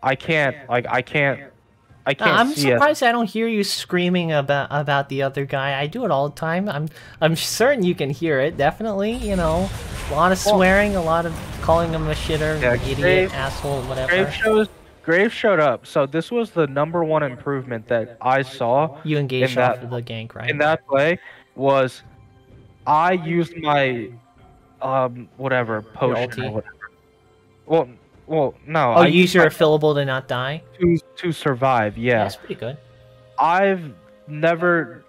I can't I'm see it. surprised I don't hear you screaming about the other guy. I do it all the time. I'm certain you can hear it. Definitely, you know, a lot of swearing, a lot of calling him a shitter, Yeah, idiot, Grave- asshole, whatever. Graves showed up, so this was the #1 improvement that I saw You engaged in off that- of the gank, right? in that play was I used my whatever potion ulti? or whatever. Well, no. Oh, I you use your my fillable to not die? to survive. Yeah. That's pretty good. I've never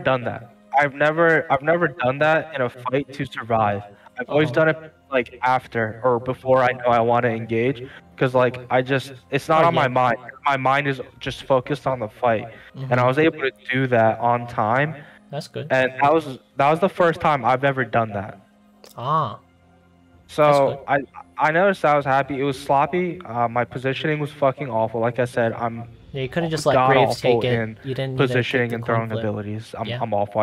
done that. I've never done that in a fight to survive. I've always done it like after or before I know I want to engage, because it's not on my mind. My mind is just focused on the fight, and I was able to do that on time, That's good. and that was the first time I've ever done that. Ah, So I noticed I was happy. It was sloppy. My positioning was fucking awful. Like I said, I'm yeah, you could have just let god Graves awful take it. in You didn't need to take positioning the and throwing conflict. abilities. Yeah. I'm awful.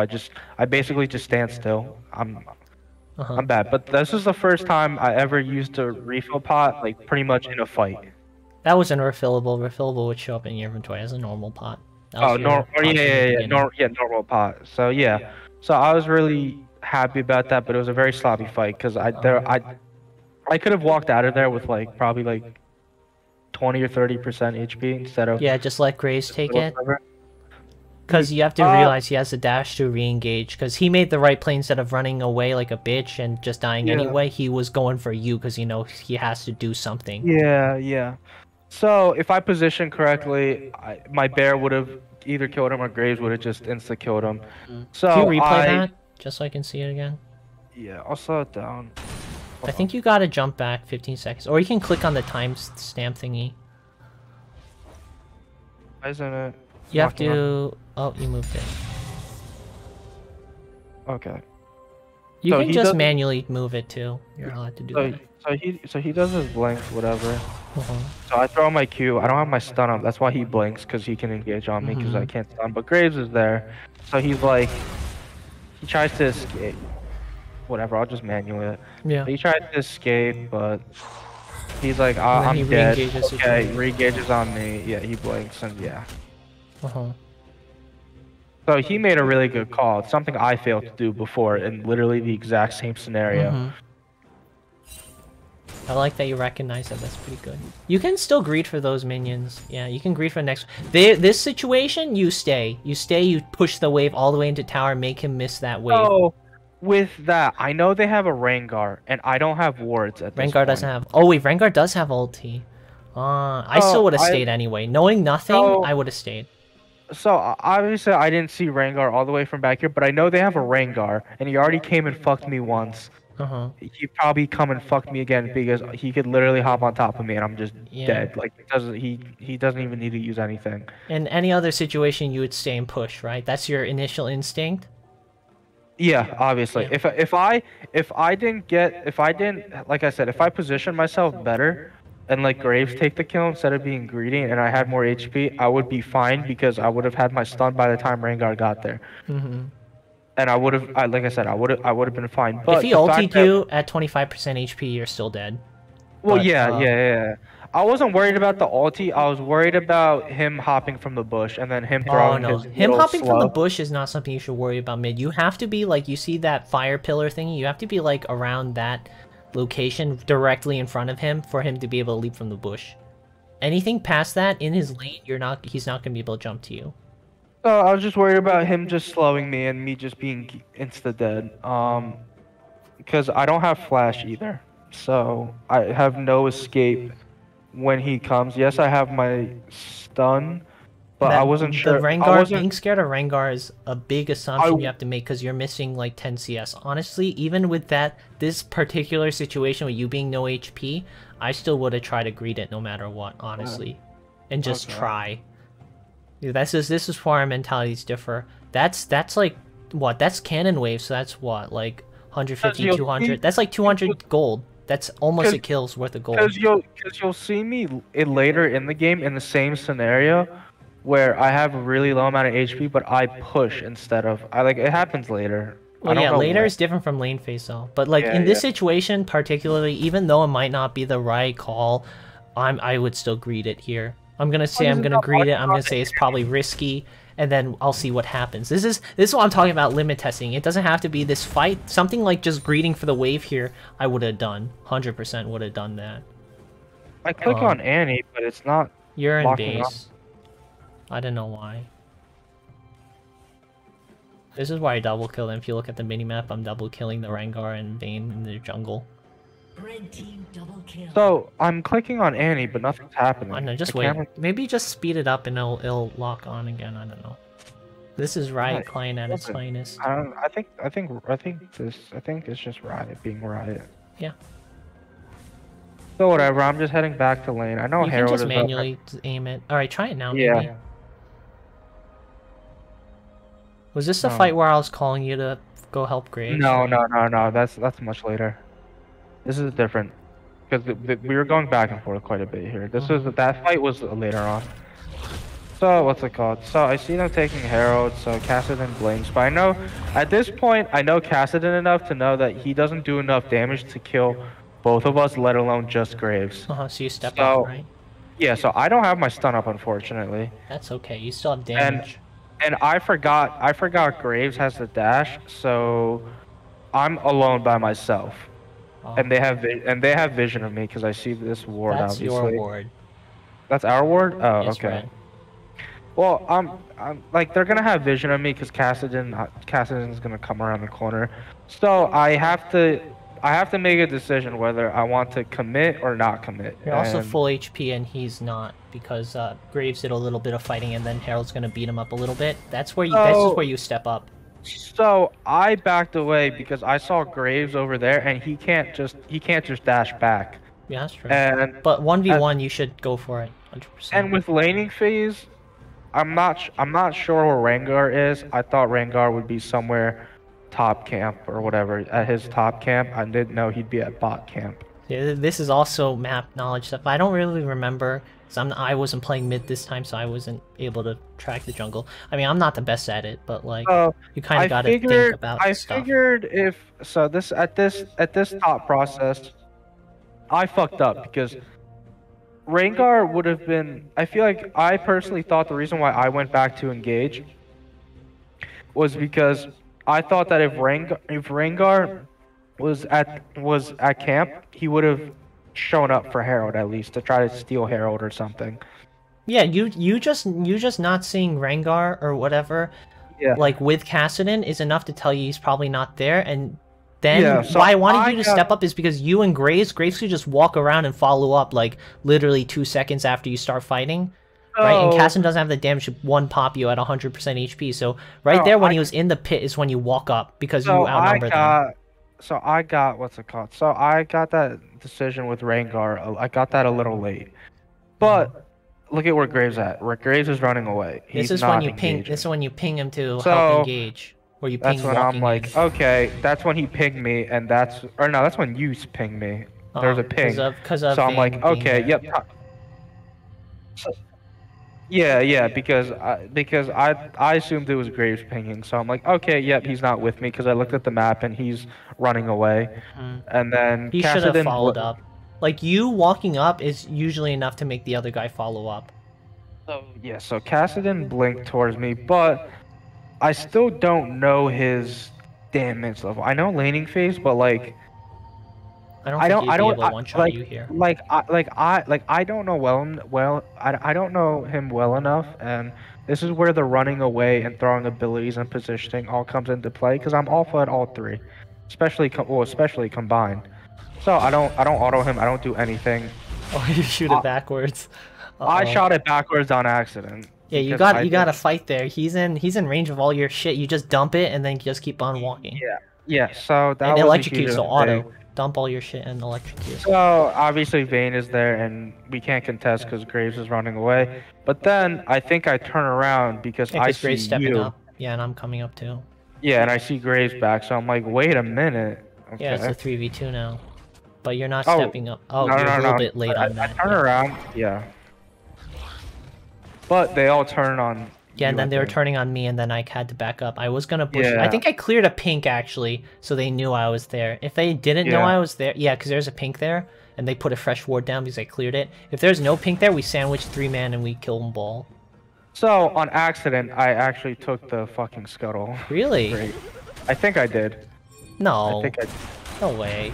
I basically just stand still. Uh-huh. I'm bad. But this is the first time I ever used a refill pot, like pretty much in a fight. That wasn't refillable. Refillable would show up in your inventory as a normal pot. That was Oh, your pot from the beginning. normal pot. So yeah, so I was really happy about that, but it was a very sloppy fight because I could have walked out of there with probably 20 or 30% HP instead of Yeah, just let Graves take it. whatever. Because you have to realize he has a dash to re-engage. Because he made the right play instead of running away like a bitch and just dying Yeah. anyway. He was going for you because he knows he has to do something. Yeah. So if I positioned correctly, my bear would have either killed him or Graves would have just insta killed him. So Can you replay that? Just so I can see it again. Yeah, I'll slow it down. I think you gotta jump back 15 seconds. Or you can click on the timestamp thingy. Why isn't it? You have locking up? to... Oh, you moved it. Okay. You So can he just doesn't- manually move it too. You're allowed to do that. So he does his blinks, whatever. Uh-huh. So I throw my Q. I don't have my stun up. That's why he blinks, because he can engage on me, because I can't stun. But Graves is there, so he's like, he tries to escape. Whatever, I'll just manual it. Yeah. He tries to escape, but he's like, then I'm he dead. re-engages with Okay, you. re-engages on me. Yeah, he blinks, and yeah. Uh-huh. So he made a really good call. It's something I failed to do before in literally the exact same scenario. I like that you recognize that. That's pretty good. You can still greed for those minions. Yeah, you can greed for the next. This situation, you stay. You stay. You push the wave all the way into tower, make him miss that wave. So with that, I know they have a Rengar, and I don't have wards at this Rengar point. doesn't have. Oh wait, Rengar does have ulti. I still would have stayed anyway. Knowing nothing, I would have stayed. So obviously I didn't see Rengar all the way from back here, but I know they have a Rengar, and he already came and fucked me once. He'd probably come and fuck me again because he could literally hop on top of me and I'm just dead. Like he doesn't even need to use anything. In any other situation, you would stay and push, right? That's your initial instinct. Yeah, obviously. Yeah. If I didn't like I said, if I positioned myself better and like Graves take the kill instead of being greedy and I had more HP, I would be fine because I would have had my stun by the time Rengar got there. And I would have, like I said, I would have been fine. But if he ultied you at 25% HP, you're still dead. Well, But, yeah. I wasn't worried about the ulti. I was worried about him hopping from the bush and then him Oh throwing no, his him little hopping from the slow. bush is not something you should worry about mid. You have to be like, you see that fire pillar thingy? You have to be like around that location directly in front of him for him to be able to leap from the bush. Anything past that in his lane, he's not gonna be able to jump to you. So I was just worried about him just slowing me and me just being insta dead. Because I don't have flash either, so I have no escape when he comes. Yes, I have my stun, but I wasn't sure. The I Rengar, wasn't- being scared of Rengar is a big assumption you have to make because you're missing like 10 CS. Honestly, even with this particular situation with you being no HP, I still would have tried to greet it no matter what, honestly, and just try. This is where our mentalities differ. That's like what? That's cannon wave, so that's what, like 150, 200. That's like 200 gold. That's almost a kill's worth of gold. Because you'll see me later in the game in the same scenario where I have a really low amount of HP, but I push instead of it happens later. Well, yeah, later is different from lane phase though. But like in this situation particularly, even though it might not be the right call, I would still greet it here. I'm gonna say I'm gonna greet it. I'm gonna say it's probably risky, and then I'll see what happens. This is what I'm talking about, limit testing. It doesn't have to be this fight. Something like just greeting for the wave here, I would have done. 100% would have done that. I click on Annie, but it's not. You're in locking base. I don't know why. This is why I double kill them. If you look at the minimap, I'm double killing the Rengar and Vayne in the jungle. Red team double kill. So I'm clicking on Annie, but nothing's happening. I know, just The wait. camera- Maybe just speed it up and it'll lock on again. I don't know. This is Riot Client at its finest. I think it's just Riot being Riot. Yeah. So whatever. I'm just heading back to lane. I know You Harold can is just up. manually aim it. Alright, try it now. Yeah. Maybe. Was this the fight where I was calling you to go help Graves? No. That's much later. This is different because we were going back and forth quite a bit here. That fight was later on. So what's it called? So I see them taking Herald. So Kassadin blinks, but I know at this point I know Kassadin enough to know that he doesn't do enough damage to kill both of us, let alone just Graves. So you step up, right? Yeah. So I don't have my stun up, unfortunately. That's okay. You still have damage. And I forgot Graves has the dash, so I'm alone by myself. And they have vision of me because I see this ward. That's obviously. your ward. That's our ward. Oh, Yes, okay. Red. Well, I'm like they're gonna have vision of me because Kassadin's gonna come around the corner. So I have to make a decision whether I want to commit or not commit. You're also full HP and he's not because Graves did a little bit of fighting and then Harold's gonna beat him up a little bit. That's where you step up. So I backed away because I saw Graves over there and he can't just dash back. Yeah, that's true. But 1v1 you should go for it 100%. And with laning phase, I'm not sure where Rengar is. I thought Rengar would be somewhere top camp or whatever, at his top camp. I didn't know he'd be at bot camp. Yeah, this is also map knowledge stuff. I don't really remember, because I wasn't playing mid this time, so I wasn't able to track the jungle. I mean, I'm not the best at it, but like, you kind of gotta think about stuff. I figured if so, this at this top process, I fucked up because Rengar would have been. I feel like I personally thought the reason why I went back to engage was because I thought that if Rengar was at camp, he would have shown up for Herald at least to try to steal Herald or something. Yeah, you just not seeing Rengar or whatever, like with Kassadin is enough to tell you he's probably not there. And then so why I wanted you to step up is because you and Graves could just walk around and follow up like literally 2 seconds after you start fighting. Right, and Kassadin doesn't have the damage to one pop you at 100% HP. So there when he was in the pit is when you walk up because you outnumber them. So I got what's it called? So I got that decision with Rengar. I got that a little late, but look at where Graves at. Where Graves is running away. This is when you ping. This is when you ping him to help engage. Or you ping. That's when I'm like, okay. That's when he pinged me, and that's when you pinged me. There's a ping. Because of so I'm like, okay, yep. Yeah, because I assumed it was Graves pinging, so I'm like, okay, yep, he's not with me because I looked at the map and he's running away, and then he should have followed up. Like you walking up is usually enough to make the other guy follow up. So yeah, so Kassadin blinked towards me, but I still don't know his damage level. I know laning phase, but like. I don't know I don't know him well enough, and this is where the running away and throwing abilities and positioning all comes into play because I'm alpha at all three, especially combined. So I don't auto him. I don't do anything. Oh, you shoot it backwards. I shot it backwards on accident. Yeah, you got to fight there. He's in range of all your shit. You just dump it and then just keep on walking. Yeah. So that and was electrocute, so auto. Dump all your shit and electrocute. So obviously Vayne is there and we can't contest because Graves is running away. But then I think I turn around because I see Graves stepping you. Up. Yeah, and I'm coming up too. Yeah, and I see Graves back, so I'm like, wait a minute. Okay. Yeah, it's a 3v2 now. But you're not stepping up. Oh, no, you're a little bit late on that. I turn around, yeah. But they all turn on. Yeah, and then they were turning on me, and then I had to back up. I was gonna push. I think I cleared a pink actually, so they knew I was there. If they didn't know I was there, because there's a pink there, and they put a fresh ward down because I cleared it. If there's no pink there, we sandwich 3-man and we kill them all. So on accident, I actually took the fucking scuttle. Really? Great. I think I did. No. I think I. No way.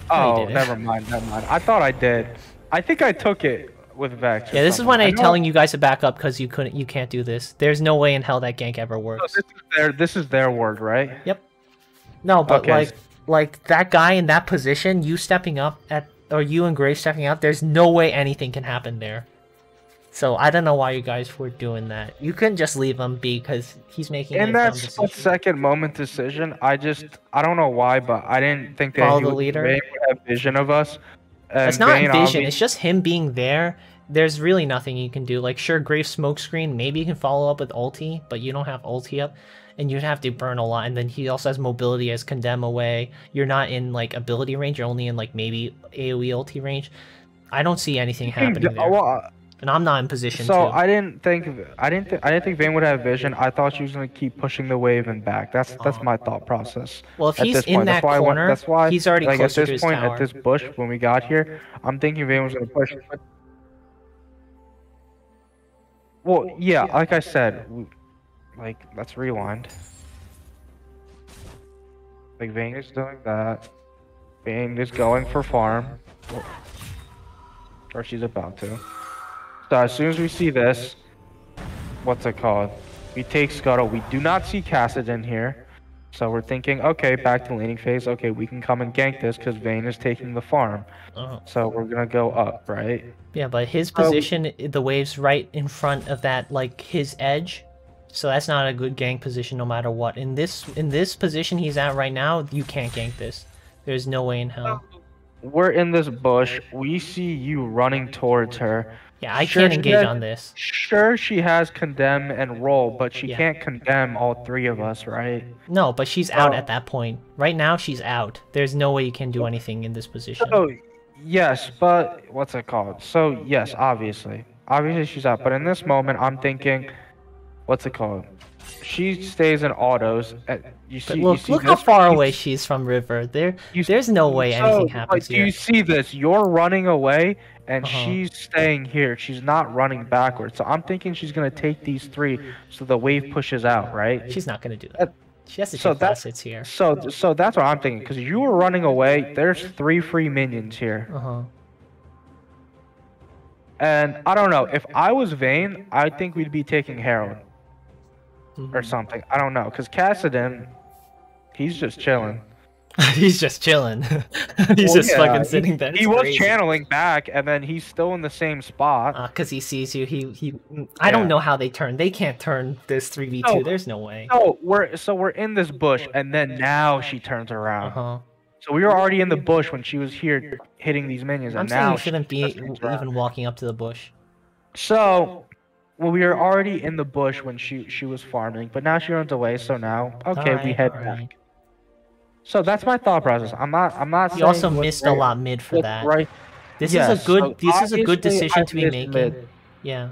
Oh, never mind. I thought I did. I think I took it. With Vex. Yeah, this is when I'm telling you guys to back up because you can't do this. There's no way in hell that gank ever works. So this is their word, right? Yep. No, but like that guy in that position, you stepping up or you and Graves stepping up, there's no way anything can happen there. So I don't know why you guys were doing that. You couldn't just leave him be because he's making in that split-second moment decision. I don't know why, but I didn't think that the leader would have vision of us. It's not vision, it's just him being there. There's really nothing you can do. Like, sure, Graves smokescreen, maybe you can follow up with ulti, but you don't have ulti up, and you'd have to burn a lot. And then he also has mobility as condemn away. You're not in, like, ability range, you're only in, like, maybe AoE ulti range. I don't see anything happening there. And I'm not in position to. I didn't think Vayne would have vision. I thought she was gonna keep pushing the wave and back. That's my thought process. Well, if he's in that corner, he's already closer to his tower. At this bush, when we got here, I'm thinking Vayne was gonna push. Well, yeah, like I said, let's rewind. Like Vayne is doing that. Vayne is going for farm, or she's about to. So as soon as we see this, what's it called? We take Scuttle. We do not see Kassadin here. So we're thinking, okay, back to laning phase. Okay, we can come and gank this because Vayne is taking the farm. So we're going to go up, right? Yeah, but his position, the wave's right in front of that, like, his edge. So that's not a good gank position no matter what. In this position he's at right now, you can't gank this. There's no way in hell. We're in this bush. We see you running towards her. Yeah, I Sure, can't she engage has- on this. Sure, she has condemn and roll, but she Yeah. can't condemn all three of us, right? No, but she's out Oh. at that point. Right now, she's out. There's no way you can do anything in this position. So, yes, but what's it called? So, yes, obviously. Obviously, she's out. But in this moment, I'm thinking, what's it called? She stays in autos. You see, But you look, see look how this? far You away she is from River. You- There's no way anything So, happens do here. you see this? You're running away, and Uh-huh. she's staying here. She's not running backwards. So I'm thinking she's gonna take these three, so the wave pushes out, right? She's not gonna do that. She has to So take that's facets here. so that's what I'm thinking. Because you were running away. There's 3 free minions here, Uh-huh. and I don't know. If I was Vayne, I think we'd be taking Herald or something. I don't know. Because Kassadin, he's just chilling. He's just chilling. He's Well, just yeah, fucking sitting there. He It's was crazy. channeling back, and then he's still in the same spot. Cause he sees you. I don't Yeah. know how they turn. They can't turn this 3v2. No. There's no way. So we're in this bush, and then now she turns around. Uh-huh. So we were already in the bush when she was here hitting these minions, and I'm saying now you shouldn't she be just turns around. even walking up to the bush. So, well, we were already in the bush when she was farming, but now she runs away. So now, okay, we Alright, head alright. back. So that's my thought process. I'm not. You saying also what's missed a right- lot mid for what's that. Right. This Yes, is a good. so This is a good obviously decision I to be missed making. mid. Yeah.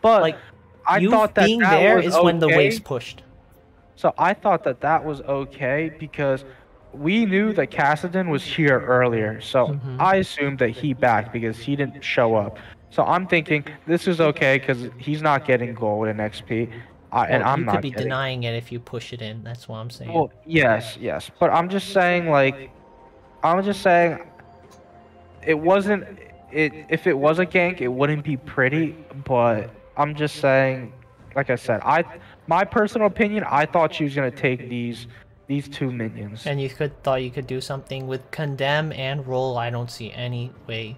But Like, I you thought that being that there was is when the okay. waves pushed. So I thought that that was okay because we knew that Kassadin was here earlier. So Mhm. I assumed that he backed because he didn't show up. So I'm thinking this is okay because he's not getting gold in XP, and Well, I'm you not could be getting. denying it if you push it in. That's what I'm saying. Well, yes, but I'm just saying it wasn't. If it was a gank, it wouldn't be pretty. But I'm just saying, like I said, my personal opinion, I thought she was gonna take these 2 minions. And you thought you could do something with condemn and roll. I don't see any way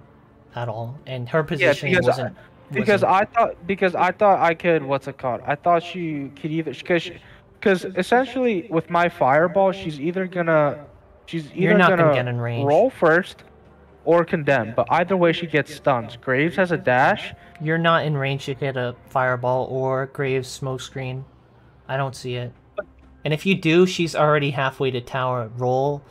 at all. And her positioning wasn't. Because I thought I could, what's it called? I thought she could either because essentially with my fireball, she's either gonna not gonna get in range. roll first or condemn, but either way she gets stunned. Graves has a dash. You're not in range to hit a fireball or Graves smoke screen. I don't see it. And if you do, she's already halfway to tower roll.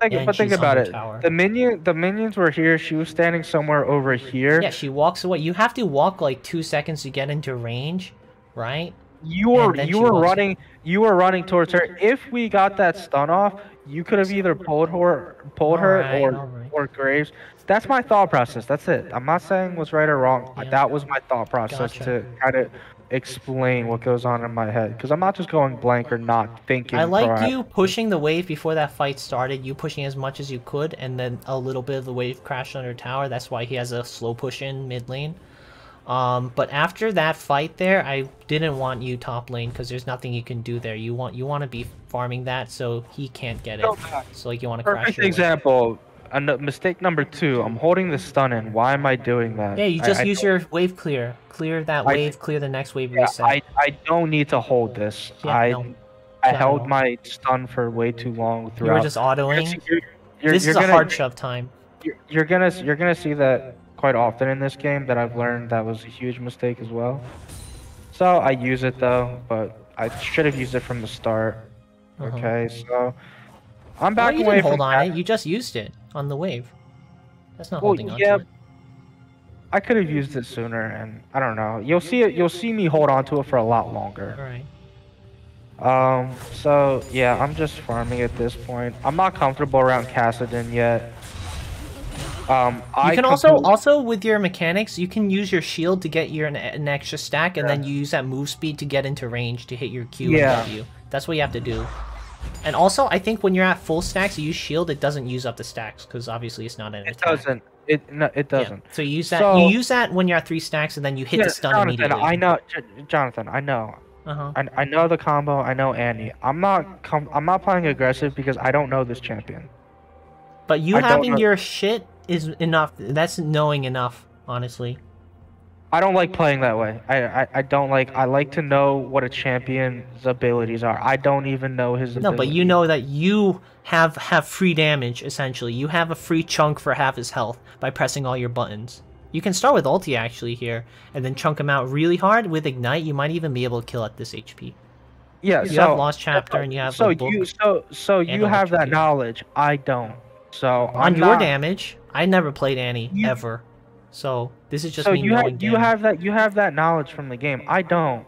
Think And she's about under it. tower. The minions were here. She was standing somewhere over here. Yeah, she walks away. You have to walk like 2 seconds to get into range, right? You were And then you she were walks- running running towards her. If we got that stun off, you could have either pulled her Alright, or alright. or Graves. That's my thought process. That's it. I'm not saying what's right or wrong. Yeah. That was my thought process Gotcha. to kind of explain what goes on in my head because I'm not just going blank or not thinking. I like proactive. you pushing the wave before that fight started. You pushing as much as you could, and then a little bit of the wave crashed under tower. That's why he has a slow push in mid lane. But after that fight there, I didn't want you top lane because there's nothing you can do there. You want to be farming that so he can't get it. So like you want to crash Perfect your wave. example. Mistake number 2. I'm holding the stun in. Why am I doing that? Yeah, you just I use don't- your wave clear. Clear that I- wave, clear the next wave Yeah, reset. I don't need to hold this. Yeah, I no. I Not at held all. my stun for way too long throughout. You were just autoing. This is a gonna, hard shove time. You're gonna see that quite often in this game that I've learned that was a huge mistake as well. So I use it though, but I should have used it from the start. Uh-huh. Okay, so I'm Well, backing you away didn't from hold on that. it. You just used it on the wave. That's not Well, holding on yeah, to it. I could have used it sooner, and I don't know. You'll see it. You'll see me hold on to it for a lot longer. All right. So yeah, I'm just farming at this point. I'm not comfortable around Kassadin yet. You can also with your mechanics, you can use your shield to get your an extra stack, and then you use that move speed to get into range to hit your Q Yeah. and W. That's what you have to do. And also, I think when you're at full stacks, you use shield. It doesn't use up the stacks because obviously it's not an It attack. doesn't. It Yeah. doesn't. So you use that. So- you use that when you're at 3 stacks, and then you hit Yeah, the stun Jonathan, immediately. I know. Jonathan, I know. Uh-huh. I know the combo. I know Annie. I'm not playing aggressive because I don't know this champion. But you I don't having know- your shit is enough. That's knowing enough, honestly. I don't like playing that way. I don't like. I like to know what a champion's abilities are. I don't even know his. No, but you know that you have free damage essentially. You have a free chunk for half his health by pressing all your buttons. You can start with ulti actually here, and then chunk him out really hard with ignite. You might even be able to kill at this HP. Yeah, You have Lost Chapter and you have so the book you have that electrocute. knowledge. I don't. So On I'm your not, damage, I never played Annie ever, so this is just so me knowing damage. you have that knowledge from the game. I don't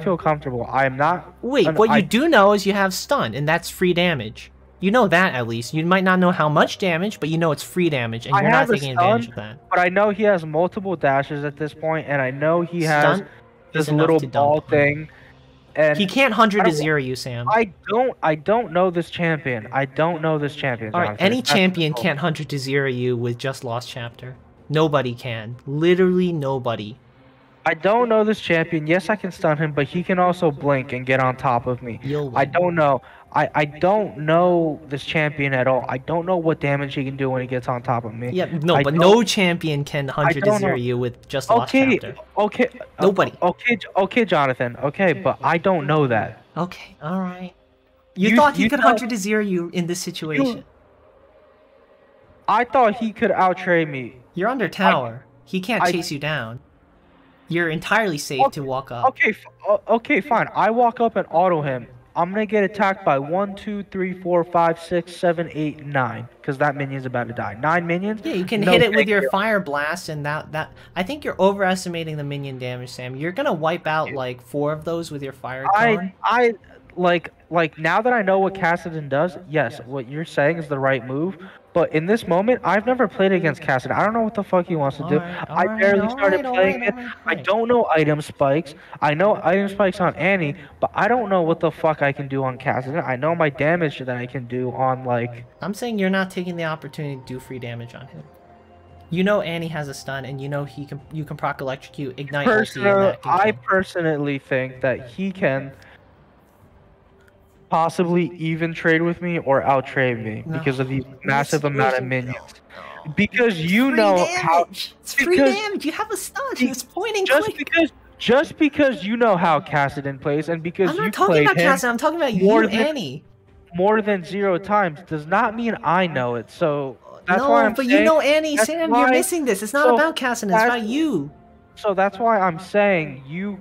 feel comfortable. I'm not. Wait, what you do know is you have stun, and that's free damage. You know that at least. You might not know how much damage, but you know it's free damage, and I you're not have a taking advantage stun, of that. But I know he has multiple dashes at this point, and I know he has Stun this is enough little to ball dump. thing. And He can't 100 I to don't- 0 you, Sam. I don't know this champion. I don't know this champion. Alright, Jonathan. any That's champion the can't 100 to 0 you with just Lost Chapter. Nobody can. Literally nobody. I don't know this champion. Yes, I can stun him, but he can also blink and get on top of me. You'll I win. don't know. I don't know this champion at all. I don't know what damage he can do when he gets on top of me. Yeah, no, I but don't- no champion can 100 to don't 0 know. you with just Lost Chapter. Okay. Nobody. Okay, Jonathan. Okay, but I don't know that. Okay, alright. You You- thought he you could thought- 100 to 0 you in this situation. I thought he could outtrade me. You're under tower. He can't I- chase you down. You're entirely safe to walk up. Okay, fine. I walk up and auto him. I'm gonna get attacked by 1, 2, 3, 4, 5, 6, 7, 8, 9. Because that minion's about to die. 9 minions? Yeah, you can No, hit it with thank your you. fire blast, and that. I think you're overestimating the minion damage, Sam. You're gonna wipe out like 4 of those with your fire cone. I like now that I know what Kassadin does, yes, what you're saying is the right move. But in this moment, I've never played against Kassadin. I don't know what the fuck he wants to do. I barely started playing it. I don't know item spikes. I know item spikes on Annie, but I don't know what the fuck I can do on Kassadin. I know my damage that I can do on like. I'm saying you're not taking the opportunity to do free damage on him. You know Annie has a stun, and you know you can proc electrocute, ignite ulti, and that can I kill. personally think that he can possibly even trade with me or out trade me because of the massive amount of minions. Because you know how It's free because- damage. You have a stun. Be- It's pointing just quick. because you know how Kassadin plays and because I'm you not talking played about him Cassie. I'm talking about more you, than- Annie. more than 0 times does not mean I know it. So that's No, why I'm but saying, you know Annie, that's Sam. why- You're missing this. It's not so about Cassie. It's that's- about you. So that's why I'm saying you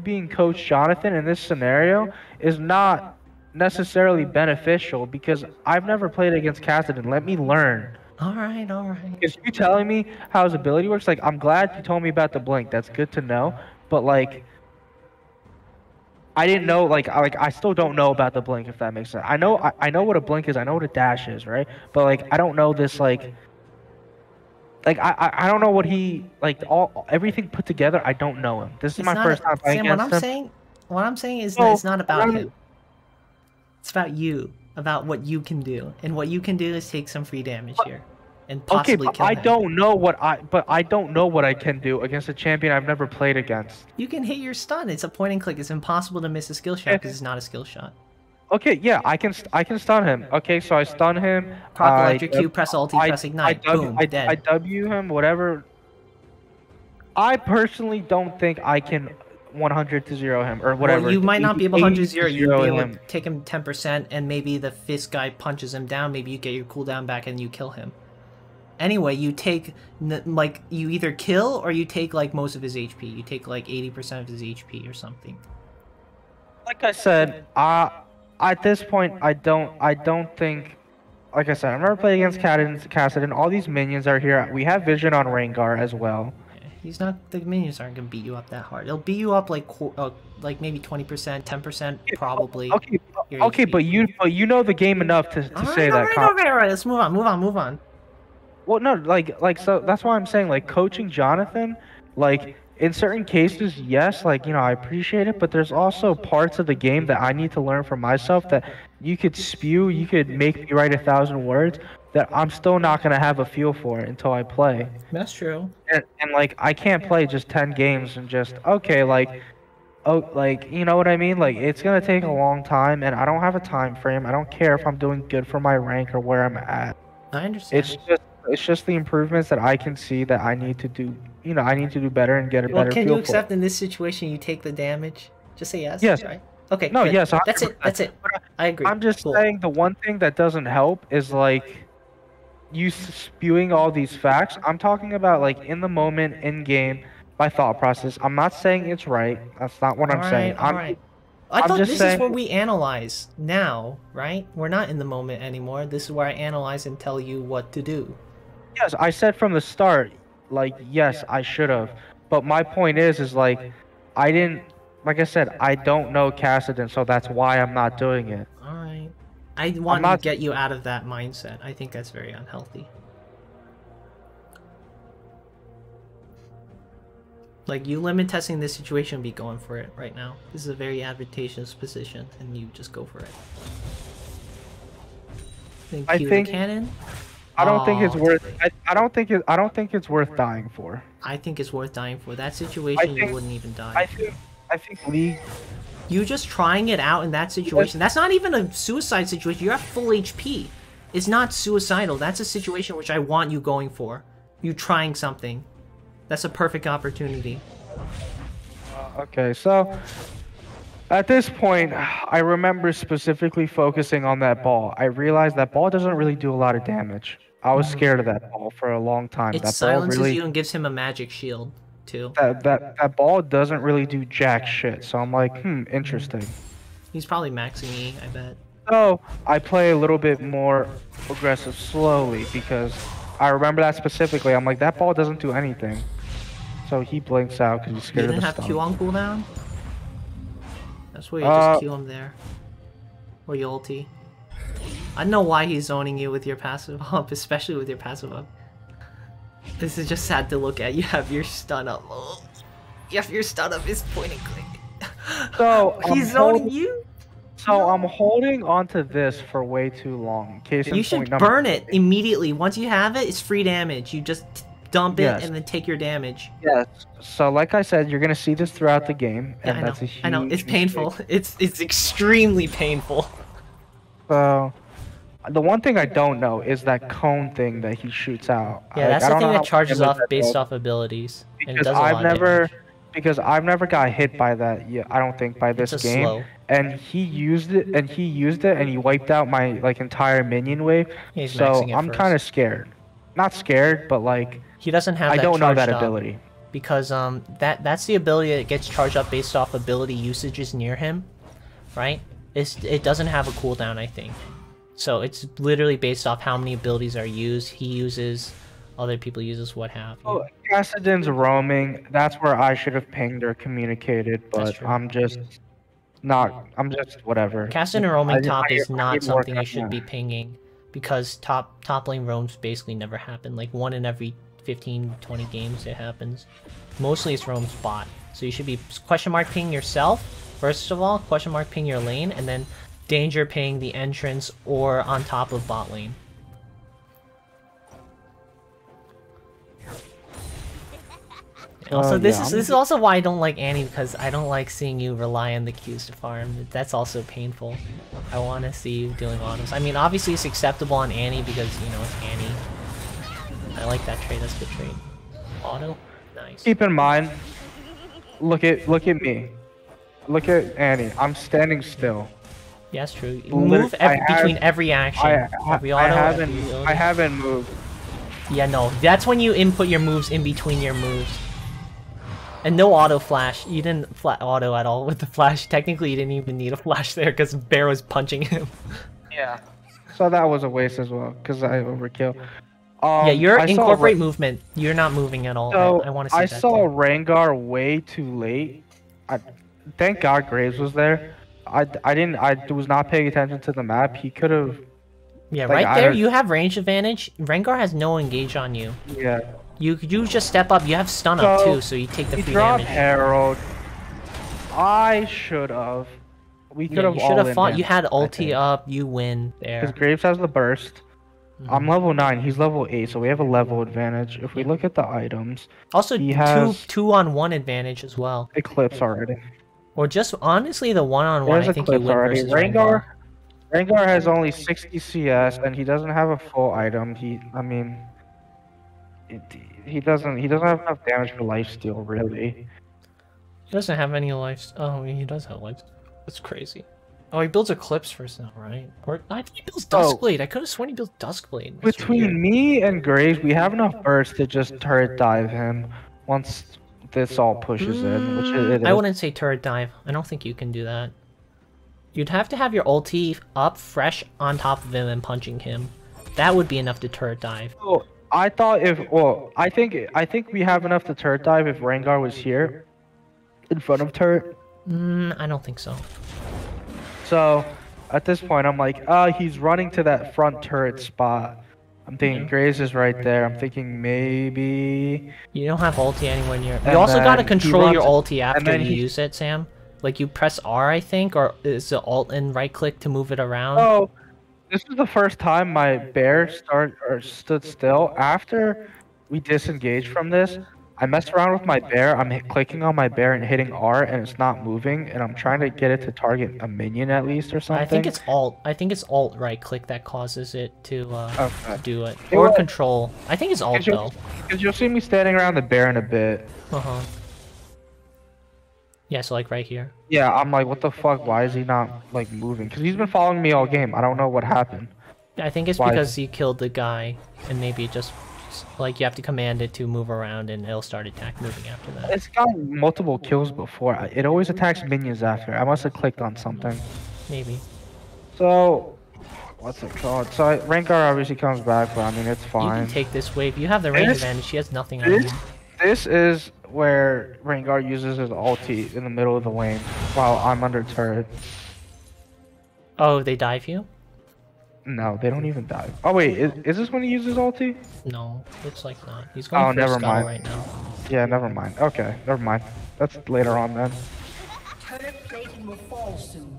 being Coach Jonathan in this scenario is not necessarily beneficial because I've never played against Kassadin. Let me learn. All right, all right. Because you telling me how his ability works, like I'm glad you told me about the blink. That's good to know. But like, I didn't know. Like I still don't know about the blink. If that makes sense. I know what a blink is. I know what a dash is, right? But like I don't know this like. Like I don't know what he like everything put together. I don't know him. This is It's my not first a- time playing Sam, against him. what I'm saying is No, that it's not about I'm- him. It's about you, about what you can do, and what you can do is take some free damage here, and Okay, possibly but kill I him. don't know what I can do against a champion I've never played against. You can hit your stun. It's a point and click. It's impossible to miss a skill shot because it's not a skill shot. Okay, yeah, I can stun him. Okay, so I stun him. Proc I- electrocute, press ulti, press ignite, boom, I dead. W him, whatever. I personally don't think I can 100 to 0 him or whatever. Well, you might not be able to 100 0. You'd be able him. to take him 10%, and maybe the fist guy punches him down. Maybe you get your cooldown back and you kill him. Anyway, you take, like, you either kill or you take, like, most of his HP. You take, like, 80% of his HP or something. Like I said, at this point, I don't think. Like I said, I've never played against Kassadin. All these minions are here. We have vision on Rengar as well. He's not. The minions aren't gonna beat you up that hard. They'll beat you up like maybe 20%, 10% probably. Okay, your okay, HP. but you know the game enough to say that. All right. Let's move on. Well, no, like so that's why I'm saying like coaching Jonathan, like in certain cases, yes, like you know I appreciate it, but there's also parts of the game that I need to learn for myself that you could spew, you could make me write 1,000 words that I'm still not gonna have a feel for until I play. That's true. And like I can't play just 10 games and just okay like. Oh, like you know what I mean? Like it's gonna take a long time, and I don't have a time frame. I don't care if I'm doing good for my rank or where I'm at. I understand. It's just the improvements that I can see that I need to do. You know, I need to do better and get a Well, better can feel you for it. accept in this situation you take the damage? Just say yes. Yes. Right. Okay. No, good. yes, That's it. 100%. I agree. I'm just Cool. saying the one thing that doesn't help is like you spewing all these facts. I'm talking about like in the moment, in game, my thought process. I'm not saying it's right. That's not what I'm saying. Alright. I I'm thought just this saying, is where we analyze now, right? We're not in the moment anymore. This is where I analyze and tell you what to do. yes, I said from the start, like, yes, I should have. But my point is like, I didn't, like I said, I don't know Kassadin, so that's why I'm not doing it. Alright. I want not- to get you out of that mindset. I think that's very unhealthy. Like, you limit testing this situation, be going for it right now. This is a very advantageous position, and you just go for it. I cue the think- cannon. I don't think it's Aw, worth. I don't think it's worth dying for. I think it's worth dying for. That situation, you think- wouldn't even die. I think League. You just trying it out in that situation. That's not even a suicide situation. You're at full HP. It's not suicidal. That's a situation which I want you going for. You trying something. That's a perfect opportunity. Okay, so at this point, I remember specifically focusing on that ball. I realized that ball doesn't really do a lot of damage. I was scared of that ball for a long time. It That ball silences really, you and gives him a magic shield, too. that ball doesn't really do jack shit. So I'm like, interesting. He's probably maxing E, I bet. So I play a little bit more aggressive slowly because I remember that specifically. I'm like, that ball doesn't do anything. So he blinks out because he's You scared of didn't the have stun. Q on cooldown? That's where you just Uh, Q him there. Or you ulti. I know why he's zoning you with your passive up, especially with your passive up. This is just sad to look at. You have your stun up. Oh. You have your stun up is point and click. So He's zoning you? So I'm holding onto this for way too long. Case in You point should number burn it immediately. Once you have it, it's free damage. You just dump it Yes. and then take your damage. Yes. So like I said, you're gonna see this throughout the game, Yeah, and that's a huge I know. It's mistake. painful. It's extremely painful. So the one thing I don't know is that cone thing that he shoots out. Yeah, Like, that's I the don't thing know that how charges much off damage that based does, off abilities. And it because does a lot I've of never damage. because I've never got hit by that. Yeah, I don't think by this It's a game. slow. And he used it, and he wiped out my like entire minion wave. Yeah, he's So maxing it I'm first. kind of scared. Not scared, but like He doesn't have I that don't know that charged up ability. because that's the ability that gets charged up based off ability usages near him, right? It doesn't have a cooldown, I think. So it's literally based off how many abilities are used. He uses, other people uses, what have you. Oh, Kassadin's roaming. That's where I should have pinged or communicated, That's but true. I'm just not. I'm just whatever. Casting and roaming I- top I- is I not need more something you should content. be pinging because top lane roams basically never happen. Like 1 in every 15, 20 games it happens. Mostly it's roams bot. So you should be question mark ping yourself, first of all, question mark ping your lane, and then danger ping the entrance or on top of bot lane. Also, this is also why I don't like Annie, because I don't like seeing you rely on the Qs to farm. That's also painful. I want to see you doing autos. I mean, obviously it's acceptable on Annie because, you know, it's Annie. I like that trade. That's a good trade. Auto? Nice. Keep in mind. Look at me. Look at Annie. I'm standing still. Yeah, that's true. You Lit- move I have- between every action. Every auto, every ability. I haven't moved. Yeah, no. That's when you input your moves in between your moves. And no auto flash. You didn't auto at all with the flash. Technically, you didn't even need a flash there because Bear was punching him. Yeah. So that was a waste as well, because I overkill. Yeah, you're I saw incorporate movement. You're not moving at all. So I want to see I that saw too. Rengar way too late. Thank God Graves was there. I was not paying attention to the map. He could have. Yeah, like, right there, I- you have range advantage. Rengar has no engage on you. Yeah. You just step up. You have stun up So, too, so you take the He free dropped damage. Herald. I should have. We could Yeah, have. you should have fought. You had ulti up. You win Because there. Graves has the burst. Mm-hmm. I'm level 9. He's level 8, so we have a level advantage. If we look at the items, Also, he has- two on one advantage as well. Eclipse already. Or just honestly, the one-on-one. There's I think you Eclipse win already. versus Rengar. Rengar has only 60 CS, and he doesn't have a full item. He doesn't have enough damage for lifesteal, really. He doesn't have any life. Oh, he does have life. That's crazy. Oh, he builds Eclipse first now, right? Or I think he builds Duskblade. I could have sworn he built Duskblade. That's Between weird. me and Graves, we have enough burst to just turret dive him once this all pushes in, which it I is. wouldn't say turret dive. I don't think you can do that. You'd have to have your ulti up fresh on top of him and punching him. That would be enough to turret dive. So, I thought I think we have enough to turret dive if Rengar was here, in front of turret. I don't think so. So, at this point, I'm like, he's running to that front turret spot. I'm thinking Graves is right there. I'm thinking maybe. You don't have ulti anywhere near. And You also gotta then he control your runs- ulti and after then you he- use it, Sam. Like you press R, I think, or is it Alt and right click to move it around? Oh, this is the first time my bear stood still. After we disengaged from this, I messed around with my bear. I'm clicking on my bear and hitting R, and it's not moving. And I'm trying to get it to target a minion at least or something. I think it's Alt. I think it's Alt right click that causes it to Okay. do it, It or was- Control. I think it's Alt though. Because you'll see me standing around the bear in a bit. Yeah, so like right here. Yeah, I'm like, what the fuck? Why is he not like moving? Because he's been following me all game. I don't know what happened. I think it's Why? because you killed the guy, and maybe it just like you have to command it to move around, and it'll start moving after that. It's got multiple kills before. It always attacks minions after. I must have clicked on something. Maybe. So, what's it called? So Rengar obviously comes back, but I mean it's You fine. can take this wave. You have the range This- advantage. She has nothing on you. This is where Rengar uses his ulti in the middle of the lane while I'm under turret. Oh, they dive you? No, they don't even die. Oh wait, is this when he uses ulti? No, looks like not. He's going Oh, for a never skull mind. right now. Yeah, never mind. Okay, never mind. That's later on then. Turret plating will fall soon.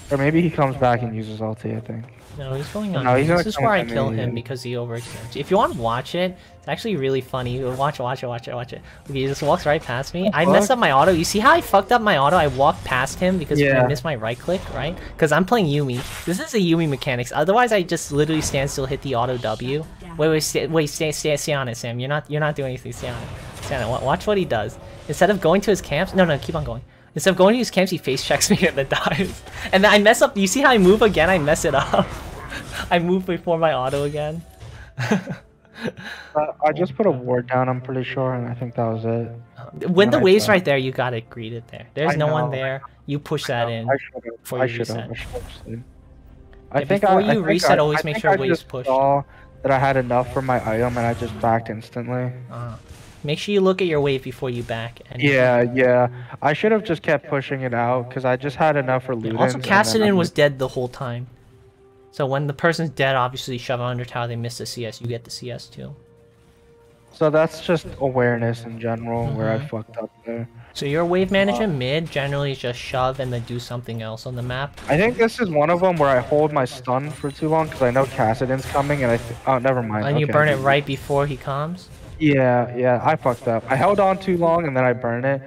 Or maybe he comes back and uses ulti, I think. No, he's going on. No, he's This gonna is come where I to kill me. him because he overextends. If you want to watch it, it's actually really funny. You watch it. Okay, he just walks right past me. I messed up my auto. You see how I fucked up my auto? I walked past him because I Yeah. missed my right click, right? Because I'm playing Yuumi. This is a Yuumi mechanics. Otherwise, I just literally stand still, hit the auto W. Stay on it, Sam. You're not doing anything. Stay on it. Stay on it. Watch what he does. Instead of going to his camps, no, keep on going. Instead of going to his camps, he face checks me and then dies. And then I mess up. You see how I move again? I mess it up. I moved before my auto again. I just put a ward down, I'm pretty sure, and I think that was it. When the Right wave's there. right there, you gotta greet it there. There's I no one know. there. You push that in. before I you should have. reset. I before you reset, always make sure wave's just pushed. saw that I had enough for my item, and I just backed instantly. Make sure you look at your wave before you back. And Yeah. I should have just kept pushing it out because I just had enough for Ludens. Also, and then I Kassadin was just- dead the whole time. So when the person's dead, obviously shove it under tower, they miss the CS. You get the CS too. So that's just awareness in general where Mm-hmm. I fucked up there. So your wave management mid generally is just shove and then do something else on the map. I think this is one of them where I hold my stun for too long because I know Kassadin's coming and oh, never mind. And you Okay. burn it right before he comes. Yeah, I fucked up. I held on too long and then I burned it.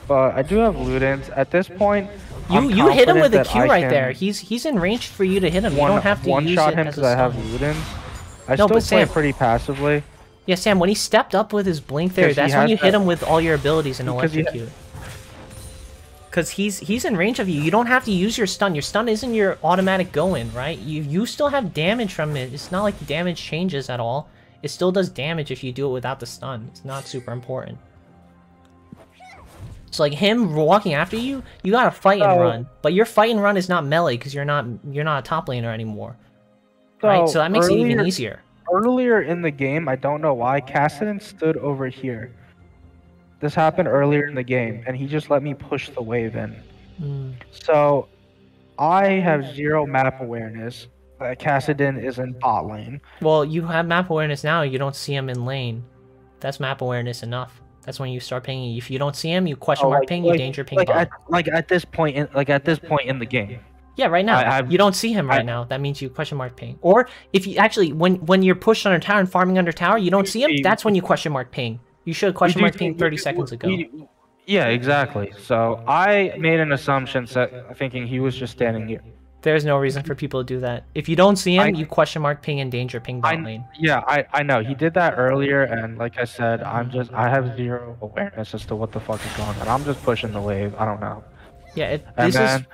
But I do have Ludens. At this point, I'm You hit him confident with a that Q I right can there. He's in range for you to hit him. You don't have to one use shot it him as because a I have stun. Ludens. I No, still but play Sam- pretty passively. Yeah, Sam, when he stepped up with his blink there, 'Cause he that's when has you hit that- him with all your abilities and Because he- electrocute. Because he's in range of you. You don't have to use your stun. Your stun isn't your automatic go-in, right? You still have damage from it. It's not like the damage changes at all. It still does damage if you do it without the stun. It's not super important. So like him walking after you, you gotta fight and So- run. But your fight and run is not melee because you're not a top laner anymore. Right? So that makes it even easier. Earlier in the game, I don't know why, Kassadin stood over here. This happened earlier in the game, and he just let me push the wave in. So, I have zero map awareness. Kassadin is in bot lane. Well, you have map awareness now. You don't see him in lane. That's map awareness enough. That's when you start pinging. If you don't see him, you question mark ping. You danger ping bot. At this point in the game. Yeah, right now. I've- You don't see him right now. That means you question mark ping. Or if you actually, when you're pushed under tower and farming under tower, you don't see him. That's when you question mark ping. You should question mark ping 30 seconds ago. Yeah, exactly. So I made an assumption thinking he was just standing here. There's no reason for people to do that. If you don't see him, I- you question mark ping and danger ping bot lane. I know he did that earlier, and like I said, I have zero awareness as to what the fuck is going on. I'm just pushing the wave. I don't know. Yeah, And this is then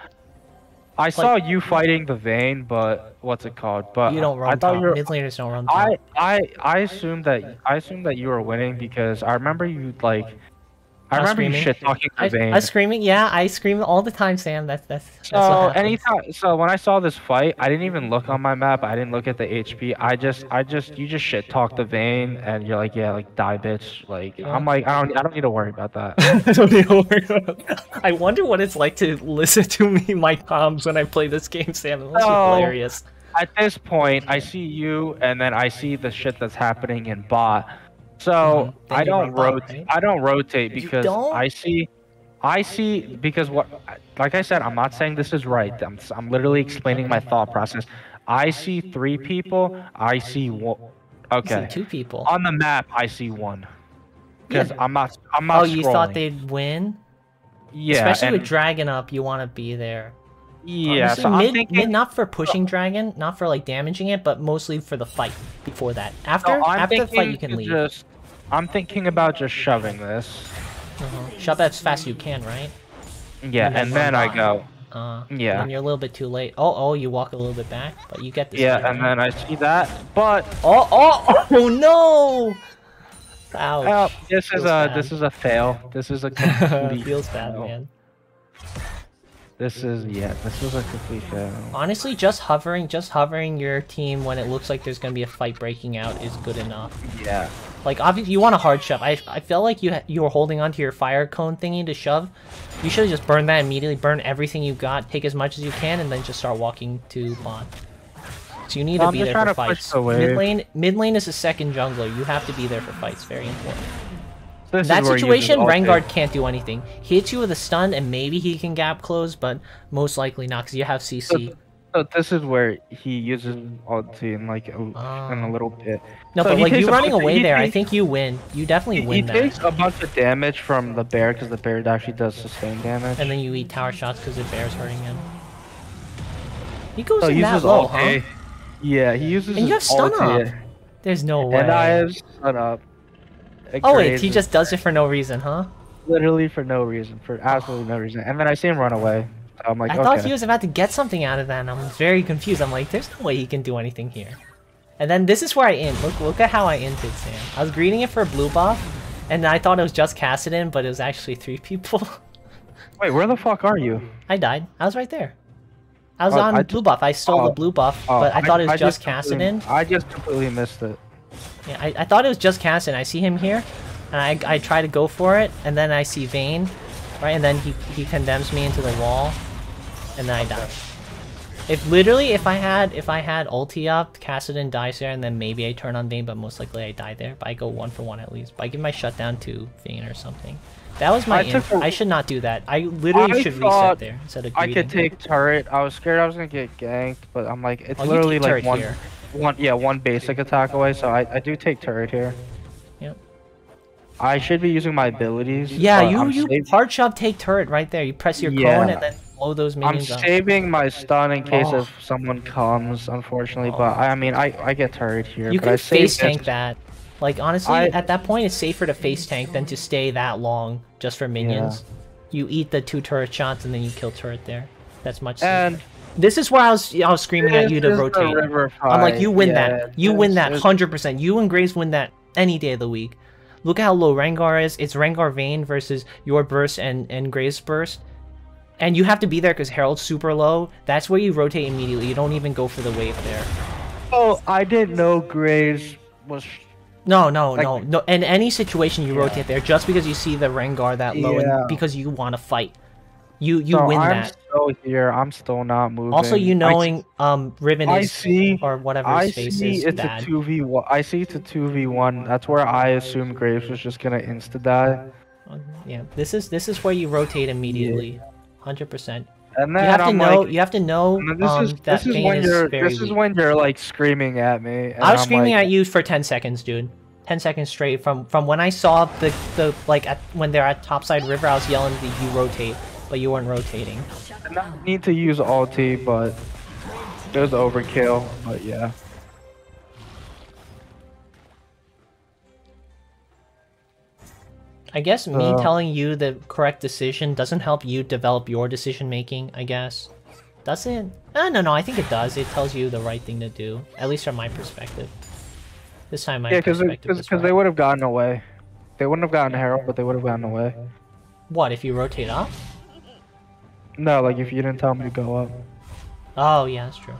I saw you fighting the Vayne, but what's it called? But You don't I run thought top. you were. Mid laners don't run top. I assumed that you were winning because I remember you like. I was remember you screaming. shit talking the I Vayne. was screaming. Yeah, I scream all the time, Sam. That's what So happens. anytime, so when I saw this fight, I didn't even look on my map. I didn't look at the HP. You just shit talk the Vayne, and you're like, yeah, like die, bitch. Like I'm like, I don't need to worry about that. I don't even worry about it. I wonder what it's like to listen to me, my comms, when I play this game, Sam. It must be No. hilarious. At this point, I see you, and then I see the shit that's happening in bot. So Then I you don't run bot, rotate. right? I don't rotate because don't? I see because what, like I said, I'm not saying this is right. I'm literally explaining my thought process. I see 3 people. I see one. I Okay. see 2 people. On the map, I see 1. Because Yeah. I'm not. Oh, you thought scrolling. they'd win? Yeah. Especially and, with Dragon up, you want to be there. yeah. Honestly, So I'm mid, thinking. mid not for pushing Dragon, not for like damaging it, but mostly for the fight before that. After so I'm after the fight, you thinking can leave. just. I'm thinking about just shoving this. Shove as fast as you can, right? Yeah, And then and then I run go. Yeah. And you're a little bit too late. Oh, you walk a little bit back, but you get this. Yeah, fight, and right? then I see that, but Oh no! Ouch. oh, this Feels is a bad. fail. This is a complete Feels bad, fail. man. This is a complete fail. Honestly, just hovering your team when it looks like there's gonna be a fight breaking out is good enough. Yeah. Like, obviously, you want a hard shove. I feel like you were holding onto your fire cone thingy to shove. You should have just burned that immediately. Burn everything you got. Take as much as you can, and then just start walking to bot. So you need to I'm be just there trying for to push fights. the wave. Mid lane is a second jungler. You have to be there for fights. Very important. This In is that where he situation, uses ulti. Rengar can't do anything. He hits you with a stun, and maybe he can gap close, but most likely not, because you have CC. So this is where he uses ulti in like in a little bit. No, So but he like takes you a running bunch of- away he there, I takes- think you win. You definitely He win that. takes a bunch of damage from the bear because the bear actually does sustain damage. And then you eat tower shots because the bear's hurting him. He goes so in he that uses low, ulti. huh? Yeah, he uses And you have his stun ulti. up. There's no way. And I have stun up. It Oh wait, he grazes just does it for no reason, huh? literally for no reason, for absolutely no reason. And then I see him run away. So I'm like, I okay. thought he was about to get something out of that, and I'm very confused. I'm like, there's no way he can do anything here. And then this is where I int. Look at how I inted, Sam. I was greeting it for a blue buff, and I thought it was just Kassadin, but it was actually 3 people. Wait, where the fuck are you? I died. I was right there. I was Oh, on I blue buff. I stole the blue buff, but I thought it was just Kassadin. I just completely missed it. Yeah, I thought it was just Kassadin. I see him here, and I try to go for it, and then I see Vayne, right, and then he condemns me into the wall, and then I die. If I had ulti up, Kassadin dies there, and then maybe I turn on Vayne, but most likely I die there. But I go 1 for 1 at least. But I give my shutdown to Vayne or something. That was my I should not do that. I literally should reset there instead of greeting. I could take turret. I was scared I was gonna get ganked, but I'm like, it's Oh, you literally take like turret one, here. one basic attack away. So I do take turret here. Yep. I should be using my abilities. Yeah, but I'm you hard shove take turret right there. You press your cone and then blow those I'm minions up. saving my stun in case Oh. if someone comes, unfortunately. But I mean, I get turret here. You but can I saved face this. tank that. Like honestly, I- at that point, it's safer to face tank than to stay that long just for minions. You eat the 2 turret shots and then you kill turret there. That's much safer. And This is where I was screaming at you to this is the rotate. river I'm like, fight. you win Yeah, that. You win that this- 100%. You and Graves win that any day of the week. Look at how low Rengar is. It's Rengar Vayne versus your burst and Graves burst. And you have to be there because Herald's super low. That's where you rotate immediately. You don't even go for the wave there. Oh, I didn't know Graves was. No. In any situation, you rotate there just because you see the Rengar that low Yeah. and because you want to fight. You So win I'm that. still here. I'm still not moving. Also, you knowing Riven I is see. or whatever I his face see is it's bad. a 2v1. I see it's a 2v1. That's where I assumed Graves was just gonna insta die. Yeah, this is where you rotate immediately, 100%. And You then have to I'm know. like, You have to know and that this is Vayne when is you're very this is weak. when you're like screaming at me. And I was I'm screaming like, at you for 10 seconds, dude. 10 seconds straight from when I saw the like when they're at topside river, I was yelling that you rotate, but you weren't rotating. I need to use ulti, but it was overkill. But yeah. I guess me telling you the correct decision doesn't help you develop your decision making, I guess. Does it? No, I think it does. It tells you the right thing to do, at least from my perspective. This time my perspective is because they would have gotten away. They wouldn't have gotten Herald, but they would have gotten away. What, if you rotate up? No, like if you didn't tell me to go up. Oh, yeah, that's true.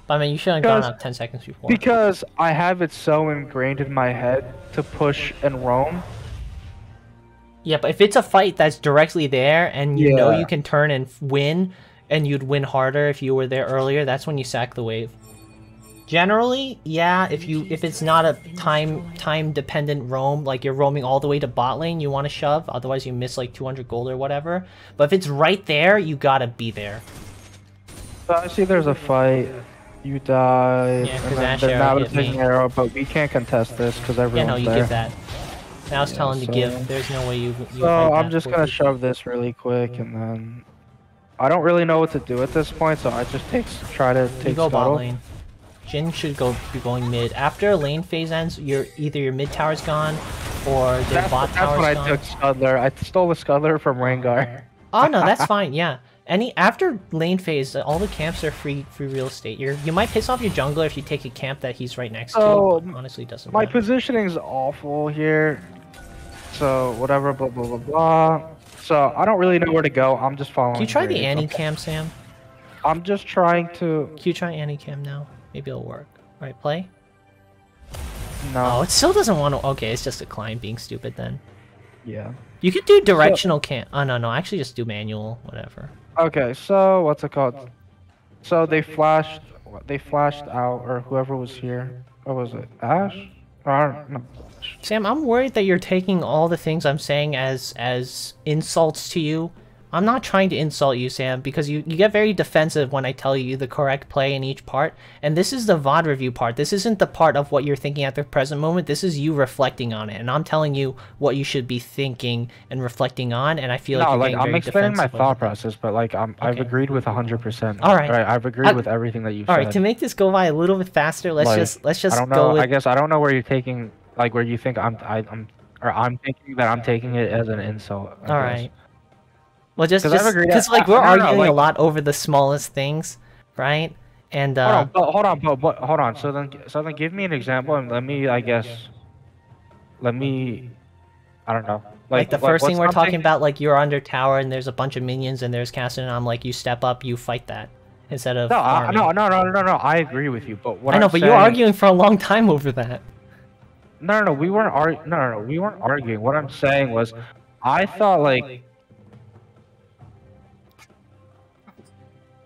But I mean, you shouldn't have gone up 10 seconds before. Because I have it so ingrained in my head to push and roam. Yeah, but if it's a fight that's directly there, and you know you can turn and win, and you'd win harder if you were there earlier, that's when you sack the wave. Generally, yeah, if it's not a time dependent roam, like you're roaming all the way to bot lane, you want to shove, otherwise you miss like 200 gold or whatever. But if it's right there, you gotta be there. So I see there's a fight. You die. Yeah, because and Ash then Arrow now hit taking me. arrow, but we can't contest this because Yeah, everyone's no, you there. give that. Now it's telling to so- give. There's no way you So fight I'm that just for gonna people. shove this really quick, and then I don't really know what to do at this point, so I just try to You take go scuttle. bot lane. Jhin should be going mid. After lane phase ends, either your mid tower's gone, or their bot That's tower's when I gone. took Scudler. I stole the Scudler from Rengar. Oh no, that's fine. Yeah. After lane phase, all the camps are free real estate. You might piss off your jungler if you take a camp that he's right next So, to. Honestly, doesn't My matter. positioning's awful here. So whatever, blah blah blah blah. So I don't really know where to go. I'm just following. Can you try the Graves. Annie cam, Sam? I'm just trying to. Can you try Annie cam now? Maybe it'll work. Alright, play. No. Oh, it still doesn't want to. Okay, it's just a client being stupid then. Yeah. You could do directional cam. Oh no, actually just do manual, whatever. Okay, so what's it called? So they flashed out, or whoever was here. What was it? Ash? Or I don't know. Sam, I'm worried that you're taking all the things I'm saying as insults to you. I'm not trying to insult you, Sam, because you get very defensive when I tell you the correct play in each part. And this is the VOD review part. This isn't the part of what you're thinking at the present moment. This is you reflecting on it. And I'm telling you what you should be thinking and reflecting on. And I feel like No, you're like getting I'm very explaining my defensive thought over that. process, but like I've Okay. agreed with 100%. All right. I've agreed with everything that you've All said. right, to make this go by a little bit faster, let's Like, just I don't go know. with. I guess I don't know where you're taking, like where you think I'm thinking that I'm taking it as an insult. I All guess. right. Well, just 'Cause I've agreed- because like I we're don't know, arguing a like- lot over the smallest things, right? And Hold on. So then give me an example and let me, I don't know. like the first thing what's we're talking something- about, like you're under tower and there's a bunch of minions and there's Castle, and I'm like, you step up, you fight that instead of No, farming. no. I agree with you, but what I know, I'm but you're saying- arguing for a long time over that. No. We weren't we weren't arguing. What I'm saying was, I thought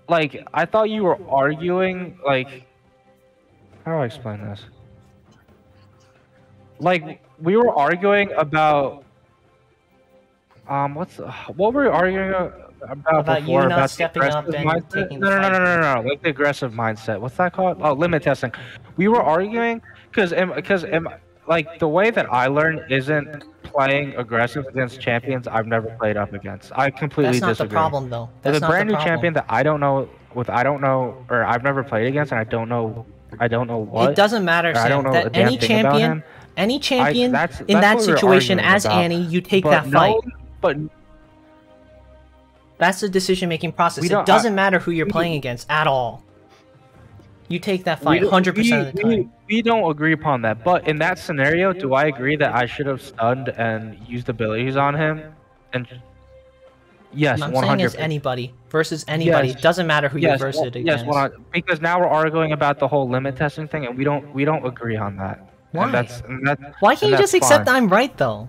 like I thought you were arguing like. How do I explain this? Like we were arguing about. What were we arguing about you before? not About the stepping up aggressive and mindset? taking the No. Like the aggressive mindset. What's that called? Oh, limit testing. We were arguing because like the way that I learn isn't playing aggressive against champions I've never played up against. I completely That's not disagree. the problem, though. With That's a not brand the new problem. champion that I don't know, or I've never played against, and I don't know what. It doesn't matter, or I don't Sam. know a That damn any thing about champion, him. any champion that's in that what we were situation arguing as about. Annie, you take But that fight. But That's the decision-making process. We It don't- doesn't matter who you're playing against at all. You take that fight 100% of the time. We don't agree upon that. But in that scenario, do I agree that I should have stunned and used abilities on him? And yes, I'm 100%. saying as anybody versus anybody. Yes. Doesn't matter who you're versus yes, against. because now we're arguing about the whole limit testing thing, and we don't agree on that. Why? And that, Why can't and you just that's accept fine. I'm right though?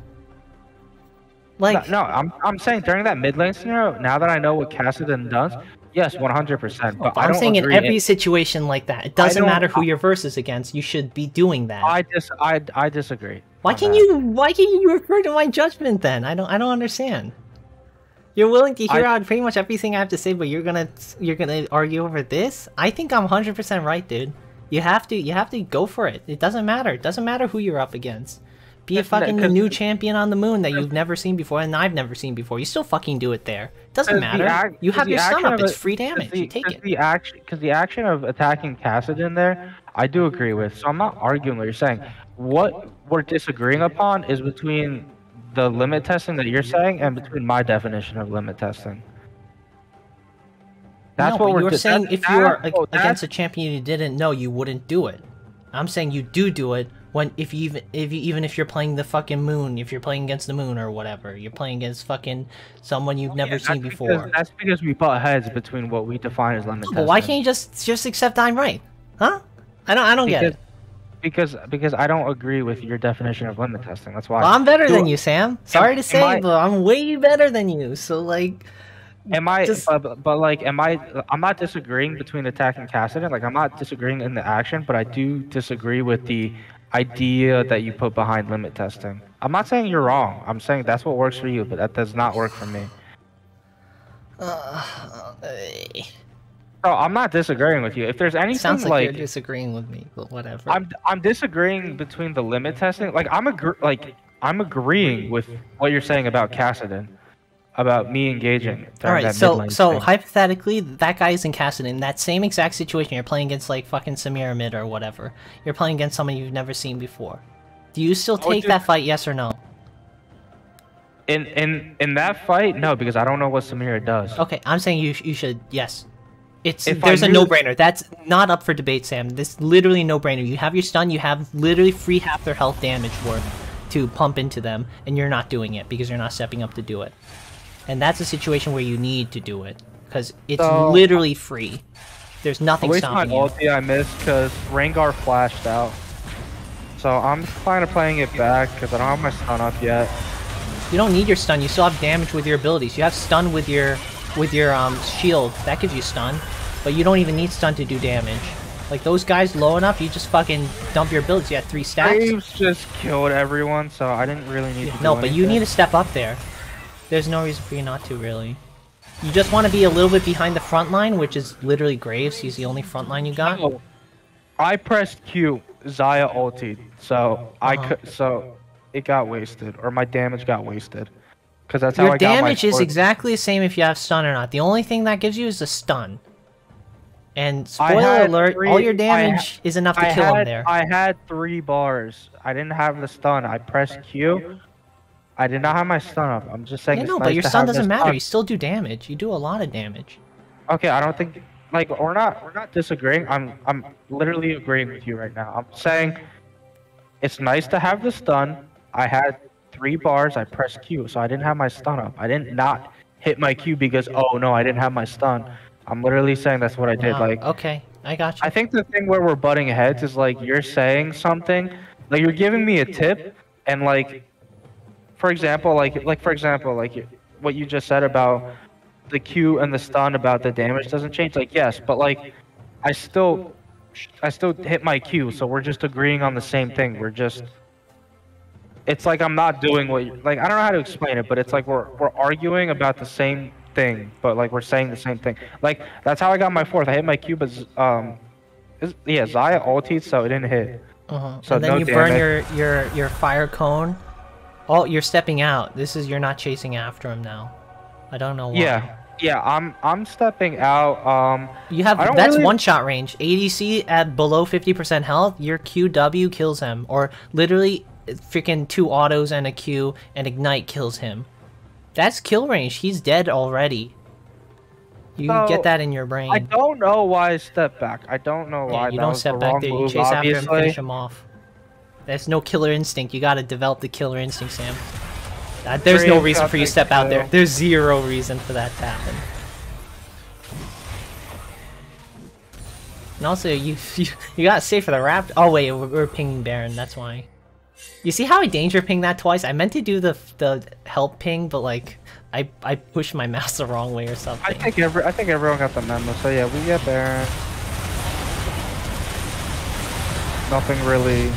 Like, No, I'm saying during that mid lane scenario, now that I know what Kassadin does, yes, 100%. But I I'm don't saying in agree every situation like that, it doesn't don't- matter who you're versus against. You should be doing that. I disagree. Why on can't that. Why can't you refer to my judgment then? I don't understand. You're willing to hear out pretty much everything I have to say, but you're gonna argue over this? I think I'm 100% right, dude. You have to go for it. It doesn't matter. It doesn't matter who you're up against. Be a fucking new champion on the moon that you've never seen before and I've never seen before. You still fucking do it there. Doesn't matter. You have your stun up. It's free damage. You take it. Because the action of attacking Kassadin there, I do agree with. So I'm not arguing what you're saying. What we're disagreeing upon is between the limit testing that you're saying and between my definition of limit testing. That's no, what but we're you were do- saying that- if you were that- oh, against a champion you didn't know, you wouldn't do it. I'm saying you do it when if you're playing the fucking moon, if you're playing against the moon or whatever, you're playing against fucking someone you've never seen before. That's because we butt heads between what we define as limit testing. But why can't you just accept I'm right? Huh? I don't get it. Because I don't agree with your definition of limit testing. That's why. Well, I'm better Do- than you, Sam. Sorry to am say, I- but I'm way better than you. So like, Am I? Just- But like, am I? I'm not disagreeing between attack and Kassadin. Like, I'm not disagreeing in the action, but I do disagree with the idea that you put behind limit testing. I'm not saying you're wrong. I'm saying that's what works for you, but that does not work for me. So I'm not disagreeing with you. If there's anything sounds like, like you're disagreeing with me, but whatever. I'm disagreeing between the limit testing. Like I'm agreeing with what you're saying about Kassadin, about me engaging. All right, that so mid lane so thing. hypothetically, that guy's in Kassadin, that same exact situation. You're playing against like fucking Samira mid or whatever. You're playing against someone you've never seen before. Do you still would take you- that fight? Yes or no? In that fight, no, because I don't know what Samira does. Okay, I'm saying you should. Yes. If There's I a knew- no-brainer. That's not up for debate, Sam. This literally no-brainer. You have your stun. You have literally free half their health damage worth to pump into them, and you're not doing it because you're not stepping up to do it. And that's a situation where you need to do it because it's So- literally free. There's I nothing wasted my stopping you. ulti I missed because Rengar flashed out. So I'm kind of playing it back because I don't have my stun up yet. You don't need your stun. You still have damage with your abilities. You have stun with your shield. That gives you stun, but you don't even need stun to do damage. Like those guys low enough, you just fucking dump your abilities. You have 3 stacks. Graves just killed everyone, so I didn't really need to. No, do but you anything. need to step up there. There's no reason for you not to, really. You just want to be a little bit behind the front line, which is literally Graves. He's the only front line you got. Oh, I pressed Q, Xayah ulted, so Uh-huh. so it got wasted, or my damage got wasted, because that's how Your I got my damage is fourth- exactly the same if you have stun or not. The only thing that gives you is the stun. And I spoiler had alert, three- all your I damage is enough to I kill him had there. I had 3 bars. I didn't have the stun. I pressed Q. I did not have my stun up. I'm just saying. Yeah, it's no, nice but your to stun have the doesn't matter. stun. You still do damage. You do a lot of damage. Okay, I don't think like we're not disagreeing. I'm literally agreeing with you right now. I'm saying it's nice to have the stun. I had 3 bars. I pressed Q, so I didn't have my stun up. I didn't not hit my Q because oh no, I didn't have my stun. I'm literally saying that's what I did. Wow, Like okay, I got you. I think the thing where we're butting heads is like you're saying something, like you're giving me a tip, and like, for example, like what you just said about the Q and the stun about the damage doesn't change. Like yes, but like I still hit my Q, so we're just agreeing on the same thing. We're just. It's like I'm not doing what like I don't know how to explain it, but it's like we're arguing about the same thing, but like we're saying the same thing. Like that's how I got my 4th. I hit my Q, but yeah, Xayah ulted, so it didn't hit. So and then no you burn damage. your fire cone. Oh, you're stepping out. This is you're not chasing after him now. I don't know why. Yeah, I'm stepping out. You have I don't that's really- one-shot range. ADC at below 50% health, your QW kills him, or literally freaking 2 autos and a Q and ignite kills him. That's kill range. He's dead already. You So, get that in your brain. I don't know why I stepped back. I don't know Yeah, why. you that don't was step the back wrong there. You move, chase after him, obviously. finish him off. There's no killer instinct. You gotta develop the killer instinct, Sam. There's no Great, reason for you to step out there. There's 0 reason for that to happen. And also, you gotta save for the Raptor. Oh wait, we're pinging Baron. That's why. You see how I danger pinged that twice? I meant to do the help ping, but like I pushed my mouse the wrong way or something. I think everyone got the memo. So yeah, we get Baron. Nothing really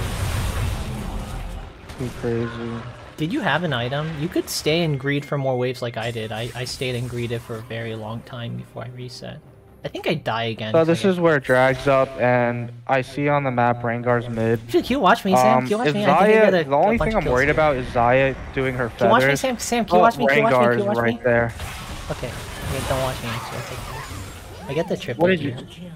too crazy. Did you have an item? You could stay and greed for more waves like I did. I stayed and greeded for a very long time before I reset. I think I die again. So this is where it drags up, and I see on the map Rengar's mid. Can you watch me, Sam? Can you watch If me? I think I Xayah, got the only bunch thing of I'm kills worried here. about is Xayah doing her feathers. Can you watch me, Sam? Sam, can you watch me? Can you watch me? Can you Rengar's watch right me? there. Okay. Don't watch me. Actually, I'll take this. I get the triple. What did you? here.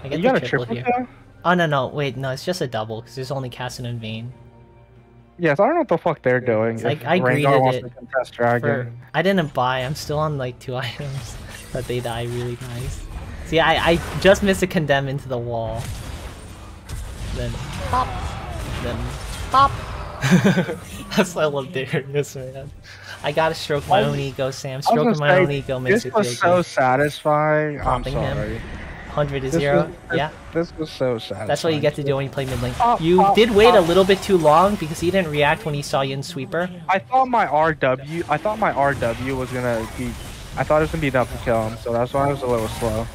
I get You the got a triple here. kill? Oh no, wait, no, it's just a double because there's only Cassin and Vayne. Yes, I don't know what the fuck they're doing. Like, if I Rengar greeted wants it to contest Dragon. I didn't buy. I'm still on like 2 items, but they die really nice. See, I just missed a condemn into the wall. Then pop. Then pop. That's I love Darius, man. I gotta stroke my own ego, Sam. Stroking my own ego makes it feel good. This was so satisfying. Popping I'm sorry. him. 100 to 0. Yeah. This was so satisfying. That's what you get to do when you play mid lane. You did wait a little bit too long because he didn't react when he saw you in sweeper. I thought my RW was gonna be. I thought it was gonna be enough to kill him, so that's why I was a little slow.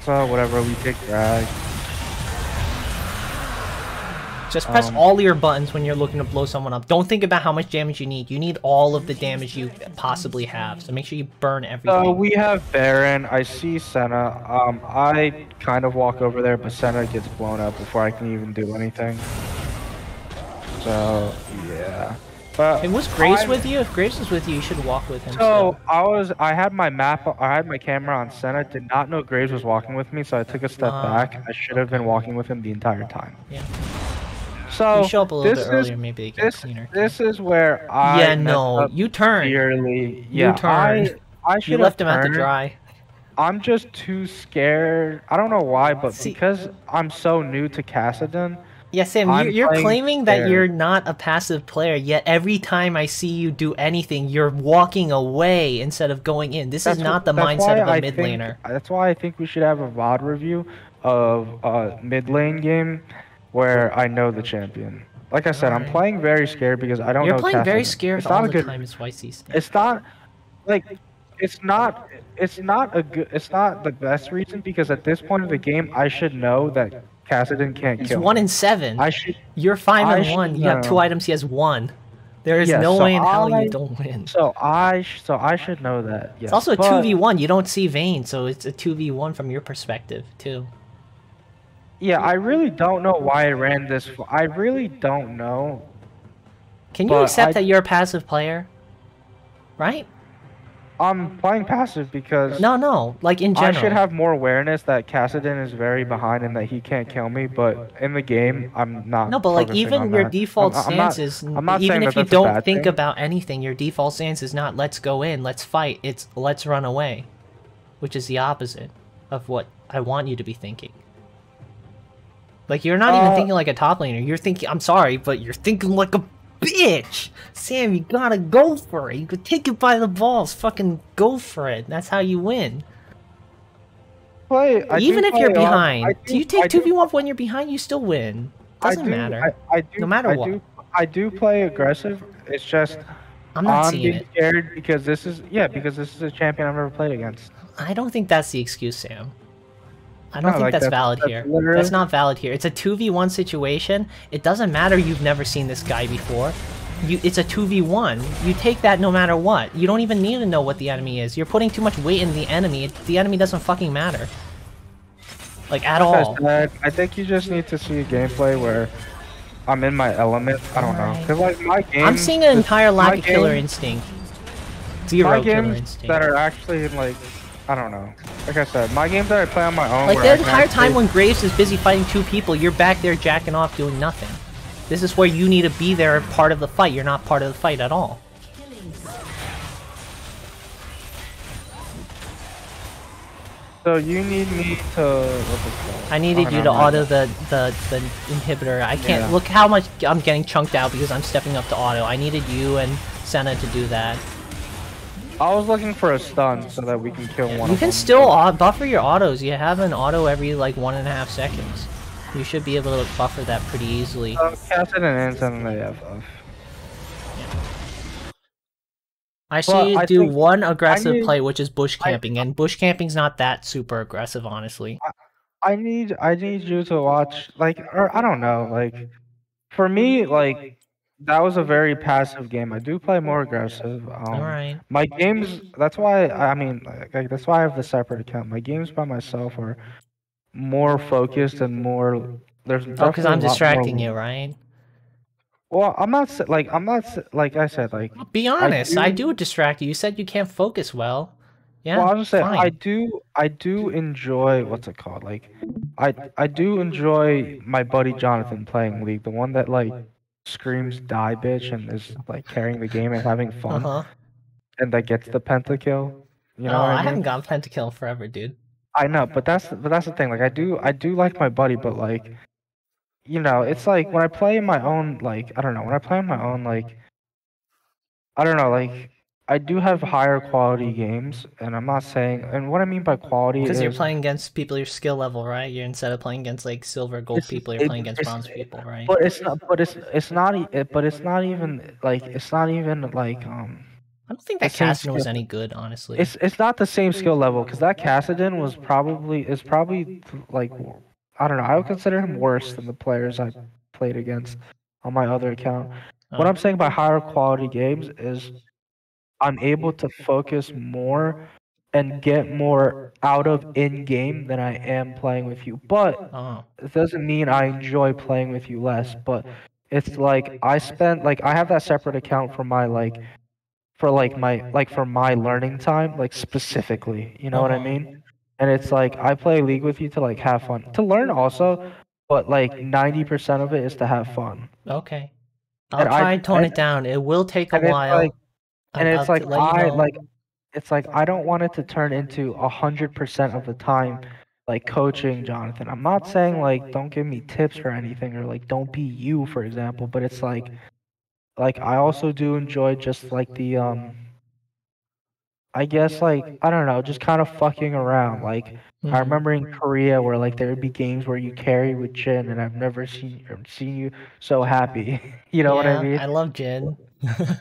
So whatever, we take drag. Just press all your buttons when you're looking to blow someone up. Don't think about how much damage you need. You need all of the damage you possibly have. So make sure you burn everything. So we have Baron. I see Senna. I kind of walk over there, but Senna gets blown up before I can even do anything. So yeah. But was Graves with you? If Graves was with you, you should walk with him. So I had my camera on Senna. Did not know Graves was walking with me, so I took a step back. I should have been walking with him the entire time. Yeah. So you show up a little bit earlier, maybe it gets cleaner. This is where I you turned. Severely. Yeah, you turned. I should you left him out to dry. I'm just too scared. I don't know why, but because I'm so new to Kassadin. Yeah, Sam, you're claiming that you're not a passive player, yet every time I see you do anything, you're walking away instead of going in. This is not the mindset of a mid laner. That's why I think we should have a VOD review of a mid lane game where I know the champion. Like I said, I'm playing very scared because I don't know. You're playing very Kassadin. scared all the time, is YC. It's not like it's not the best reason because at this point of the game I should know that Kassadin can't kill. He's 1 in 7. You're 5 and 1. You have 2 items. He has 1. There is no way in hell you don't win. So I should know that. Yes. It's also a 2v1. You don't see Vayne, so it's a 2v1 from your perspective too. Yeah, I really don't know why I ran this. I really don't know. Can you accept that you're a passive player? Right? I'm playing passive because... No, like in general. I should have more awareness that Kassadin is very behind and that he can't kill me, but in the game, I'm not. No, but like even your default stance is... Even if you don't think about anything, your default stance is not let's go in, let's fight, it's let's run away. Which is the opposite of what I want you to be thinking. Like, you're not even thinking like a top laner. You're thinking, I'm sorry, but you're thinking like a bitch! Sam, you gotta go for it. You could take it by the balls. Fucking go for it. That's how you win. Even if you're behind. Do you take 2v1 when you're behind? You still win. Doesn't matter. No matter what. I do play aggressive. It's just... I'm not seeing it. Scared because this is... Yeah, because this is a champion I've never played against. I don't think that's the excuse, Sam. I don't think that's valid here. That's not valid here. It's a 2v1 situation. It doesn't matter you've never seen this guy before. It's a 2v1. You take that no matter what. You don't even need to know what the enemy is. You're putting too much weight in the enemy. The enemy doesn't fucking matter. Like, at all. I think you just need to see a gameplay where I'm in my element. I don't know. Because, like, my game... I'm seeing an entire lack of killer instinct. Zero killer instinct. That are actually, like... I don't know. Like I said, my games that I play on my own... Like, the entire time when Graves is busy fighting 2 people, you're back there jacking off doing nothing. This is where you need to be there part of the fight. You're not part of the fight at all. So you need me to... I needed you to auto the inhibitor. I can't... Look how much I'm getting chunked out because I'm stepping up to auto. I needed you and Senna to do that. I was looking for a stun so that we can kill one of them. You can still buffer your autos. You have an auto every like 1.5 seconds. You should be able to buffer that pretty easily. Kassadin and Senna, they have buff. I see you do one aggressive play, which is bush camping, and bush camping's not that super aggressive, honestly. I need you to watch, like, or I don't know, like, for me, like, that was a very passive game. I do play more aggressive. Alright. My games, that's why, I mean, like, that's why I have the separate account. My games by myself are more focused and more, there's because I'm distracting you, right? Well, I'm not, like I said, like... Be honest, I do distract you. You said you can't focus well. Yeah, well, I was saying, I do enjoy, what's it called? Like, I do enjoy my buddy Jonathan playing League. The one that, like, screams die bitch and is, like, carrying the game and having fun. And that gets the pentakill. You know what I I haven't mean? gotten pentakill in forever, dude. I know, but that's the thing. Like I do like my buddy, but like it's like when I play in my own like I don't know, when I play in my own like I don't know, like I do have higher quality games, and I'm not saying, and what I mean by quality Because you're is playing against people your skill level, right? You're instead of playing against like silver, gold it's people, you're it, playing against it's bronze people, right? but it's not but it's not even like I don't think the that same Cassidy was skill. any good, honestly. It's not the same skill level because that Kassadin is probably like I don't know, I would consider him worse than the players I played against on my other account. What I'm saying by higher quality games is I'm able to focus more and get more out of in game than I am playing with you. But Oh. it doesn't mean I enjoy playing with you less. But it's like I have that separate account for my for my learning time, like specifically. You know what I mean? And it's like I play League with you to like have fun. To learn also, but like 90% of it is to have fun. Okay. I'll And try and tone it down. It will take a and it's while. like and I'll it's like let you know. it's like I don't want it to turn into 100% of the time like coaching Jonathan. I'm not saying like don't give me tips or anything or like don't be you for example, but it's like I also do enjoy just like the I guess like I don't know, just kind of fucking around. Like I remember in Korea where like there would be games where you carry with Jin, and I've never seen you so happy. You know what I Yeah, mean? I love Jin.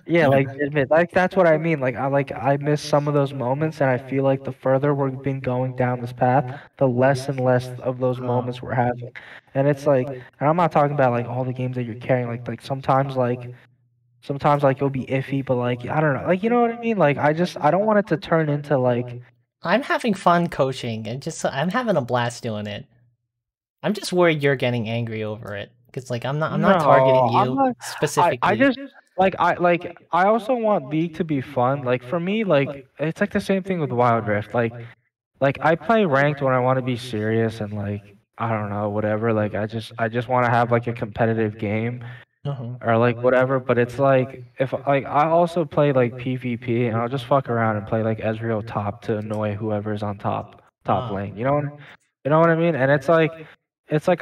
Yeah, like admit, like that's what I mean. Like I miss some of those moments, and I feel like the further we've been going down this path, the less and less of those moments we're having. And it's like, and I'm not talking about like all the games that you're carrying. Like sometimes like it'll be iffy, but like I don't know, like you know what I mean. Like I don't want it to turn into like I'm having fun coaching and I'm having a blast doing it. I'm just worried you're getting angry over it because like I'm not targeting no, I'm you not. specifically. I just I also want League to be fun. Like for me, like it's like the same thing with Wild Rift. Like I play ranked when I want to be serious and like I don't know whatever. Like I just want to have like a competitive game or like whatever. But it's like if like I also play like PvP and I'll just fuck around and play like Ezreal top to annoy whoever's on top lane. You know what I mean? And it's like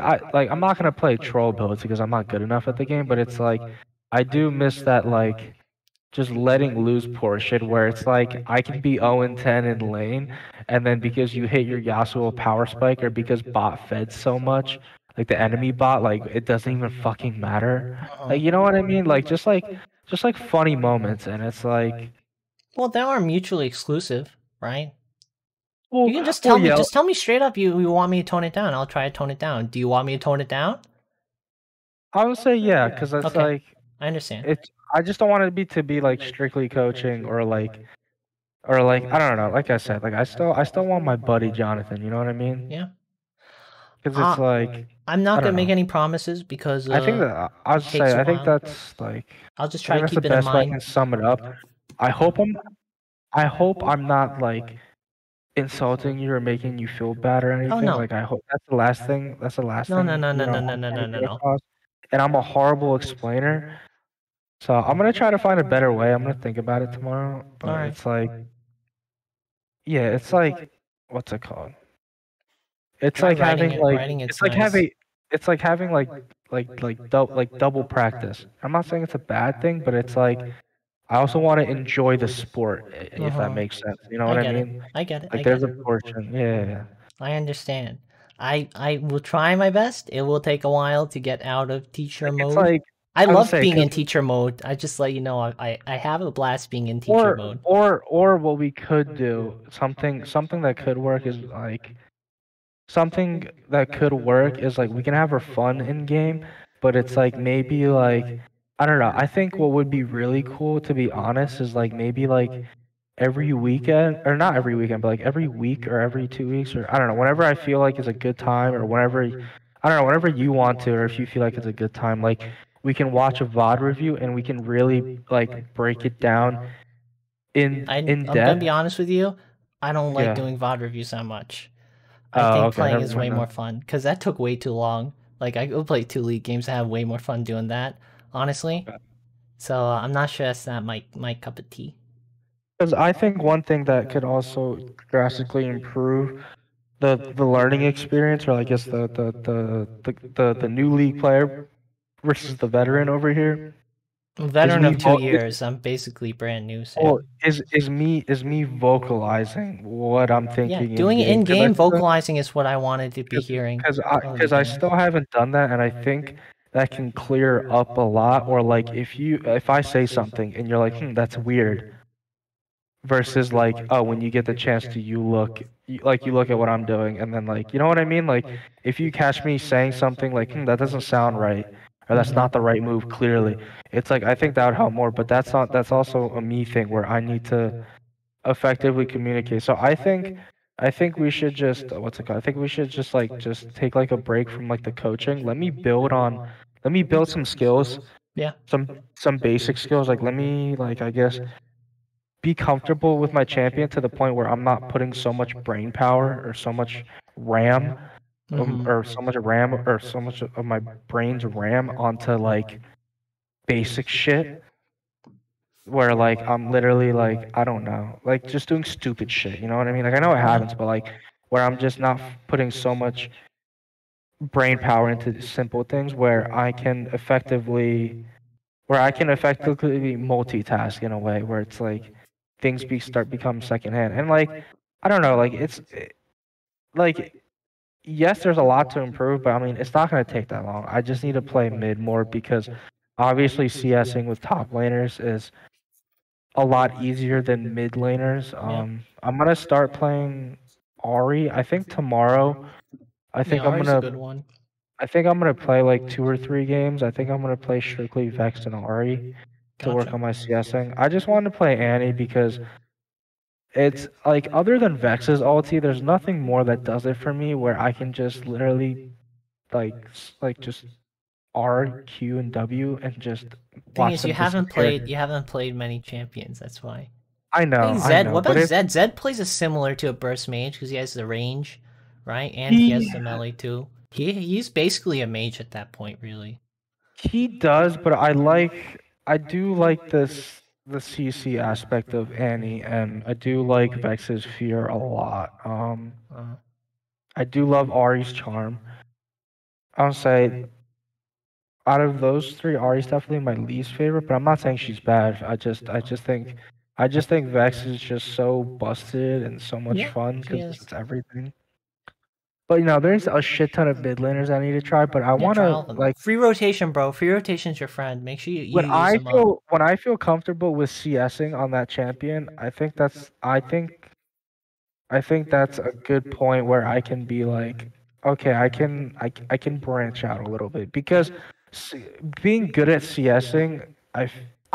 I'm not gonna play troll builds because I'm not good enough at the game. But it's like I do miss that like just letting loose portion where it's like I can be 0-10 in lane, and then because you hit your Yasuo power spike or because bot fed so much, like the enemy bot, like it doesn't even fucking matter. Like you know what I mean? Like just like funny moments, and it's like Well, they are mutually exclusive, right? well, You can just well, tell me, yeah, just tell me straight up. You want me to tone it down? I'll try to tone it down. Do you want me to tone it down? I would say yeah, because it's Okay. like I understand. it's I just don't want it to be like strictly coaching or like I don't know. Like I said, like I still want my buddy Jonathan. You know what I mean? Yeah. Because it's like I'm not I gonna don't make know. any promises because I think that it takes a I think while. that's like I'll just I try think to that's the keep it in best way I mind. can sum it up. I hope I'm not like insulting you or making you feel bad or anything. no. Like I hope that's the last thing. That's the last No, thing. no, no, no, You know, no, I'm no, no, trying no, to no, get no. across. And I'm a horrible explainer. So I'm gonna try to find a better way. I'm gonna think about it tomorrow. But Alright. it's like yeah, it's like what's it called? It's Try like writing having it. Writing it's nice. it's like having like double practice. I'm not saying it's a bad thing, but it's like I also want to enjoy the sport, if that makes sense. You know I what I get it. mean? I get it. I Like get there's a it. portion. Yeah. I understand. I will try my best. It will take a while to get out of teacher It's mode. like I I would love say being in 'cause teacher mode. I just let you know I have a blast being in teacher mode. or what we could do, something that could work is like something that could work is like we can have our fun in game, but it's like maybe like I don't know. I think what would be really cool to be honest is like maybe like every weekend or not every weekend, but like every week or every 2 weeks or I don't know, whenever I feel like is a good time or whenever I don't know, whenever you want to or if you feel like it's a good time, like we can watch a VOD review and we can really like break it down in I'm gonna depth. be honest with you. I don't like Yeah. doing VOD reviews that much. I Oh, think okay, playing never is way mind more then. fun because that took way too long. Like I could play 2 League games and have way more fun doing that, honestly. Okay. So I'm not sure that's not my cup of tea. Because I think one thing that could also drastically improve the learning experience, or I guess the new league player versus the veteran over here, Veteran me of 2 vo- years. I'm basically brand new, well, Sam. is me vocalizing what I'm Yeah, thinking in doing it game. in game, vocalizing is what I wanted to be hearing. Because I still haven't done that, and I think that can clear up a lot. Or like if I say something and you're like, that's weird, versus like, oh, when you get the chance to you look at what I'm doing, and then like, you know what I mean? Like if you catch me saying something like, that doesn't sound right, or that's not the right move, clearly, it's like I think that would help more. But that's also a me thing where I need to effectively communicate. So I think we should just what's it called? I think we should just take like a break from like the coaching. Let me build some skills, Yeah. some basic skills. Like let me like I guess be comfortable with my champion to the point where I'm not putting so much brain power or so much RAM or so much of my brain's RAM onto like basic shit where like I'm literally like I don't know, like just doing stupid shit, you know what I mean? Like I know it happens, but like where I'm just not putting so much brain power into simple things where I can effectively multitask in a way where it's like things start become secondhand. And like I don't know, like like yes, there's a lot to improve, but I mean it's not gonna take that long. I just need to play mid more because obviously CSing with top laners is a lot easier than mid laners. I'm gonna start playing Ari. I think tomorrow. I think I'm Ari's a gonna. good one. I think I'm gonna play like 2 or 3 games. I think I'm gonna play strictly Vex and Ari to work Gotcha. on my CSing. I just wanted to play Annie because it's like other than Vex's ulti, there's nothing more that does it for me where I can just literally like just R, Q, and W and just Thing watch is, them you haven't disappear. played many champions. That's why. I I know, think I Zed. know, What but about if Zed? Zed plays a similar to a burst mage because he has the range, right? And he has he the melee too. He's basically a mage at that point, really. He does, but I do like the CC aspect of Annie, and I do like Vex's fear a lot. Uh, I do love Ari's charm. I'll say out of those three, Ari's definitely my least favorite, but I'm not saying she's bad. I just think Vex is just so busted and so much yeah, fun she because is. it's everything. But there's a shit ton of mid laners I need to try, but I Yeah, want try all of to them. like Free rotation, bro. Free rotation's your friend. Make sure you use them up. when I feel comfortable with CSing on that champion, I think that's a good point where I can be like, okay, I can branch out a little bit because c- being good at CSing,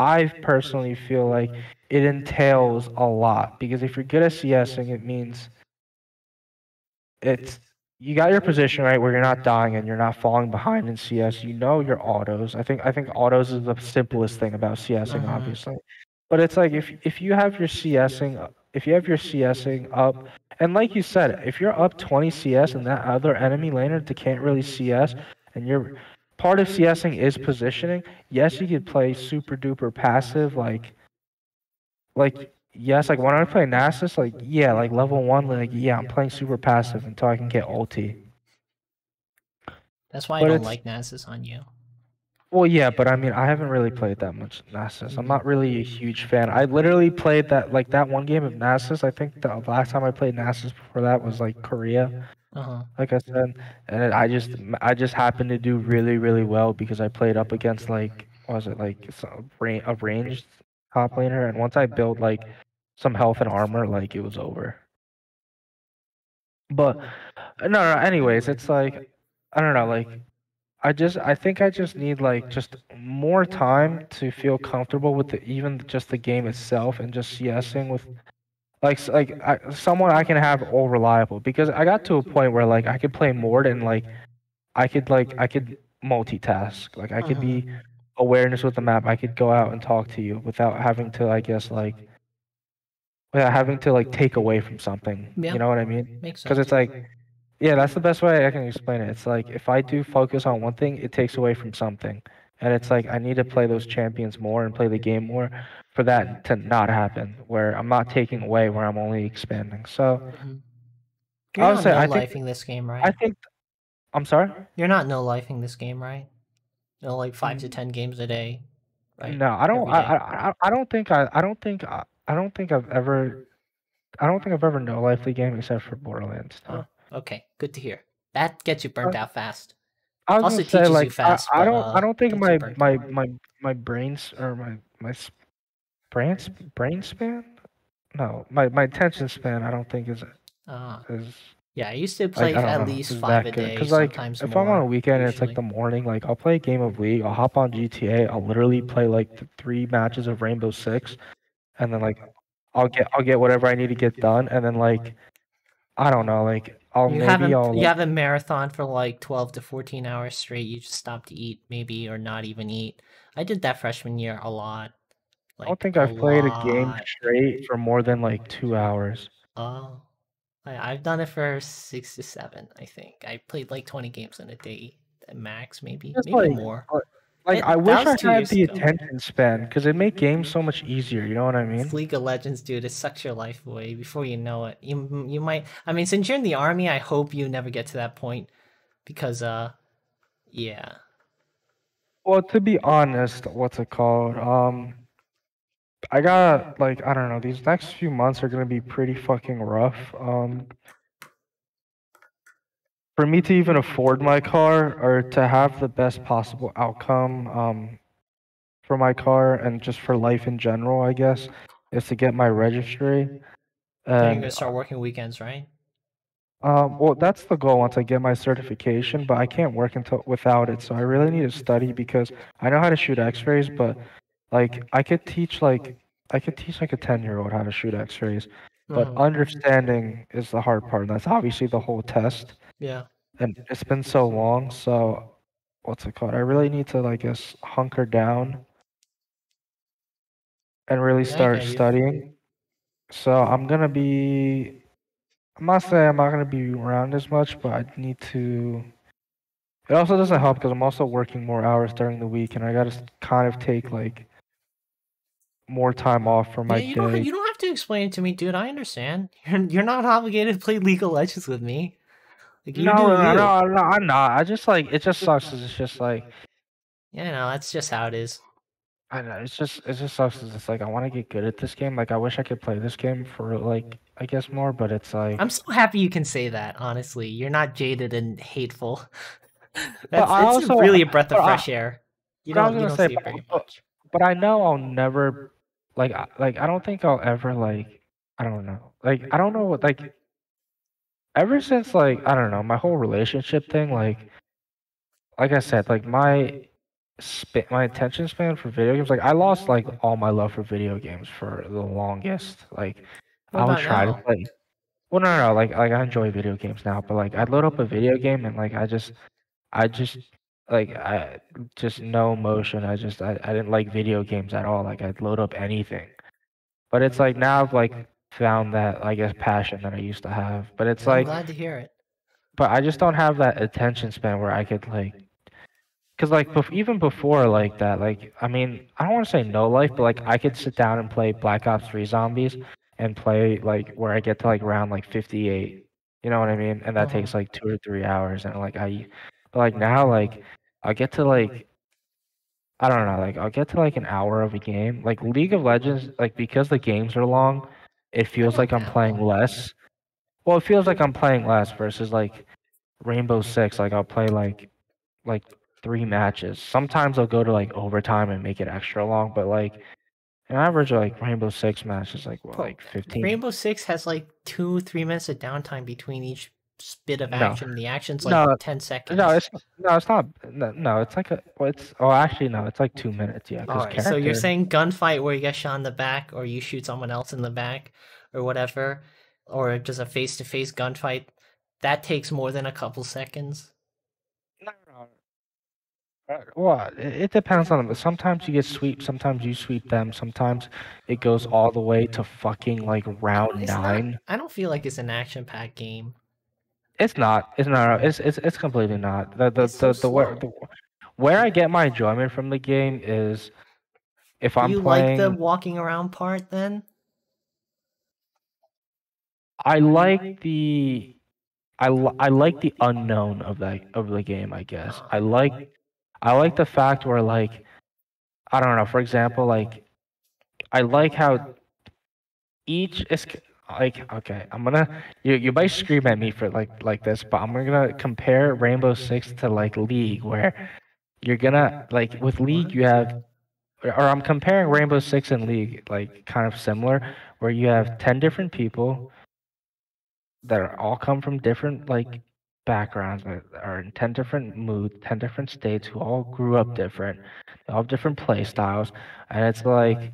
I personally feel like it entails a lot because if you're good at CSing, it means it's you got your position right where you're not dying and you're not falling behind in CS. You know your autos. I think autos is the simplest thing about CSing, obviously. But it's like if you have your CSing up, and like you said, if you're up 20 CS and that other enemy laner that can't really CS, and you're part of CSing is positioning. Yes, you could play super duper passive like yes, like when I play Nasus, like yeah, like level 1, like yeah, I'm playing super passive until I can get ulti. That's why I But don't it's like Nasus on you. well, yeah, but I mean, I haven't really played that much Nasus. I'm not really a huge fan. I literally played that one game of Nasus. I think the last time I played Nasus before that was like Korea, like I said, and I just happened to do really really well because I played up against like what was it like a ranged top laner, and once I built like some health and armor, like it was over. But no, anyways, it's like I don't know, like I think I just need like just more time to feel comfortable with even just the game itself and just CSing with someone I can have all reliable because I got to a point where like I could play Mord and like I could multitask, like I could be awareness with the map. I could go out and talk to you without having to take away from something. Yeah, You know what I mean? makes Because sense. it's like yeah, that's the best way I can explain it. It's like if I do focus on one thing, it takes away from something. And it's like I need to play those champions more and play the game more for that to not happen, where I'm not taking away, where I'm only expanding. So You're I would not say no-lifing this game, I right? think I'm sorry? You're not no-lifing this game, right? No, like 5 to 10 games a day, right? No, I don't. Every day. I don't think I don't think I've ever. I don't think I've ever no life the game except for Borderlands. No. Oh, okay, good to hear. That gets you burnt out fast. I was Also gonna say teaches you like fast, I but, don't. I don't think gets you my burnt my out. my brains or my brain span. No, my attention span. I don't think is Ah, is yeah, I used to like play I don't at know least is 5 a that good. day, Cause like sometimes if more. I'm on a weekend and it's like usually. the morning, like I'll play a game of League. I'll hop on GTA. I'll literally play like the 3 matches of Rainbow Six, and then like I'll get whatever I need to get done, and then like I don't know, like I'll You maybe haven't I'll you like haven't marathon for like 12 to 14 hours straight. You just stop to eat maybe or not even eat. I did that freshman year a lot. I don't Like think a I've played a game lot. straight for more than like 2 hours. Oh. I've done it for 6 to 7, I think. I played like 20 games in a day at max, maybe Just maybe more. like It- I that wish was I 2 had years the ago. attention span because it make games so much easier. You know what I mean? League of Legends, dude, it sucks your life away before you know it. You might. I mean, since you're in the army, I hope you never get to that point, because yeah. Well, to be honest, what's it called? I got like I don't know. These next few months are gonna be pretty fucking rough. For me to even afford my car or to have the best possible outcome, for my car and just for life in general, I guess, is to get my registry. Then you're And gonna start working weekends, right? well, that's the goal once I get my certification, but I can't work until without it. So I really need to study because I know how to shoot X-rays, but like I could teach like a 10-year-old how to shoot X-rays, but Mhm. understanding is the hard part. That's obviously the whole test, Yeah. and it's been so long. So what's it called? I really need to like guess hunker down and really Yeah, I start get you. studying. So I'm not saying I'm not gonna be around as much, but I need to. It also doesn't help because I'm also working more hours during the week, and I gotta kind of take like more time off for Yeah, my day. you don't have to explain it to me, dude. I understand. You're not obligated to play League of Legends with me. Like you do you. I'm not. I just like it just sucks 'cause it's just like Yeah, no, that's just how it is. I don't know. It just sucks 'cause it's like I want to get good at this game. Like I wish I could play this game for like I guess more, but it's like. I'm so happy you can say that. Honestly, you're not jaded and hateful. But I It's also, really a breath of but fresh air. You but I was don't gonna see say, it very much. but I know I'll never like I don't think I'll ever like I don't know I don't know what like ever since like I don't know my whole relationship thing like I said like my attention span for video games like I lost like all my love for video games for the longest like What I would about try to now? play well no like I enjoy video games now but like I'd load up a video game and like I just like I just no emotion. I didn't like video games at all. Like I'd load up anything. But it's like now I've like found that I guess passion that I used to have. But it's I'm like glad to hear it. but I just don't have that attention span where I could like cuz like even before like that like I mean, I don't want to say no life, but like I could sit down and play Black Ops 3 Zombies and play like where I get to like round like 58. You know what I mean? And that takes like 2 or 3 hours and like but like now like I get to like I don't know, like I'll get to like an hour of a game. Like League of Legends, like because the games are long, it feels like I'm playing less. Well, it feels like I'm playing less versus like Rainbow Six. Like I'll play like 3 matches. Sometimes I'll go to like overtime and make it extra long, but like an average of like Rainbow Six match is like what, like 15. Rainbow Six has like 2-3 minutes of downtime between each bit of No, action. The action's like no, 10 seconds. no, it's not. No, it's like actually no, it's like 2 minutes. Yeah, because Alright, so you're saying gunfight where you get shot in the back, or you shoot someone else in the back, or whatever, or just a face-to-face gunfight, that takes more than a couple seconds? No. Well, it depends on them. Sometimes you get sweep, sometimes you sweep them, sometimes it goes all the way to fucking like round It's not, 9. I don't feel like it's an action-packed game. It's not. It's not. It's completely not. It's so slow. where I get my enjoyment from the game is if Do I'm you playing. like the walking around part then? I like the I like the unknown of the game, I guess. I like the fact where like I don't know, for example, like I like how each is like okay, I'm gonna you might scream at me for like this, but I'm gonna compare Rainbow Six to like League where you're gonna like with League you have or I'm comparing Rainbow Six and League like kind of similar where you have 10 different people that are all come from different like backgrounds that are in 10 different moods, 10 different states who all grew up different. They all have different play styles and it's like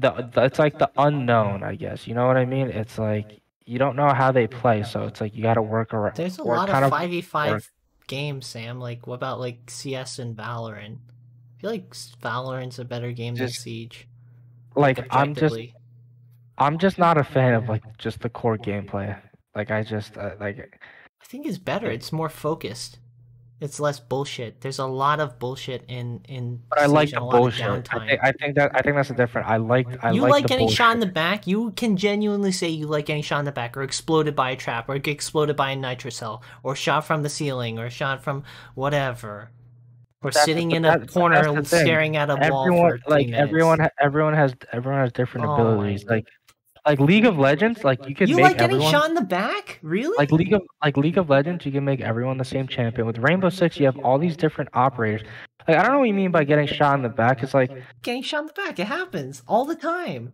it's like the unknown, I guess. You know what I mean? It's like you don't know how they play, so it's like you got to work around There's a or lot kind of of 5v5 work. games, Sam. Like, what about like CS and Valorant? I feel like Valorant's a better game than Just Siege. like Objectively. I'm just not a fan of like just the core gameplay. Like I just like I think it's better. It's more focused. It's less bullshit. There's a lot of bullshit in but I like Siege the and a lot of bullshit. downtime. I think that's a different. I You like like the getting shot in the bullshit. back? You can genuinely say you like getting shot in the back, or exploded by a trap, or get exploded by a nitrocell, or shot from the ceiling, or shot from whatever. Or sitting in a That's corner the thing. staring at a wall Everyone for 3 like minutes. everyone has different Oh my abilities. Like League of Legends, like you could You make like getting everyone shot in the back? Really? like League of Legends, you can make everyone the same champion. With Rainbow Six, you have all these different operators. Like I don't know what you mean by getting shot in the back. It's like Getting shot in the back. It happens all the time.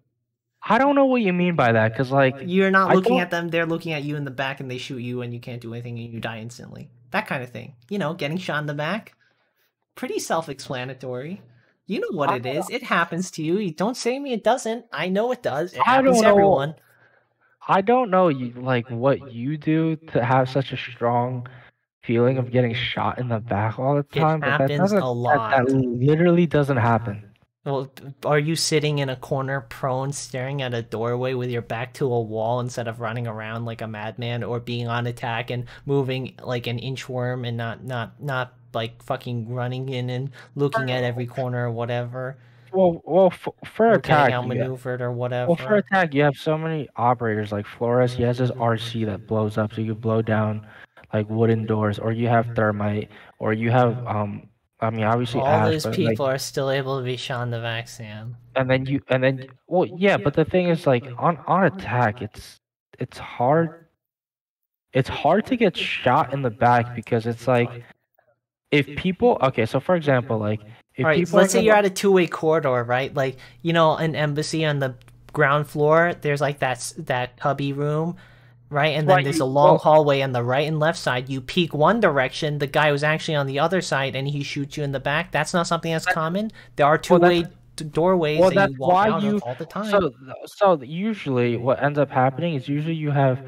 I don't know what you mean by that because like You're not I looking don't- at them, they're looking at you in the back and they shoot you and you can't do anything and you die instantly. That kind of thing. You know, getting shot in the back. Pretty self-explanatory. You know what it is. It happens to you. You don't say me it doesn't. I know it does. It I happens don't to know. everyone. I don't know you like what you do to have such a strong feeling of getting shot in the back all the time, but that happens doesn't a lot. that literally doesn't happen. Well, are you sitting in a corner prone staring at a doorway with your back to a wall instead of running around like a madman or being on attack and moving like an inchworm and not like fucking running in and looking at every corner or whatever? Well, for Or attack, getting outmaneuvered or whatever. well, for attack, you have so many operators like Flores. He has his RC that blows up, so you can blow down like wooden doors, or you have thermite, or you have I mean, obviously All Ash, those but people like, are still able to be shot in the back, Sam. and then well, yeah, but the thing is, like on attack, it's hard. It's hard to get shot in the back because it's like if people okay, so for example, like if Alright, so people let's say are you're gonna- at a two-way corridor, right? Like, you know, an embassy on the ground floor, there's like that hubby room, right? And then Right, there's you- a long well- hallway on the right and left side. You peek one direction, the guy was actually on the other side, and he shoots you in the back. That's not something that's common. There are two-way doorways well, that that's you walk why out you of all the time. so usually what ends up happening is usually you have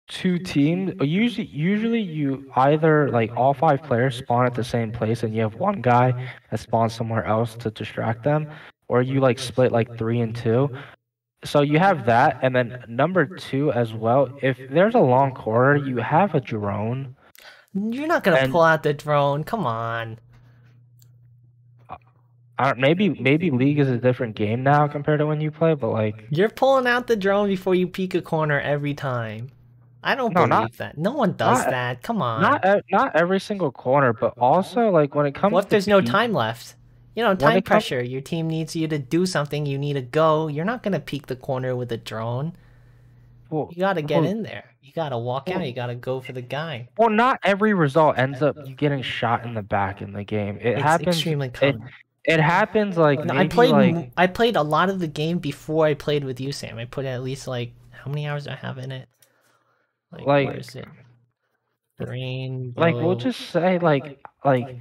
two teams. Usually you either like all 5 players spawn at the same place and you have one guy that spawns somewhere else to distract them, or you like split like 3 and 2. So you have that, and then number 2 as well. If there's a long corridor, you have a drone. You're not gonna and- pull out the drone. Come on. Maybe League is a different game now compared to when you play, but like You're pulling out the drone before you peek a corner every time. I don't No, believe not- that. No one does not- that. Come on. not every single corner, but also like when it comes What if to there's no peek- time left? You know, When time it comes- pressure. Your team needs you to do something. You need to go. You're not gonna peek the corner with a drone. well, You gotta get well, in there. You gotta walk out. You gotta go for the guy. Well, not every result ends up you getting shot in the back in the game. It It's happens. extremely common. It happens like No, maybe I played a lot of the game before I played with you, Sam. I put at least like how many hours do I have in it? Like Like- where is it? Rainbow. like we'll just say like I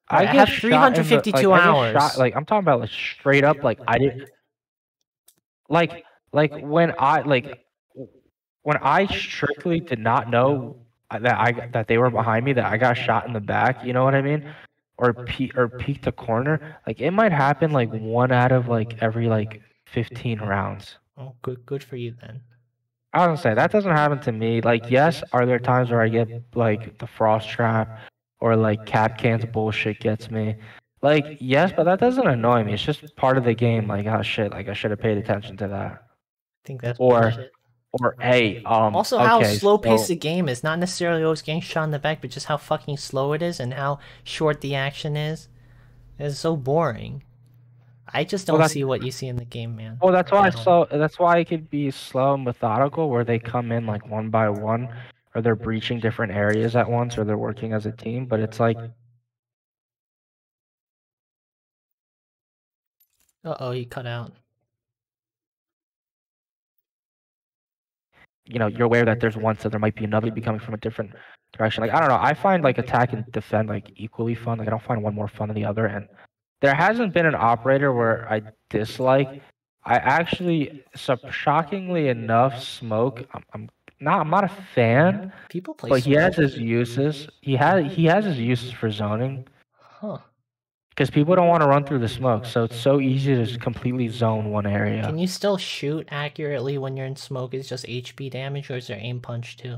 get have shot in the- 352 I get hours. shot- like I'm talking about like straight up like I didn't like when I strictly did not know that they were behind me, that I got shot in the back. You know what I mean? Or peeked a corner. Like it might happen like 1 out of like every like 15 rounds. Oh, good for you then. I was gonna say that doesn't happen to me. Like, yes, are there times where I get like the frost trap, or like Capcan's bullshit gets me. Like, yes, but that doesn't annoy me. It's just part of the game. Like, oh shit, like I should have paid attention to that. I think that's Or, bullshit. or hey, Also, how okay, slow paced so- the game is. Not necessarily always getting shot in the back, but just how fucking slow it is and how short the action is. It's so boring. I just don't see what you see in the game, man. Well, that's why I don't. that's why it could be slow and methodical, where they come in like one by one, or they're breaching different areas at once, or they're working as a team. But it's like, Uh-oh, you cut out. you know, you're aware that there's one, so there might be another be coming from a different direction. Like, I don't know. I find like attack and defend like equally fun. Like, I don't find one more fun than the other. And there hasn't been an operator where I dislike. I actually, shockingly enough, Smoke. I'm not a fan, People play but he has Smoke. his uses. He has his uses for zoning. Huh. Because people don't want to run through the smoke, so it's so easy to just completely zone one area. Can you still shoot accurately when you're in smoke? It's just HP damage, or is there aim punch too?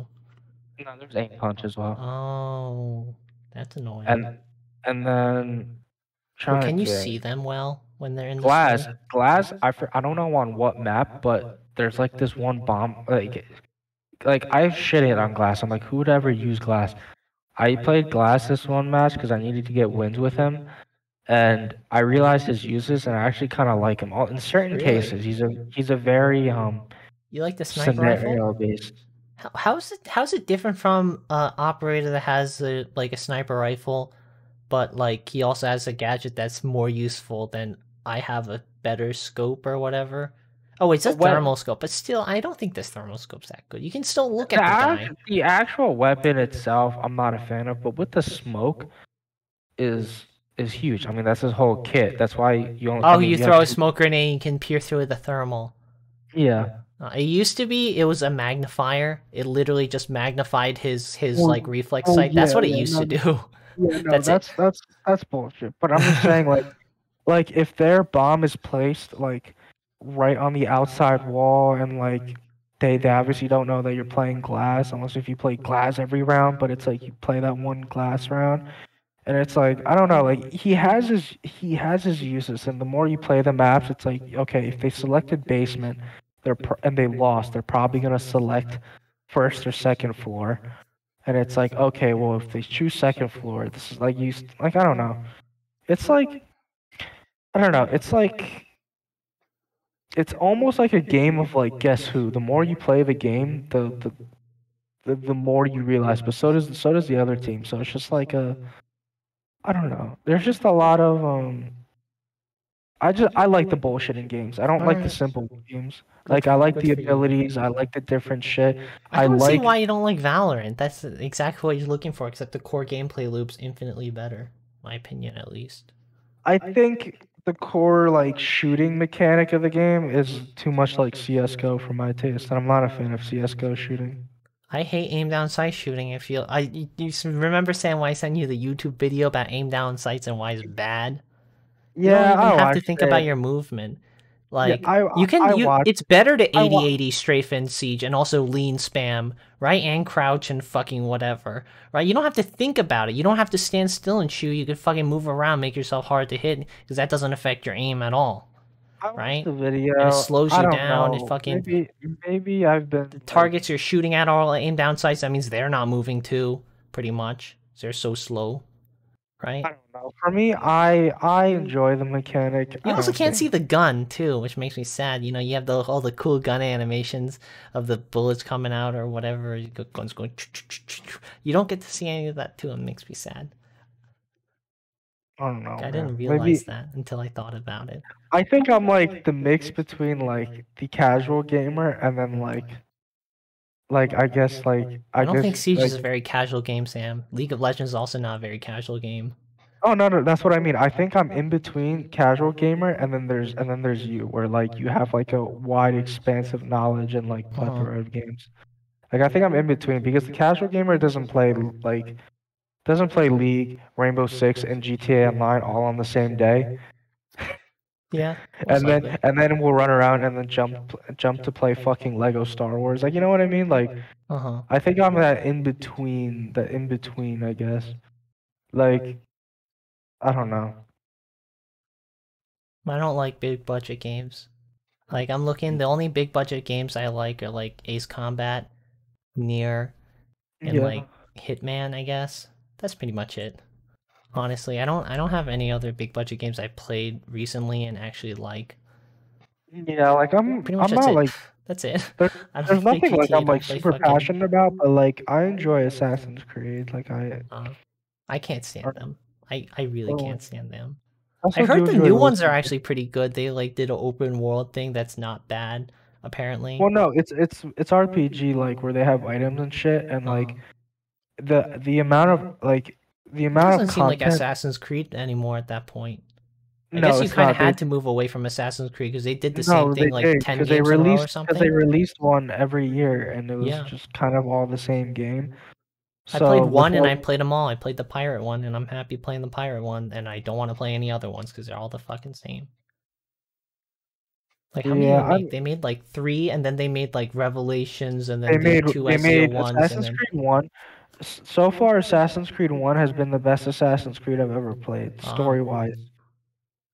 No, there's aim punch as well. Oh, that's annoying. And then Or can you see them well when they're in the glass? smoke? Glass. I don't know on what map, but there's like this one bomb. Like I shit it on glass. I'm like, who would ever use glass? I played glass this one match because I needed to get wins with him. And I realized his uses, and I actually kind of like him. In certain Really? cases, he's a very You like the sniper rifle? scenario based. How's it different from operator that has like a sniper rifle, but like he also has a gadget that's more useful than I have a better scope or whatever? Oh, it's a thermal scope, but still, I don't think this thermal scope's that good. You can still look at the guy. The actual weapon itself, I'm not a fan of, but with the smoke, is huge. I mean, that's his whole kit. That's why you only. Oh, you throw a smoke grenade, you can peer through the thermal. Yeah. It used to be it was a magnifier. It literally just magnified his like reflex sight. That's what it used to do. Yeah, no, that's bullshit. But I'm just saying, like if their bomb is placed like right on the outside wall, and like they obviously don't know that you're playing glass, unless if you play glass every round. But it's like you play that one glass round, and it's like I don't know, like he has his uses, and the more you play the maps, it's like okay, if they selected basement, and they lost, they're probably gonna select first or second floor. And it's like, okay, well, if they choose second floor, this is like I don't know. It's like, I don't know. It's like, it's almost like a game of like guess who. The more you play the game, the more you realize. But so does the other team. So it's just like I don't know. There's just a lot of I like the bullshitting games. I don't like the simple games. Like I like the abilities. I like the different shit. I don't see why you don't like Valorant. That's exactly what you're looking for, except the core gameplay loop's infinitely better. My opinion, at least. I think the core like shooting mechanic of the game is too much like CS:GO for my taste, and I'm not a fan of CS:GO shooting. I hate aim down sight shooting. You remember saying why I sent you the YouTube video about aim down sights and why it's bad? You Yeah, don't even have to think about your movement. Like it's better to 80-80 strafe and siege and also lean spam, right? And crouch and fucking whatever, right? You don't have to think about it. You don't have to stand still and shoot. You can fucking move around, make yourself hard to hit, because that doesn't affect your aim at all, right? The video. And it slows you down. Know. It fucking maybe I've been the targets you're shooting at are all aim down sights. That means they're not moving too, pretty much. They're so slow. Right? I don't know. For me, I enjoy the mechanic. You also can't see the gun too, which makes me sad. You know, you have all the cool gun animations of the bullets coming out or whatever. Guns going. You don't get to see any of that too. It makes me sad. I don't know. I didn't realize that until I thought about it. I think I'm like the mix between like the casual gamer and then I guess I don't think Siege is a very casual game, Sam. League of Legends is also not a very casual game. Oh no, that's what I mean. I think I'm in between casual gamer and then there's you, where like you have like a wide expansive knowledge and like plethora of games. Like I think I'm in between because the casual gamer doesn't play League, Rainbow Six, and GTA Online all on the same day. Yeah. And then we'll run around and then jump to play fucking Lego Star Wars. Like, you know what I mean? Like, I think I'm that in between, I guess. Like, I don't know. I don't like big budget games. Like, I'm looking, the only big budget games I like are like Ace Combat, Nier, and Yeah. like Hitman, I guess. That's pretty much it. Honestly, I don't have any other big budget games I played recently and actually like. Yeah, like Pretty much I'm that's not it. like That's it. there, I don't there's play nothing like GTA, I'm don't like play super fucking. passionate about, but like I enjoy Assassin's Creed. Like I can't stand Or- them. I really Oh. can't stand them. also I heard do the enjoy new ones are Rust. actually pretty good. They like did an open world thing that's not bad, apparently. Well, no, it's RPG like where they have items and shit, and like the amount of like the It amount doesn't of seem like content. Assassin's Creed anymore at that point. I No, guess you it's kind of not. had to move away from Assassin's Creed because they did the No, same they thing like did 10 because they games in a row or released because they something. released one every year, and it was Yeah. just kind of all the same game. I played So one and I before- played them all. I played the pirate one and I'm happy playing the pirate one, and I don't want to play any other ones because they're all the fucking same. Like, how many Yeah, did they I'm- make? They made like 3, and then they made like Revelations, and they then made two they SEO made ones, and Assassin's then Creed 1. So far, Assassin's Creed 1 has been the best Assassin's Creed I've ever played, Ah. story wise.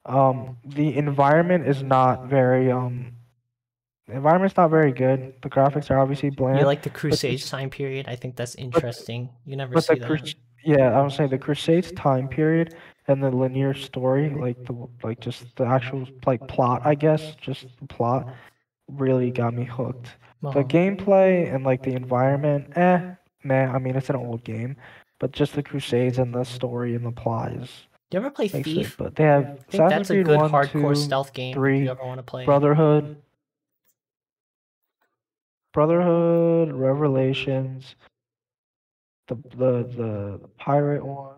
The environment is not very the environment's not very good. The graphics are obviously bland. you like the Crusades time period. I think that's interesting. You never But see the that. yeah, I would say the Crusades time period and the linear story, like just the actual like plot, I guess, just the plot, really got me hooked. The Uh-huh. gameplay and like the environment, man. I mean, it's an old game, but just the Crusades and the story and the plot is You ever play makes it. Thief? But they have I think Assassin's that's a Creed good 1, hardcore 2, stealth game if 3, you ever want to play. Brotherhood, Revelations, the pirate one.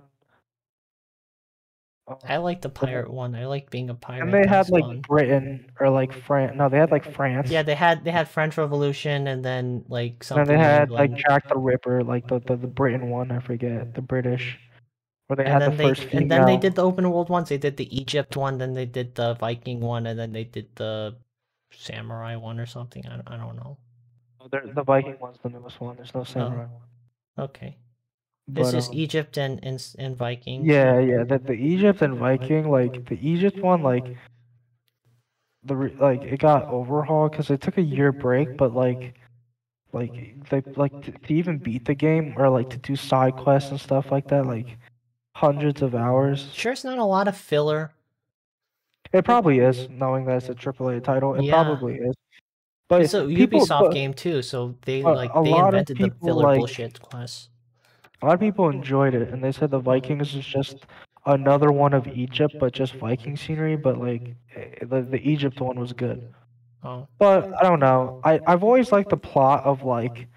I like the pirate one. I like being a pirate. And they That had was like fun. Britain or like France. No, they had like France. Yeah, they had French Revolution, and then like And something they in had like England. Jack the Ripper, like the Britain one. I forget the British, where they And had then the they first female. and then they did the open world ones. They did the Egypt one, then they did the Viking one, and then they did the samurai one or something. I don't know. The Viking one's the newest one. There's no samurai one. Okay, it's But just Egypt and Viking. yeah, the Egypt and Viking, like the Egypt one, like like it got overhauled because it took a year break, but to even beat the game or like to do side quests and stuff like that, like hundreds of hours. Sure, it's not a lot of filler. It probably is, knowing that it's a AAA title. It Yeah. probably is. But It's a people, Ubisoft but game too, so they but like a they lot of invented the people, filler like- bullshit quests. a lot of people enjoyed it, and they said the Vikings is just another one of Egypt, but just Viking scenery. But like the Egypt one was good. Oh, But I don't know. I've always liked the plot of like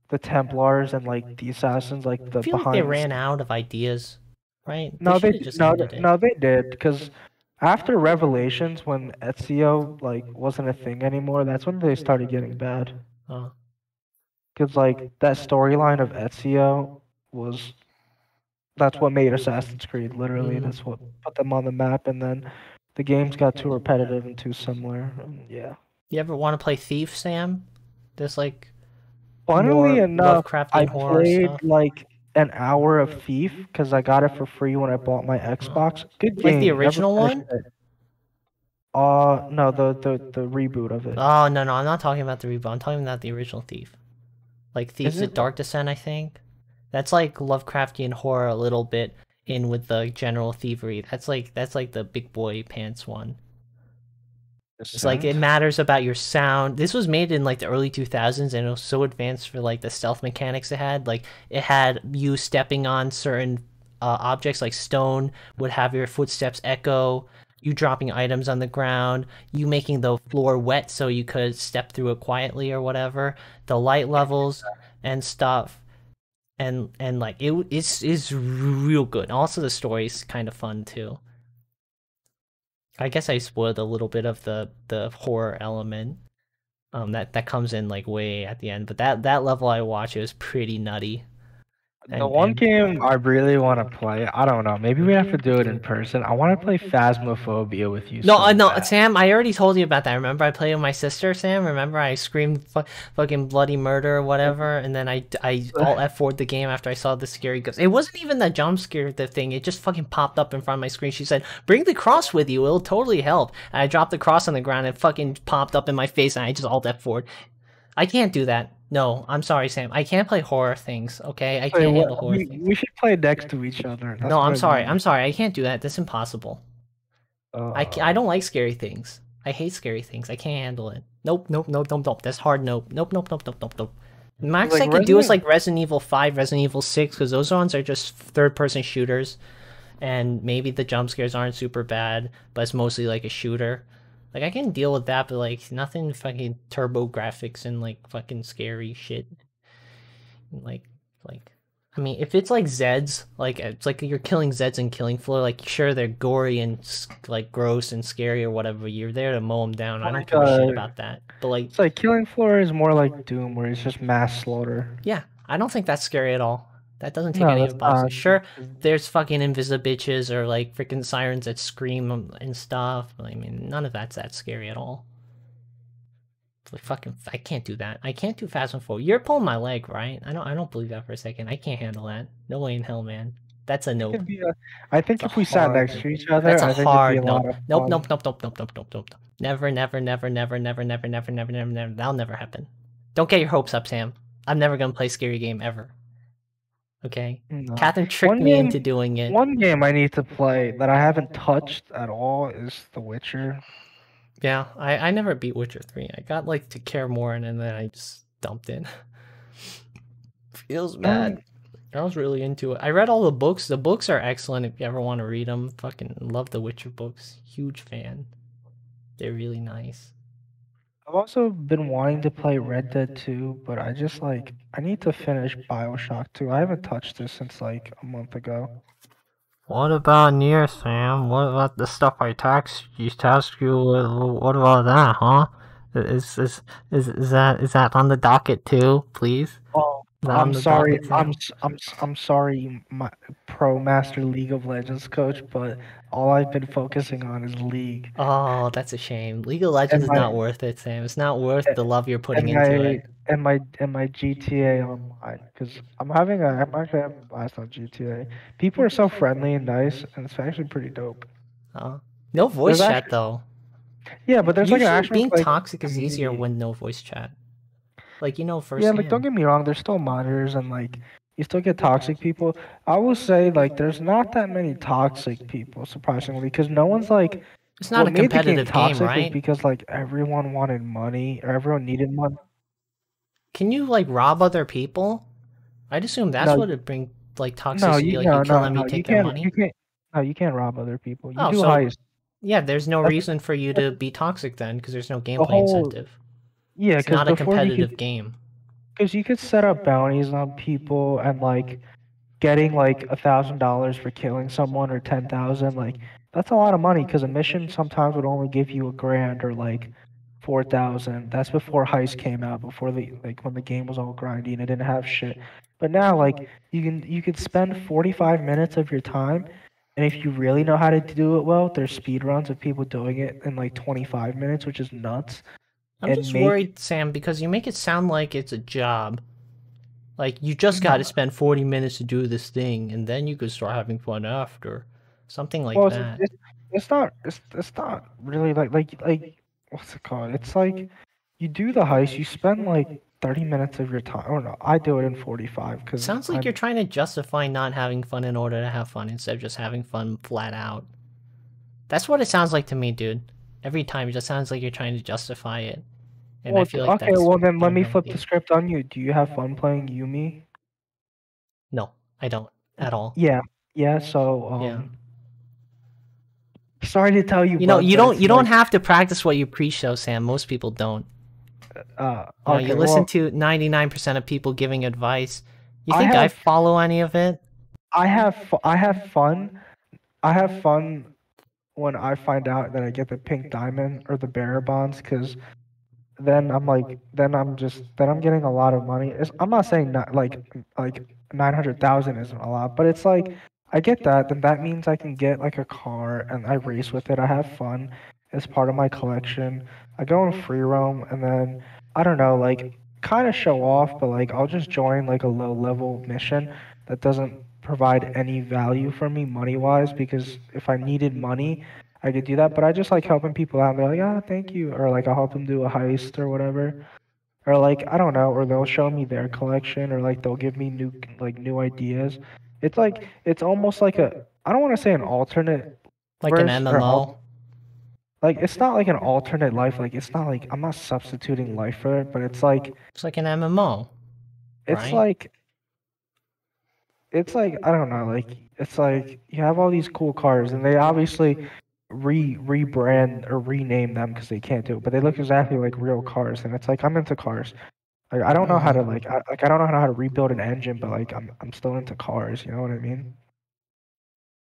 the Templars and like the assassins, like the I feel like behind. they ran out of ideas, right? No, they should've just no, ended it. no, they did because after Revelations, when Ezio like wasn't a thing anymore, that's when they started getting bad. Oh. Because like that storyline of Ezio was that's what made Assassin's Creed. Literally, Mm. that's what put them on the map. And then the games got too repetitive and too similar. And yeah. You ever want to play Thief, Sam? There's like Funnily more enough, Lovecraftian I horror played stuff. like an hour of Thief because I got it for free when I bought my Xbox. Good Like game. the never original finished one? it. No, the reboot of it. Oh no, I'm not talking about the reboot. I'm talking about the original Thief. Like Thieves Is at it? Dark Descent, I think. That's like Lovecraftian horror a little bit in with the general thievery. That's like the big boy pants one. It's like it matters about your sound. This was made in like the early 2000s, and it was so advanced for like the stealth mechanics it had. Like it had you stepping on certain objects, like stone would have your footsteps echo. You dropping items on the ground, you making the floor wet so you could step through it quietly or whatever. The light levels and stuff, and like it's real good. Also, the story's kind of fun too. I guess I spoiled a little bit of the horror element, that comes in like way at the end. But that level I watched, it was pretty nutty. The one game I really want to play, I don't know. Maybe we have to do it in person. I want to play Phasmophobia with you. No, so no, bad. Sam, I already told you about that. Remember I played with my sister, Sam? Remember I screamed fucking bloody murder or whatever, and then I alt F4'd the game after I saw the scary ghost. It wasn't even the jump scare, the thing. It just fucking popped up in front of my screen. She said, bring the cross with you. It'll totally help. And I dropped the cross on the ground and it fucking popped up in my face and I just alt F4'd. I can't do that. No, I'm sorry, Sam. I can't play horror things, okay? I can't handle horror things. We should play next to each other. No, I'm sorry. I'm sorry. I can't do that. That's impossible. I don't like scary things. I hate scary things. I can't handle it. Nope, nope, nope, nope, nope. That's hard nope. Nope, nope, nope, nope, nope, nope. Max I can do is like Resident Evil 5, Resident Evil 6, because those ones are just third-person shooters. And maybe the jump scares aren't super bad, but it's mostly like a shooter. Like, I can deal with that, but, like, nothing fucking turbo graphics and, like, fucking scary shit. Like, I mean, if it's, like, Zeds, like, it's like you're killing Zeds in Killing Floor, like, sure, they're gory and, like, gross and scary or whatever, you're there to mow them down. I don't give a shit about that. But, like... It's like Killing Floor is more like Doom, where it's just mass slaughter. Yeah, I don't think that's scary at all. That doesn't take any of the boxes. Sure, there's fucking Invisibitches or like freaking sirens that scream and stuff. I mean, none of that's that scary at all. Like fucking, I can't do that. I can't do Phasmophobia. You're pulling my leg, right? I don't believe that for a second. I can't handle that. No way in hell, man. That's a nope. I think if we sat next to each other, that's a hard nope. Nope, nope, nope, nope, nope, nope, nope, nope. Never, never, never, never, never, never, never, never, never, never. That'll never happen. Don't get your hopes up, Sam. I'm never gonna play a scary game ever. Okay, no. Catherine tricked me into doing it. One game I need to play that I haven't touched at all is The Witcher. Yeah, I never beat Witcher 3. I got like to care more and then I just dumped in. Feels bad. I was really into it. I read all the books. The books are excellent if you ever want to read them. Fucking love the Witcher books. Huge fan. They're really nice. I've also been wanting to play Red Dead 2, but I just like, I need to finish BioShock 2. I haven't touched this since like a month ago. What about Nier, Sam? What about the stuff I tasked you with? What about that, huh? Is that on the docket too, please? Oh, I'm sorry. I'm sorry, my pro Master League of Legends coach, but all I've been focusing on is League. Oh, that's a shame. League of Legends is not worth it, Sam. It's not worth the love you're putting into it. And my GTA Online, because I'm actually having a blast on GTA. People are so friendly and nice, and it's actually pretty dope. No voice chat though. Yeah, but there's usually like an actual being toxic is easier when no voice chat. Like, you know, first. Yeah, like don't get me wrong, there's still monitors and like you still get toxic people. I will say like there's not that many toxic people, surprisingly, because no one's like. It's not a competitive game, right? Because like everyone wanted money or everyone needed money. Can you like rob other people? I'd assume that's what it bring like toxicity. You kill them, you take their money. You can't rob other people. You do heist. Yeah, there's no reason for you to be toxic then, because there's no gameplay incentive. Yeah, it's not a competitive game. Because you could set up bounties on people and like getting like $1,000 for killing someone or 10,000. Like that's a lot of money because a mission sometimes would only give you $1,000 or like 4,000. That's before Heist came out, before when the game was all grindy and it didn't have shit. But now like you could spend 45 minutes of your time. And if you really know how to do it well, there's speedruns of people doing it in like 25 minutes, which is nuts. I'm just worried, Sam, because you make it sound like it's a job. Like, you just got to spend 40 minutes to do this thing, and then you could start having fun after. Something like that. It's not really like what's it called? It's like you do the heist, you spend like 30 minutes of your time. I don't know. I do it in 45 because sounds like you're trying to justify not having fun in order to have fun instead of just having fun flat out. That's what it sounds like to me, dude. Every time it just sounds like you're trying to justify it. And I feel like then let me flip the script on you. Do you have fun playing Yumi? No, I don't at all. Yeah. So sorry to tell you. You know, you don't have to practice what you preach, though, Sam. Most people don't. You listen to 99% of people giving advice. You think I follow any of it? I have fun. I have fun when I find out that I get the pink diamond or the bearer bonds, because then I'm getting a lot of money. I'm not saying not like 900,000 isn't a lot, but it's like I get that. Then that means I can get like a car and I race with it. I have fun. It's part of my collection. I go in free roam and then I don't know, like kind of show off, but like I'll just join like a low level mission that doesn't provide any value for me money wise because if I needed money, I could do that. But I just like helping people out. And they're like, ah, thank you, or like I'll help them do a heist or whatever, or like I don't know, or they'll show me their collection, or like they'll give me new ideas. It's like it's almost like a I don't want to say an alternate Like an verse or MMO. like it's not like an alternate life. Like it's not like I'm not substituting life for it, but It's like an MMO, it's right? like it's like I don't know, like it's like you have all these cool cars, and they obviously rebrand or rename them because they can't do it, but they look exactly like real cars, and it's like I'm into cars. Like I don't know how to I don't know how to rebuild an engine, but like I'm still into cars. You know what I mean?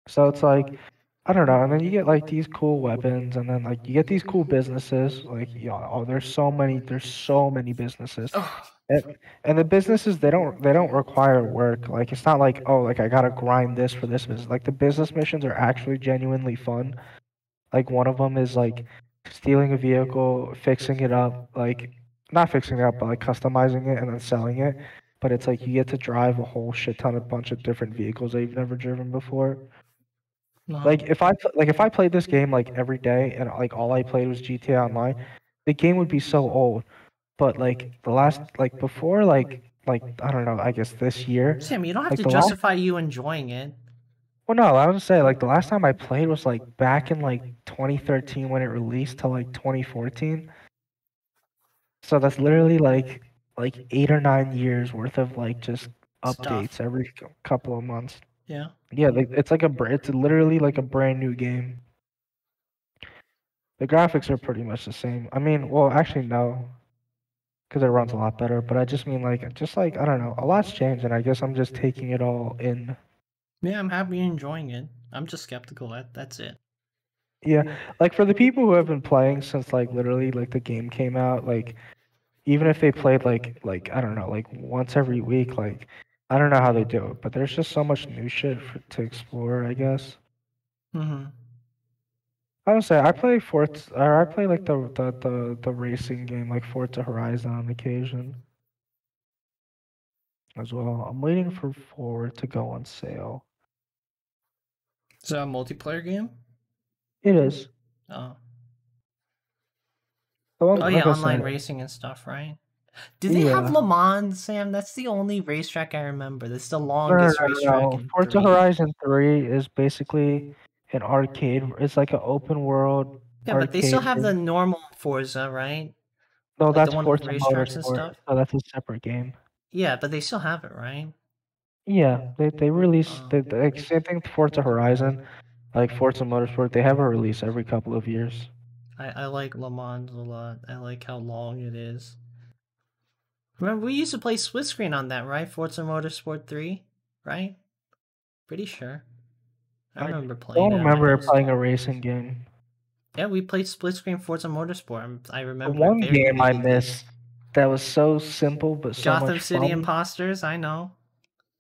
So it's like I don't know, and then you get like these cool weapons, and then like you get these cool businesses. Like yeah, oh, there's so many businesses, and the businesses they don't require work. Like it's not like oh like I gotta grind this for this business. Like the business missions are actually genuinely fun. Like one of them is like stealing a vehicle, fixing it up, like not fixing it up, but like customizing it and then selling it. But it's like you get to drive a whole shit ton of bunch of different vehicles that you've never driven before. No. Like if I played this game like every day and like all I played was GTA Online, the game would be so old. But like the last like before like I don't know, I guess this year, Sam, you don't have like to the last justify you enjoying it. well no, I was say like the last time I played was like back in like 2013 when it released to like 2014. So that's literally like 8 or 9 years worth of like just Stuff. updates every couple of months. Yeah. Yeah, like it's like it's literally like a brand new game. The graphics are pretty much the same. I mean, well, actually no, because it runs a lot better. But I just mean like just like I don't know, a lot's changed, and I guess I'm just taking it all in. Yeah, I'm happy you're enjoying it. I'm just skeptical. That's it. Yeah, like for the people who have been playing since like literally like the game came out, like even if they played like I don't know, like once every week, like I don't know how they do it, but there's just so much new shit to explore, I guess. Mm-hmm. I would say I play Forza, or I play like the racing game like Forza Horizon on occasion as well. I'm waiting for 4 to go on sale. Is that a multiplayer game? It is. Oh. The one, Oh like yeah, I online said, racing and stuff, right? Do they have yeah. Le Mans, Sam? That's the only racetrack I remember. That's the No, no, longest no, no, racetrack no. in Forza 3. Horizon 3 is basically an arcade. It's like an open world Yeah, but they still arcade have the game. normal Forza, right? No, Like the that's one with Forza racetracks and Motorsport. stuff. So that's a separate game. Yeah, but they still have it, right? Yeah, they release Oh. the like, same thing with Forza Horizon, like Forza Motorsport. They have a release every couple of years. I like Le Mans a lot. I like how long it is. Remember, we used to play split screen on that, right? Forza Motorsport 3, right? Pretty sure. I I remember playing don't it at my remember house. playing a racing game. Yeah, we played split screen Forza Motorsport. I The remember it one very game I vividly. missed that was so simple but so much Gotham City fun. Imposters, I know.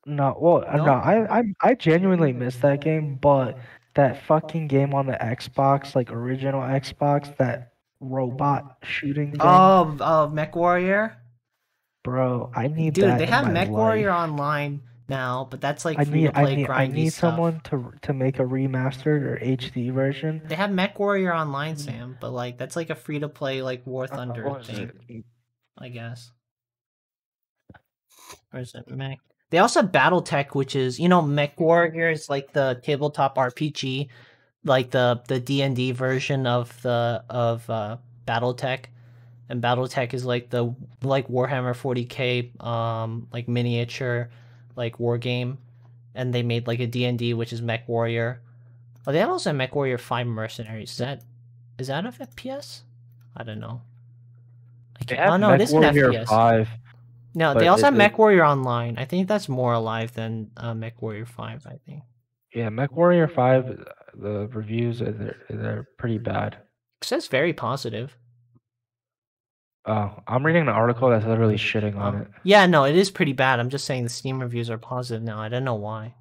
No, well, no, No? I genuinely missed that game, but that fucking game on the Xbox, like original Xbox, that robot shooting thing, Oh, Mech Warrior? bro, I need Dude, they that in have my Mech Warrior life. Online now, but that's like free to play I grindy need stuff. someone to make a remastered or HD version. They have Mech Warrior Online, Sam, but like that's like a free to play like War Uh, Thunder what is thing, it? I guess. Or is it Mech? They also have BattleTech, which is Mech Warrior is like the tabletop RPG, like the D&D version of BattleTech, and BattleTech is like the Warhammer 40K like miniature like war game, and they made like a D&D which is Mech Warrior. Oh, they have also Mech Warrior 5 Mercenaries. Is that of FPS? I don't know. I They can't. Oh have no, it Mech is an Warrior FPS. 5, No, they but also have Mech Warrior Online. I think that's more alive than Mech Warrior 5, I think. yeah, Mech Warrior 5, the reviews they're pretty bad. It says very positive. Oh, I'm reading an article that's literally shitting on it. Yeah, no, it is pretty bad. I'm just saying the Steam reviews are positive now. I don't know why.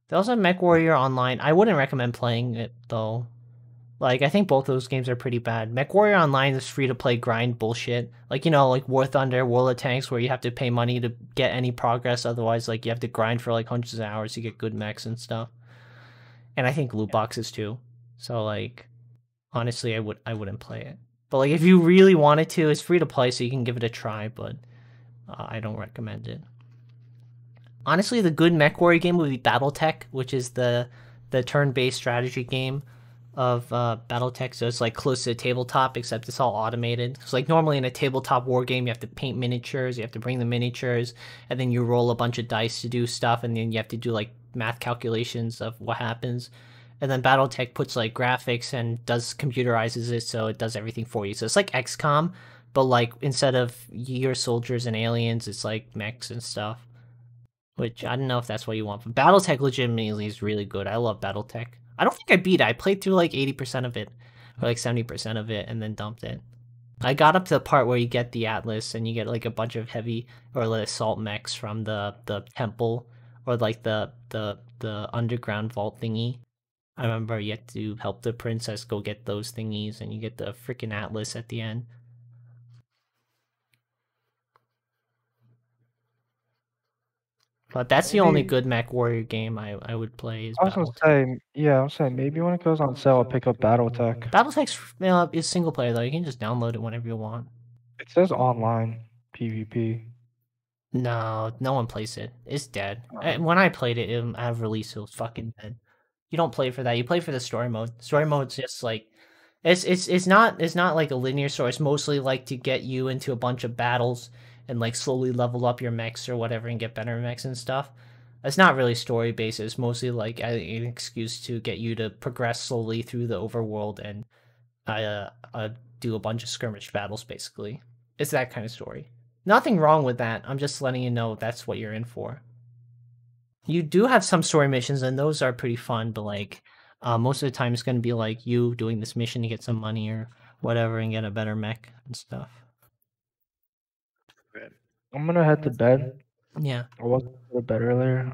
They also have MechWarrior Online. I wouldn't recommend playing it though. Like, I think both those games are pretty bad. MechWarrior Online is free to play grind bullshit. Like, you know, like War Thunder, World of Tanks, where you have to pay money to get any progress. Otherwise, like, you have to grind for like hundreds of hours to get good mechs and stuff. And I think loot boxes too. So like, honestly, I wouldn't play it. But like, if you really wanted to, it's free to play, so you can give it a try. But I don't recommend it. Honestly, the good MechWarrior game would be BattleTech, which is the turn-based strategy game of BattleTech. So it's like close to a tabletop, except it's all automated. So like normally in a tabletop war game, you have to paint miniatures, you have to bring the miniatures, and then you roll a bunch of dice to do stuff, and then you have to do like math calculations of what happens. And then BattleTech puts like graphics and computerizes it, so it does everything for you. So it's like XCOM, but like instead of your soldiers and aliens, it's like mechs and stuff. Which I don't know if that's what you want, but BattleTech legitimately is really good. I love BattleTech. I don't think I beat it. I played through like 80% of it, or like 70% of it, and then dumped it. I got up to the part where you get the Atlas, and you get like a bunch of heavy or like assault mechs from the temple, or like the underground vault thingy. I remember you had to help the princess go get those thingies, and you get the freaking Atlas at the end. But that's the only good MechWarrior game I would play. Is I was gonna say, yeah, I was saying maybe when it goes on sale, I'll pick up BattleTech. BattleTech is single player though. You can just download it whenever you want. It says online PvP. No, no one plays it. It's dead. When I played it at release, it was fucking dead. You don't play for that. You play for the story mode. Story mode's just like it's not like a linear story. It's mostly like to get you into a bunch of battles and like slowly level up your mechs or whatever and get better mechs and stuff. It's not really story based. It's mostly like an excuse to get you to progress slowly through the overworld and do a bunch of skirmish battles. Basically, it's that kind of story. Nothing wrong with that. I'm just letting you know that's what you're in for. You do have some story missions, and those are pretty fun, but like most of the time it's going to be like you doing this mission to get some money or whatever and get a better mech and stuff. I'm gonna head to bed. Yeah. I wasn't to bed earlier.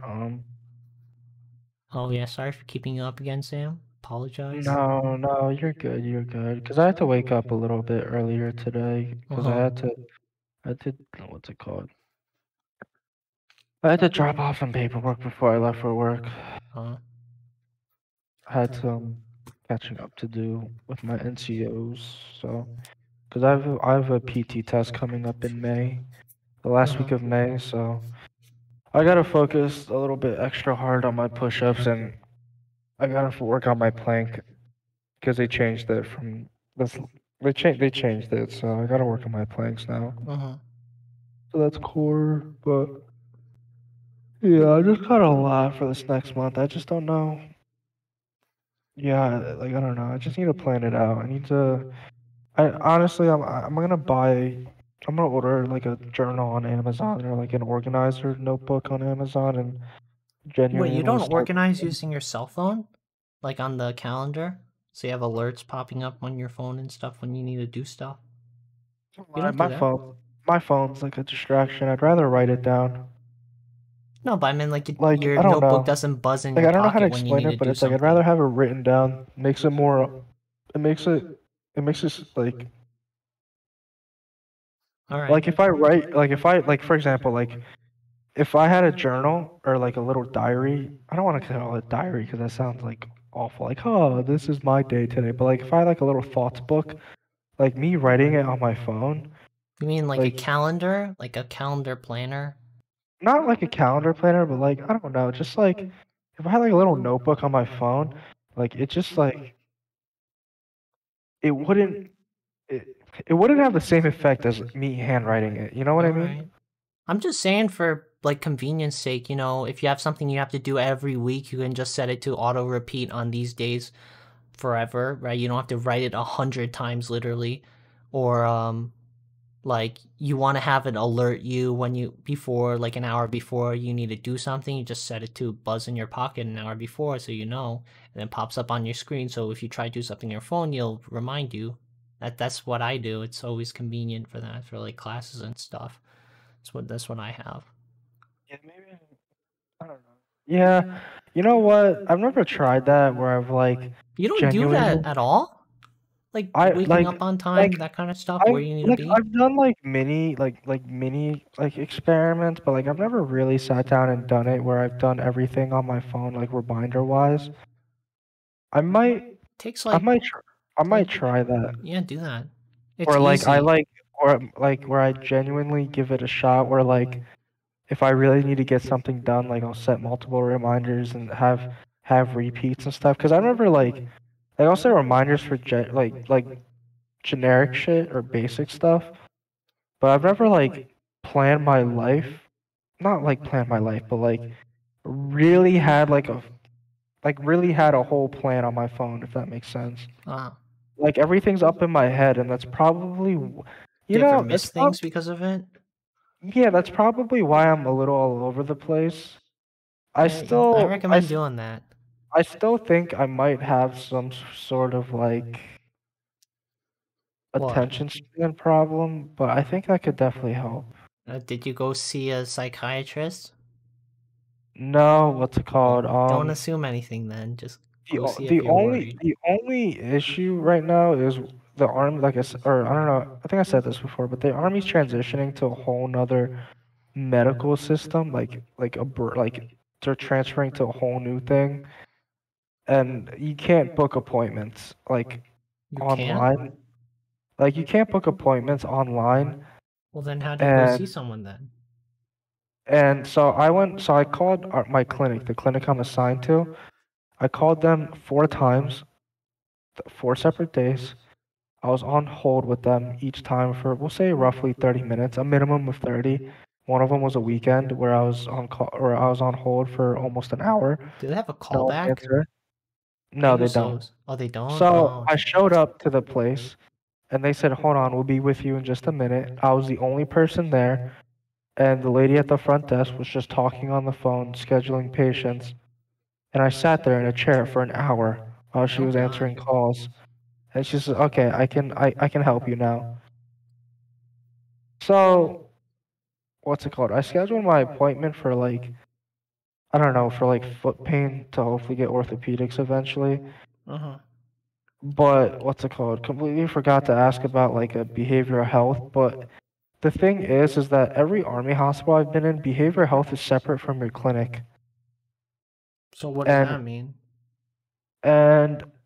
Oh yeah, sorry for keeping you up again, Sam. Apologize. No, you're good. You're good. Because I had to wake up a little bit earlier today. Because I had to, what's it called? I had to drop off some paperwork before I left for work. I had some catching up to do with my NCOs. So, because I have a PT test coming up in May. The last week of May, so I gotta focus a little bit extra hard on my push-ups, and I gotta work on my plank because they changed it from this. They changed it, so I gotta work on my planks now. So that's core, but yeah, I just got a lot for this next month. I just don't know. Yeah, like I don't know. I just need to plan it out. I need to. Honestly, I'm gonna buy. I'm gonna order like a journal on Amazon or like an organizer notebook on Amazon and genuinely. Wait, you don't organize using your cell phone? Like on the calendar? So you have alerts popping up on your phone and stuff when you need to do stuff? My phone's like a distraction. I'd rather write it down. No, but I mean like your notebook doesn't buzz in your pocket. I don't know how to when you explain need it, but to it's do like I'd rather have it written down. Makes it more. It makes it like. All right. Like if I write, like for example, like if I had a journal or like a little diary, I don't want to call it diary because that sounds like awful. Like, oh, this is my day today. But like if I had like a little thoughts book, like me writing it on my phone. You mean like a calendar? Like a calendar planner? Not like a calendar planner, but like, I don't know, just like if I had like a little notebook on my phone, like it just like it wouldn't have the same effect as me handwriting it. You know what I mean? Right. I'm just saying for like convenience sake, you know, if you have something you have to do every week, you can just set it to auto repeat on these days forever, right? You don't have to write it 100 times literally, or like you want to have it alert you when like an hour before you need to do something, you just set it to buzz in your pocket an hour before so you know, and then pops up on your screen. So if you try to do something on your phone, it'll remind you. That's what I do. It's always convenient for that, for like classes and stuff. That's what I have. Yeah, maybe. I don't know. Yeah, you know what? I've never tried that where I've like You don't do genuinely. that at all? Like I waking like up on time, like that kind of stuff, where you need to be? I've done like mini experiments, but like I've never really sat down and done it where I've done everything on my phone like reminder wise. I might Takes I like might tr I might try that. yeah, do that. It's Or like easy. or like where I genuinely give it a shot where like if I really need to get something done, like I'll set multiple reminders and have repeats and stuff. Cause I remember like I'll set reminders for generic shit or basic stuff, but I've never like planned my life. Not like planned my life, but like really had really had a whole plan on my phone, if that makes sense. Uh, Like everything's up in my head, and that's probably, do you ever it's miss things because of it? yeah, that's probably why I'm a little all over the place. I Yeah, I recommend s- doing that. I still think I might have some sort of like What? attention span problem, but I think that could definitely help. Did you go see a psychiatrist? No, what's it called? Don't assume anything then. Just The go o- see if you're worried. the only issue right now is the army, like or I don't know. I think I said this before, but the army's transitioning to a whole nother medical system, like they're transferring to a whole new thing, and you can't book appointments like You can't? online. Like you can't book appointments online, Well, then how do you go see and someone then? so I called my clinic, the clinic I'm assigned to. I called them 4 times, 4 separate days. I was on hold with them each time for, we'll say, roughly 30 minutes, a minimum of 30. One of them was a weekend where I was on call, or I was on hold for almost an hour. Do they have a No one callback? answered. I No, they use don't. those. Oh, they don't? So Oh, I showed up to the place, and they said, "Hold on, we'll be with you in just a minute." I was the only person there, and the lady at the front desk was just talking on the phone, scheduling patients. And I sat there in a chair for an hour while she oh was answering God. calls. And she said, "Okay, I can help you now." So, what's it called? I scheduled my appointment for like, I don't know, for like foot pain to hopefully get orthopedics eventually. Uh-huh. But what's it called? Completely forgot to ask about like a behavioral health. But the thing is that every army hospital I've been in, behavioral health is separate from your clinic. So what does And that mean?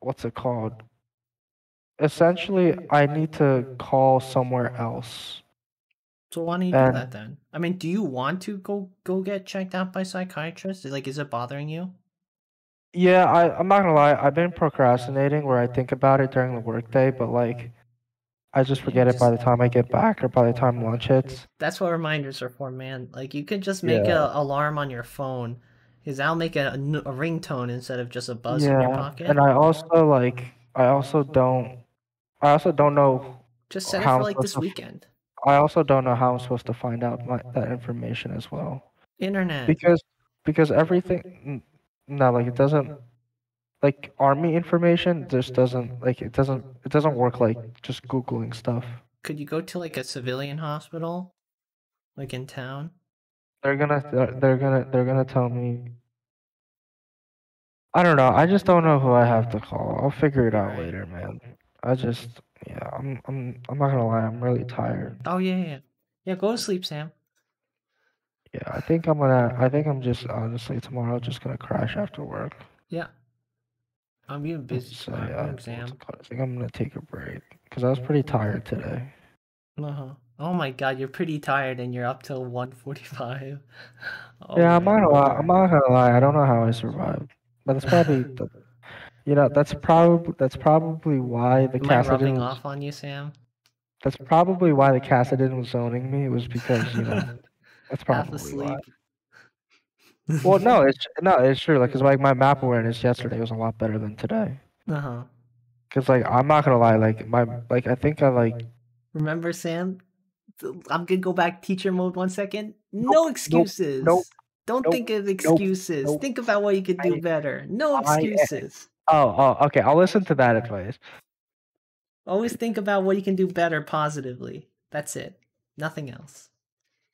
what's it called? Essentially, I need to call somewhere else. So why don't you do And that then? I mean, do you want to go get checked out by psychiatrists? Like, is it bothering you? yeah, I'm not gonna lie, I've been procrastinating where I think about it during the workday, but like I just Yeah, forget it by just the time I get back or by the time lunch hits. that's what reminders are for, man. Like, you could just make Yeah. a alarm on your phone, because that'll make a ringtone instead of just a buzz in your Yeah. pocket. And I also don't know Just set it how for I'm like supposed this to weekend. I also don't know how I'm supposed to find out that information as well. Internet. Because everything no, like it doesn't like army information just doesn't like it doesn't work like just googling stuff. Could you go to like a civilian hospital, like in town? They're gonna tell me. I don't know. I just don't know who I have to call. I'll figure it out Right. later, man. I just yeah. I'm not gonna lie. I'm really tired. Oh yeah. Yeah, go to sleep, Sam. Yeah. I think I'm just honestly tomorrow just gonna crash after work. Yeah. I'm being busy So tomorrow. No yeah. exam. I think I'm gonna take a break because I was pretty tired today. Uh-huh. Oh my god, you're pretty tired and you're up till 1:45. Oh Yeah. my I'm lord. not gonna lie. I don't know how I survived, but it's probably that's probably why the Am I Cassidin rubbing was. off on you, Sam? That's probably why the Cassidin was zoning me. It was because that's Half probably why. asleep. Well, no, it's true. Like, cause like my map awareness yesterday was a lot better than today. Uh-huh. Cause like I'm not gonna lie, I think I like Remember, Sam? I'm gonna go back teacher mode 1 second. No excuses. nope, Don't nope, think of nope, excuses. nope. Think about what you could do better. No I excuses. okay. I'll listen to that advice. Always think about what you can do better positively. That's it. Nothing else.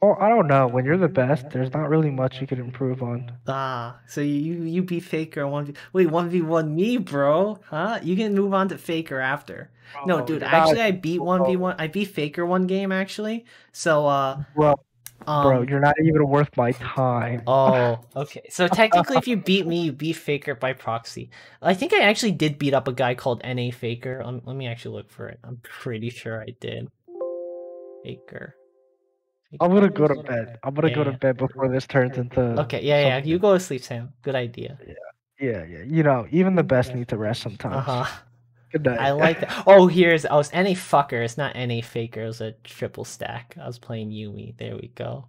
Well, I don't know. When you're the best, there's not really much you could improve on. Ah, so you beat Faker 1v. Wait, 1v1 me, bro? Huh? You can move on to Faker after. No, Bro, dude, you're not- actually I beat 1v1. I beat Faker one game actually. So Bro, you're not even worth my time. Oh, okay. So technically if you beat me, you beat Faker by proxy. I think I actually did beat up a guy called NA Faker. Let me actually look for it. I'm pretty sure I did. Faker. I'm gonna go to bed. I'm gonna go to Yeah. bed before this turns into. Okay, yeah. You go to sleep, Sam. Good idea. Yeah. You know, even the best need to rest sometimes. Uh-huh. Good night. I like that. Oh, I was NA Fucker. It's not NA Faker. It was a triple stack. I was playing Yumi. There we go.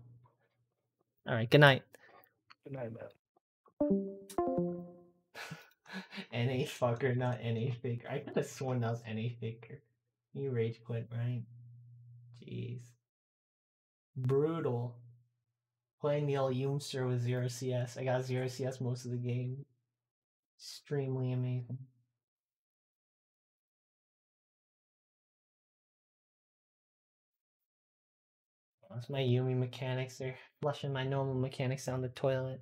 Alright, good night. Good night, man. NA Fucker, not NA Faker. I could have sworn that was NA Faker. You rage quit, right? Jeez. Brutal. Playing the old Yoomster with 0 CS. I got 0 CS most of the game. Extremely amazing. That's my Yumi mechanics. They're flushing my normal mechanics down the toilet.